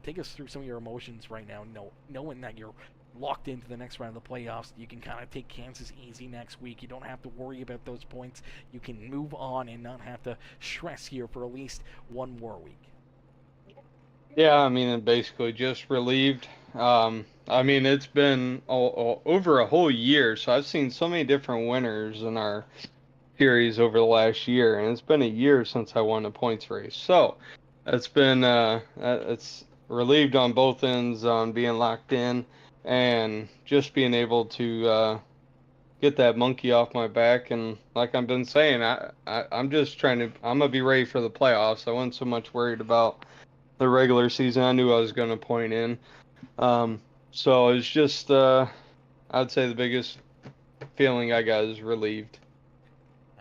Take us through some of your emotions right now, knowing that you're locked into the next round of the playoffs. You can kind of take Kansas easy next week. You don't have to worry about those points. You can move on and not have to stress here for at least one more week. Yeah, I mean, basically just relieved. I mean, it's been over a whole year, so I've seen so many different winners in our series over the last year, and it's been a year since I won a points race. So it's been it's relieved on both ends on being locked in and just being able to get that monkey off my back. And like I've been saying, I'm just I'm gonna be ready for the playoffs. I wasn't so much worried about the regular season. I knew I was gonna point in. So it's just I'd say the biggest feeling I got is relieved.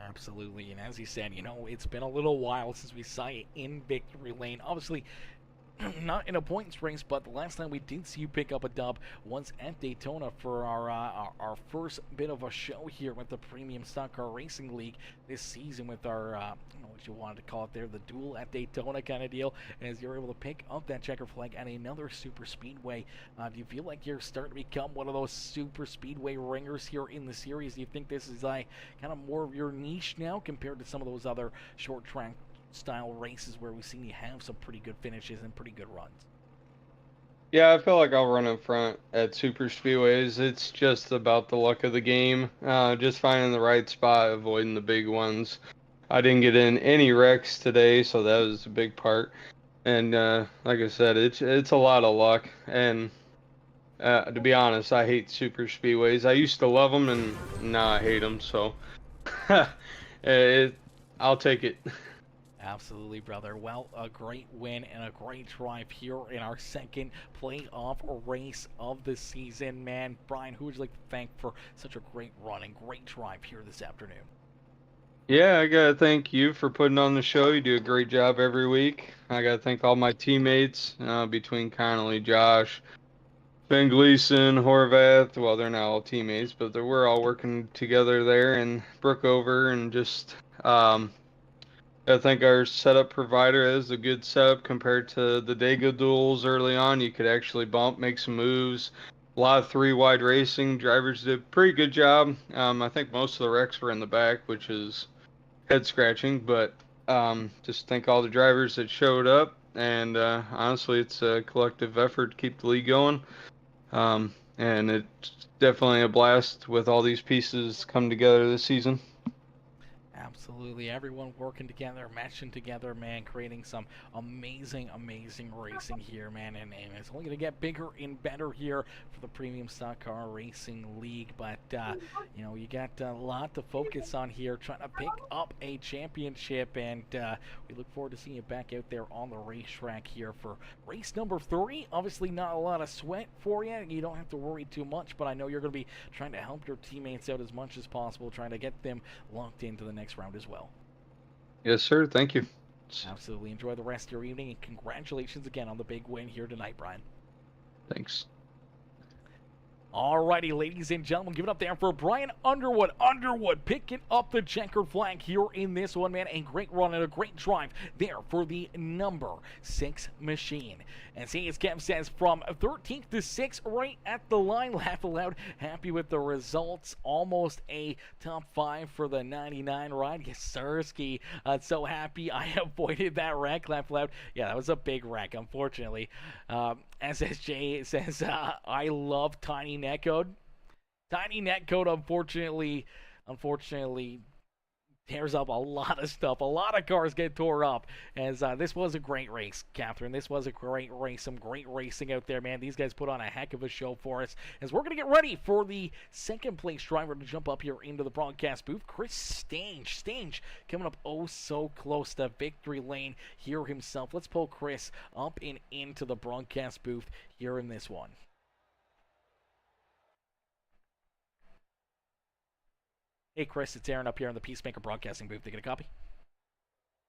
Absolutely, and as you said, it's been a little while since we saw you in victory lane. Obviously, not in a points race, but the last time we did see you pick up a dub was at Daytona for our first bit of a show here with the Premium Stock Car Racing League this season with our, I don't know what you wanted to call it there, the duel at Daytona kind of deal, as you're able to pick up that checker flag at another super speedway. Do you feel like you're starting to become one of those super speedway ringers here in the series? Do you think this is kind of more of your niche now compared to some of those other short track style races where we've seen you have some pretty good finishes and pretty good runs? Yeah, I feel like I'll run in front at super speedways. It's just about the luck of the game. Just finding the right spot, avoiding the big ones. I didn't get in any wrecks today, so that was a big part. And like I said, it's a lot of luck. And to be honest, I hate super speedways. I used to love them, and now I hate them. So I'll take it. Absolutely, brother. Well, a great win and a great drive here in our second playoff race of the season, man. Brian, who would you like to thank for such a great run and great drive here this afternoon? Yeah, I gotta thank you for putting on the show. You do a great job every week. I gotta thank all my teammates between Connolly, Josh, Ben Gleason, Horvath. Well, they're not all teammates, but we're all working together there. And Brookover, and just I think our setup provider is a good setup compared to the Dega duels early on. You could actually bump, make some moves. A lot of three-wide racing. Drivers did a pretty good job. I think most of the wrecks were in the back, which is head-scratching. But just thank all the drivers that showed up. And honestly, it's a collective effort to keep the league going. And it's definitely a blast with all these pieces come together this season. Absolutely, everyone working together, matching together, man, creating some amazing racing here, man, and it's only going to get bigger and better here for the Premium Stock Car Racing League. But you got a lot to focus on here, trying to pick up a championship, and we look forward to seeing you back out there on the racetrack here for race number 3. Obviously, not a lot of sweat for you. You don't have to worry too much, but I know you're going to be trying to help your teammates out as much as possible, trying to get them locked into the next round as well. Yes, sir. Thank you. Absolutely. Enjoy the rest of your evening, and congratulations again on the big win here tonight, Brian. Thanks. Alrighty, ladies and gentlemen, give it up there for Brian Underwood. Underwood picking up the checkered flag here in this one, man. And great run and a great drive there for the number 6 machine. And see, as Kev says, from 13th to 6th, right at the line. Laugh aloud. Happy with the results. Almost a top 5 for the 99 ride. Yes, sirski. So happy I avoided that wreck. Laugh aloud. Yeah, that was a big wreck, unfortunately. SSJ says, I love Tiny Netcode. Tiny Netcode, unfortunately, tears up a lot of stuff. A lot of cars get tore up. As this was a great race, Catherine. This was a great race. Some great racing out there, man. These guys put on a heck of a show for us. As we're going to get ready for the second place driver to jump up here into the broadcast booth, Chris Stange. Stange coming up oh so close to victory lane here himself. Let's pull Chris up and into the broadcast booth here in this one. Hey, Chris, it's Aaron up here in the Peacemaker Broadcasting booth. They get a copy?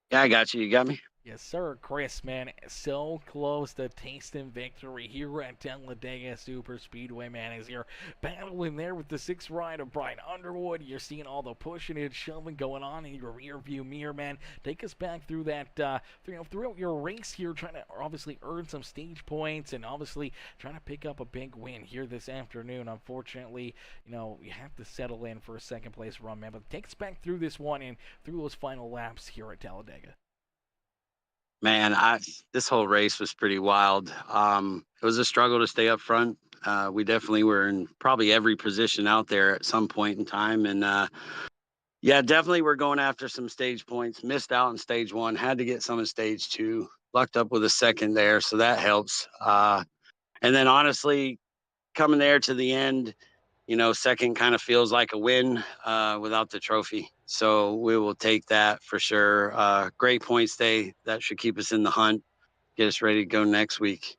Yeah, I got you. You got me? Yes, sir. Chris, man, so close to tasting victory here at Talladega Super Speedway, man, as you're battling there with the 6th ride of Brian Underwood. You're seeing all the pushing and shoving going on in your rear view mirror, man. Take us back through that, throughout your race here, trying to obviously earn some stage points and obviously trying to pick up a big win here this afternoon. Unfortunately, you have to settle in for a second place run, man. But take us back through this one and through those final laps here at Talladega. Man, this whole race was pretty wild. It was a struggle to stay up front. We definitely were in probably every position out there at some point in time. And yeah, definitely we're going after some stage points. Missed out in stage 1, had to get some in stage 2. Lucked up with a second there, so that helps. And then honestly, coming there to the end, second kind of feels like a win without the trophy. So we will take that for sure. Great points day. That should keep us in the hunt, get us ready to go next week.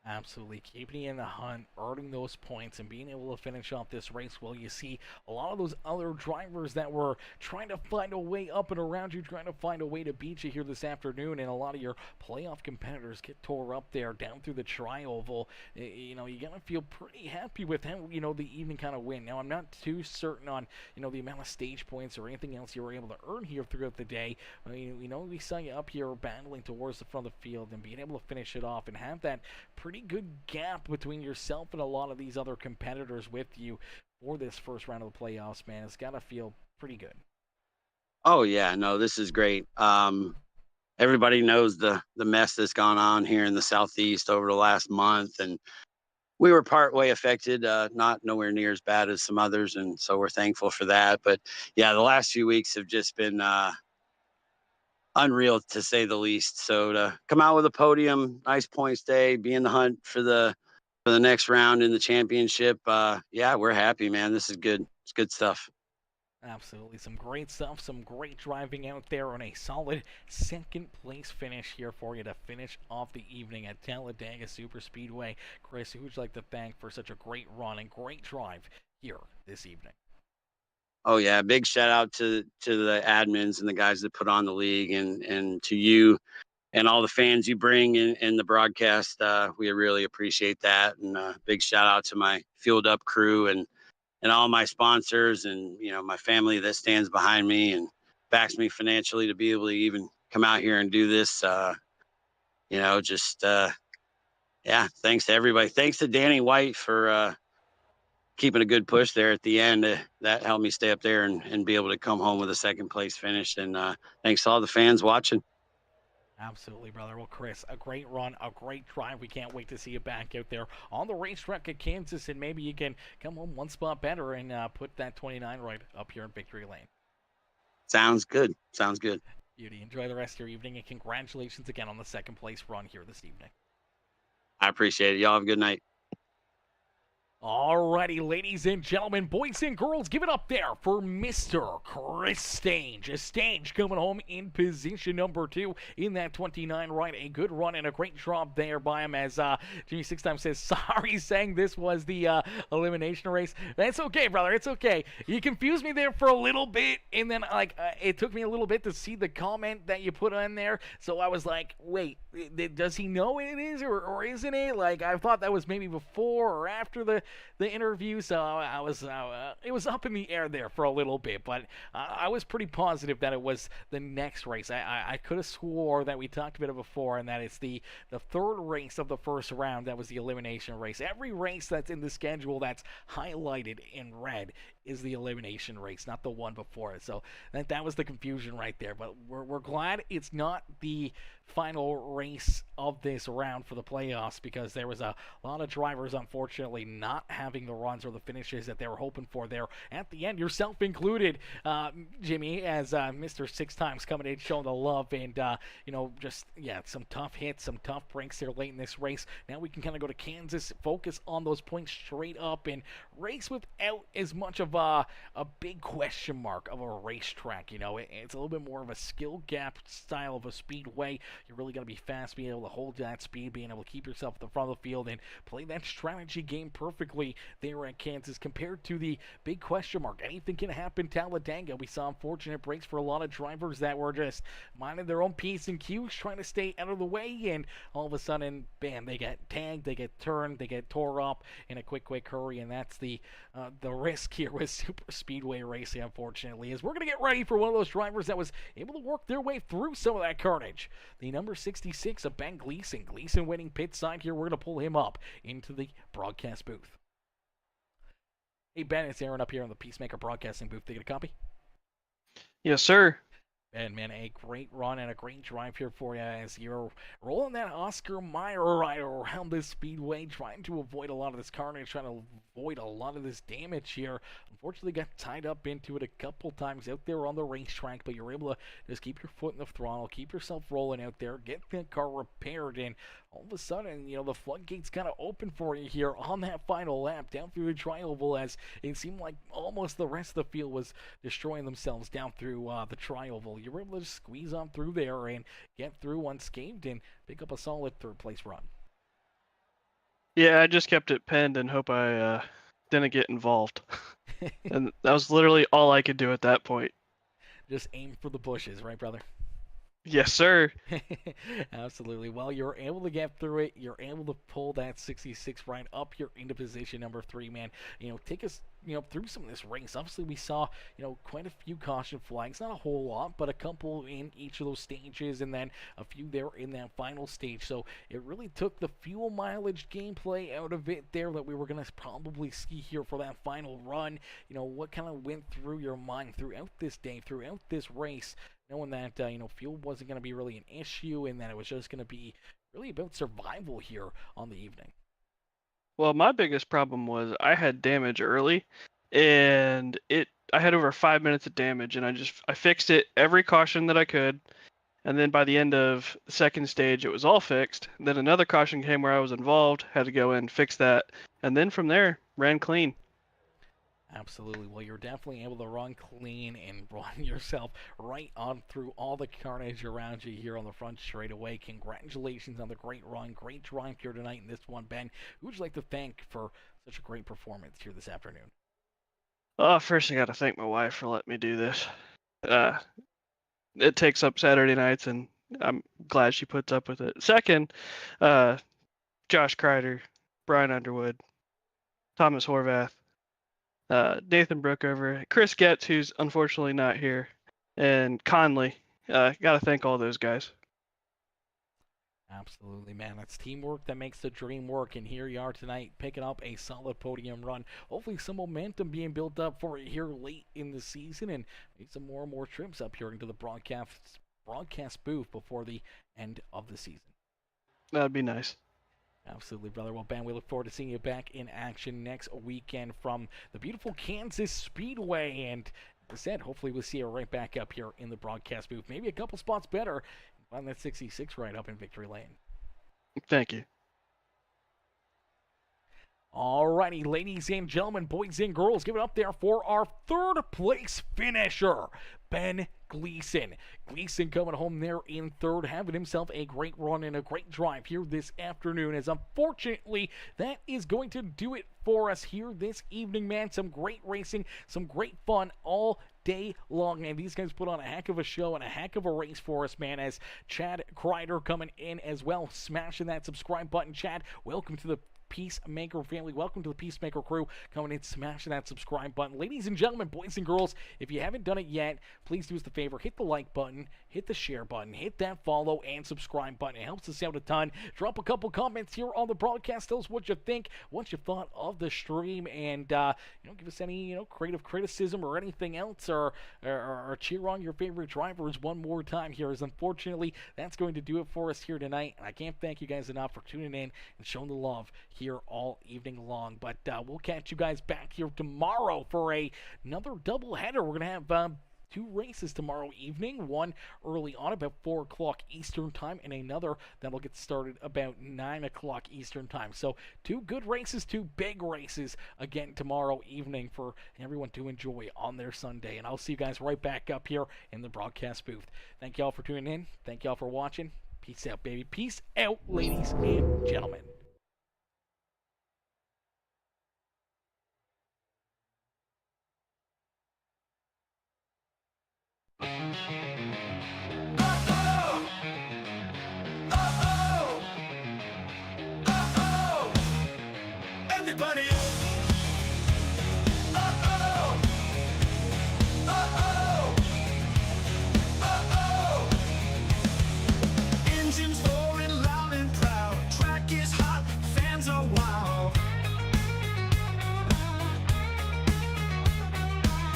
Absolutely. Keeping you in the hunt, earning those points, and being able to finish off this race. Well, you see a lot of those other drivers that were trying to find a way up and around you, trying to find a way to beat you here this afternoon, and a lot of your playoff competitors get tore up there down through the tri-oval. You got to feel pretty happy with how, the evening kind of win. Now, I'm not too certain on, the amount of stage points or anything else you were able to earn here throughout the day. We saw you up here battling towards the front of the field and being able to finish it off and have that pretty good gap between yourself and a lot of these other competitors with you for this first round of the playoffs, man. It's got to feel pretty good. Oh, yeah. No, this is great. Everybody knows the mess that's gone on here in the Southeast over the last month, and we were partway affected, not nowhere near as bad as some others, and so we're thankful for that. But, yeah, the last few weeks have just been unreal to say the least. So to come out with a podium, nice points day, be in the hunt for the next round in the championship. Yeah, we're happy, man. This is good. It's good stuff. Absolutely. Some great stuff, some great driving out there on a solid second place finish here for you to finish off the evening at Talladega Super Speedway. Chris, who would you like to thank for such a great run and great drive here this evening? Oh yeah, big shout out to the admins and the guys that put on the league, and to you and all the fans you bring in the broadcast. We really appreciate that, and big shout out to my Fueled Up crew and all my sponsors, and my family that stands behind me and backs me financially to be able to even come out here and do this. Yeah, thanks to everybody. Thanks to Danny White for keeping a good push there at the end. That helped me stay up there and be able to come home with a second place finish. And thanks to all the fans watching. Absolutely, brother. Well, Chris, a great run, a great drive. We can't wait to see you back out there on the racetrack at Kansas, and maybe you can come home one spot better and put that 29 right up here in victory lane. Sounds good. Sounds good. Beauty. Enjoy the rest of your evening, and congratulations again on the second place run here this evening. I appreciate it. Y'all have a good night. All right. Alrighty, ladies and gentlemen, boys and girls, give it up there for Mr. Chris Stange. Stange coming home in position number 2 in that 29 right. A good run and a great drop there by him, as Jimmy Six Times says, sorry, saying this was the elimination race. That's okay, brother. It's okay. You confused me there for a little bit, and then it took me a little bit to see the comment that you put on there. So I was like, wait, does he know it is or isn't it? Like, I thought that was maybe before or after the interview, so I was it was up in the air there for a little bit, but I was pretty positive that it was the next race. I could have swore that we talked about it before, and that it's the third race of the first round that was the elimination race. Every race that's in the schedule that's highlighted in red is the elimination race, not the one before it. So that was the confusion right there. But we're glad it's not the final race of this round for the playoffs, because there was a lot of drivers, unfortunately, not having the runs or the finishes that they were hoping for there at the end, yourself included, Jimmy, as Mr. Six Times coming in, showing the love, and some tough hits, some tough breaks there late in this race. Now we can kind of go to Kansas, focus on those points straight up, and race without as much of a big question mark of a racetrack. It's a little bit more of a skill gap style of a speedway. You really got to be fast, being able to hold that speed, being able to keep yourself at the front of the field, and play that strategy game perfectly there at Kansas, compared to the big question mark. Anything can happen Talladega. We saw unfortunate breaks for a lot of drivers that were just minding their own P's and Q's, trying to stay out of the way, and all of a sudden, bam, they get tagged, they get turned, they get tore up in a quick hurry, and that's the risk here with super speedway racing, unfortunately, is we're going to get ready for one of those drivers that was able to work their way through some of that carnage. The number 66 of Ben Gleason. Gleason winning pit side here. We're going to pull him up into the broadcast booth. Hey, Ben, it's Aaron up here in the Peacemaker broadcasting booth. Take a copy? Yes, sir. Ben, man, a great run and a great drive here for you as you're rolling that Oscar Mayer ride around this speedway, trying to avoid a lot of this carnage, trying to avoid a lot of this damage here. Unfortunately, got tied up into it a couple times out there on the racetrack, but you're able to just keep your foot in the throttle, keep yourself rolling out there, get the car repaired, and all of a sudden, the floodgates kind of open for you here on that final lap down through the tri-oval, as it seemed like almost the rest of the field was destroying themselves down through the tri-oval. You were able to just squeeze on through there and get through unscathed and pick up a solid third-place run. Yeah, I just kept it pinned and hope I didn't get involved. And that was literally all I could do at that point. Just aim for the bushes, right, brother? Yes, sir. Absolutely. Well, you're able to get through it. You're able to pull that 66 right up. You're into position number 3, man. Take us, through some of this race. Obviously, we saw, quite a few caution flags. Not a whole lot, but a couple in each of those stages, and then a few there in that final stage. So it really took the fuel mileage gameplay out of it there that we were going to probably see here for that final run. What kind of went through your mind throughout this day, throughout this race, knowing that, fuel wasn't going to be really an issue, and that it was just going to be really about survival here on the evening? Well, my biggest problem was I had damage early, and I had over 5 minutes of damage, and I fixed it every caution that I could, and then by the end of the second stage, it was all fixed. Then another caution came where I was involved, had to go in, fix that, and then from there, ran clean. Absolutely. Well, you're definitely able to run clean and run yourself right on through all the carnage around you here on the front straightaway. Congratulations on the great run, great drive here tonight in this one, Ben. Who would you like to thank for such a great performance here this afternoon? First I got to thank my wife for letting me do this. It takes up Saturday nights, and I'm glad she puts up with it. Second, Josh Crider, Brian Underwood, Thomas Horvath, Nathan Brookover, Chris Getz, who's unfortunately not here, and Conley. Got to thank all those guys. Absolutely, man. That's teamwork that makes the dream work, and here you are tonight picking up a solid podium run. Hopefully some momentum being built up for it here late in the season, and maybe some more and more trips up here into the broadcast booth before the end of the season. That'd be nice. Absolutely, brother. Well, Ben, we look forward to seeing you back in action next weekend from the beautiful Kansas Speedway. And as I said, hopefully we'll see you right back up here in the broadcast booth. Maybe a couple spots better. And find that 66 right up in Victory Lane. Thank you. Alrighty, ladies and gentlemen, boys and girls, give it up there for our third place finisher, Ben Gleason. Gleason coming home there in third, having himself a great run and a great drive here this afternoon, as unfortunately that is going to do it for us here this evening, man. Some great racing, some great fun all day long, man. These guys put on a heck of a show and a heck of a race for us, man, as Chad Crider coming in as well, smashing that subscribe button. Chad, welcome to the Peacemaker family. Welcome to the Peacemaker crew, coming in, smashing that subscribe button. Ladies and gentlemen, boys and girls, if you haven't done it yet, please do us the favor, hit the like button, hit the share button, hit that follow and subscribe button. It helps us out a ton. Drop a couple comments here on the broadcast. Tell us what you think, what you thought of the stream, and give us any creative criticism or anything else, or cheer on your favorite drivers one more time here, as unfortunately that's going to do it for us here tonight. And I can't thank you guys enough for tuning in and showing the love here all evening long. But we'll catch you guys back here tomorrow for another doubleheader. We're gonna have two races tomorrow evening, one early on about 4 o'clock Eastern time, and another that'll get started about 9 o'clock Eastern time. So two good races, two big races again tomorrow evening for everyone to enjoy on their Sunday. And I'll see you guys right back up here in the broadcast booth. Thank y'all for tuning in. Thank y'all for watching. Peace out, baby. Peace out, ladies and gentlemen. Everybody. Engines roaring loud and proud. Track is hot, fans are wild.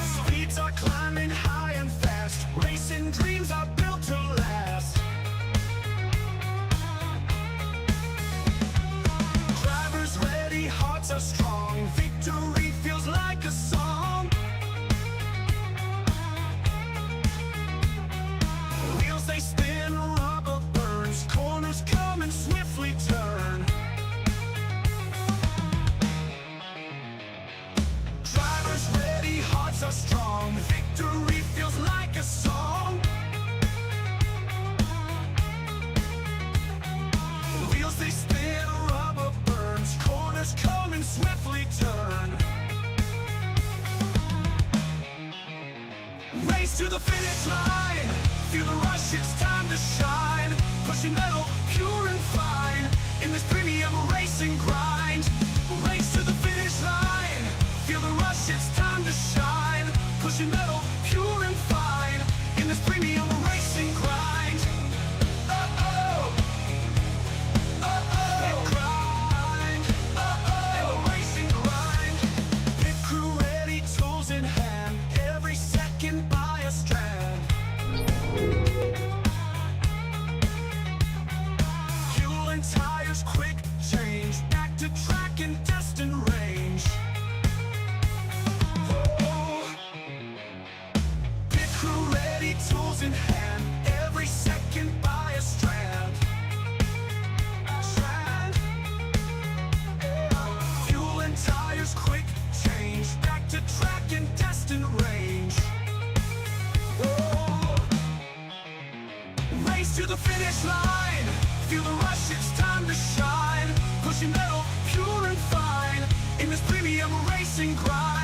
Speeds are climbing high and fast. Racing dreams are built to last. Drivers ready, hearts are strong. Victory feels like a song. Wheels they spin, rubber burns. Corners come and swiftly turn. Drivers ready, hearts are strong. Victory feels like a song. Wheels they spin, rubber burns. Corners come and swiftly turn. Race to the finish line. Feel the rush, it's time to shine. Pushing metal, pure and fine. In this premium racing grind. Race to the finish line. Feel the rush, it's time to shine. Pushing metal, pure and fine. In this premium racing grind. Uh-oh. Uh-oh. Grind. Uh-oh. Racing grind. Pit crew ready, tools in hand. Every second by a strand. Fuel and tires, quick change. Back to track and destined range. Oh. Pit crew ready, tools in hand. Every second by a strand. Strand. Fuel and tires, quick change. Back to track and destined range. Oh. Race to the finish line. Feel the rush, it's time to shine. Pushing metal, pure and fine. In this premium racing grind.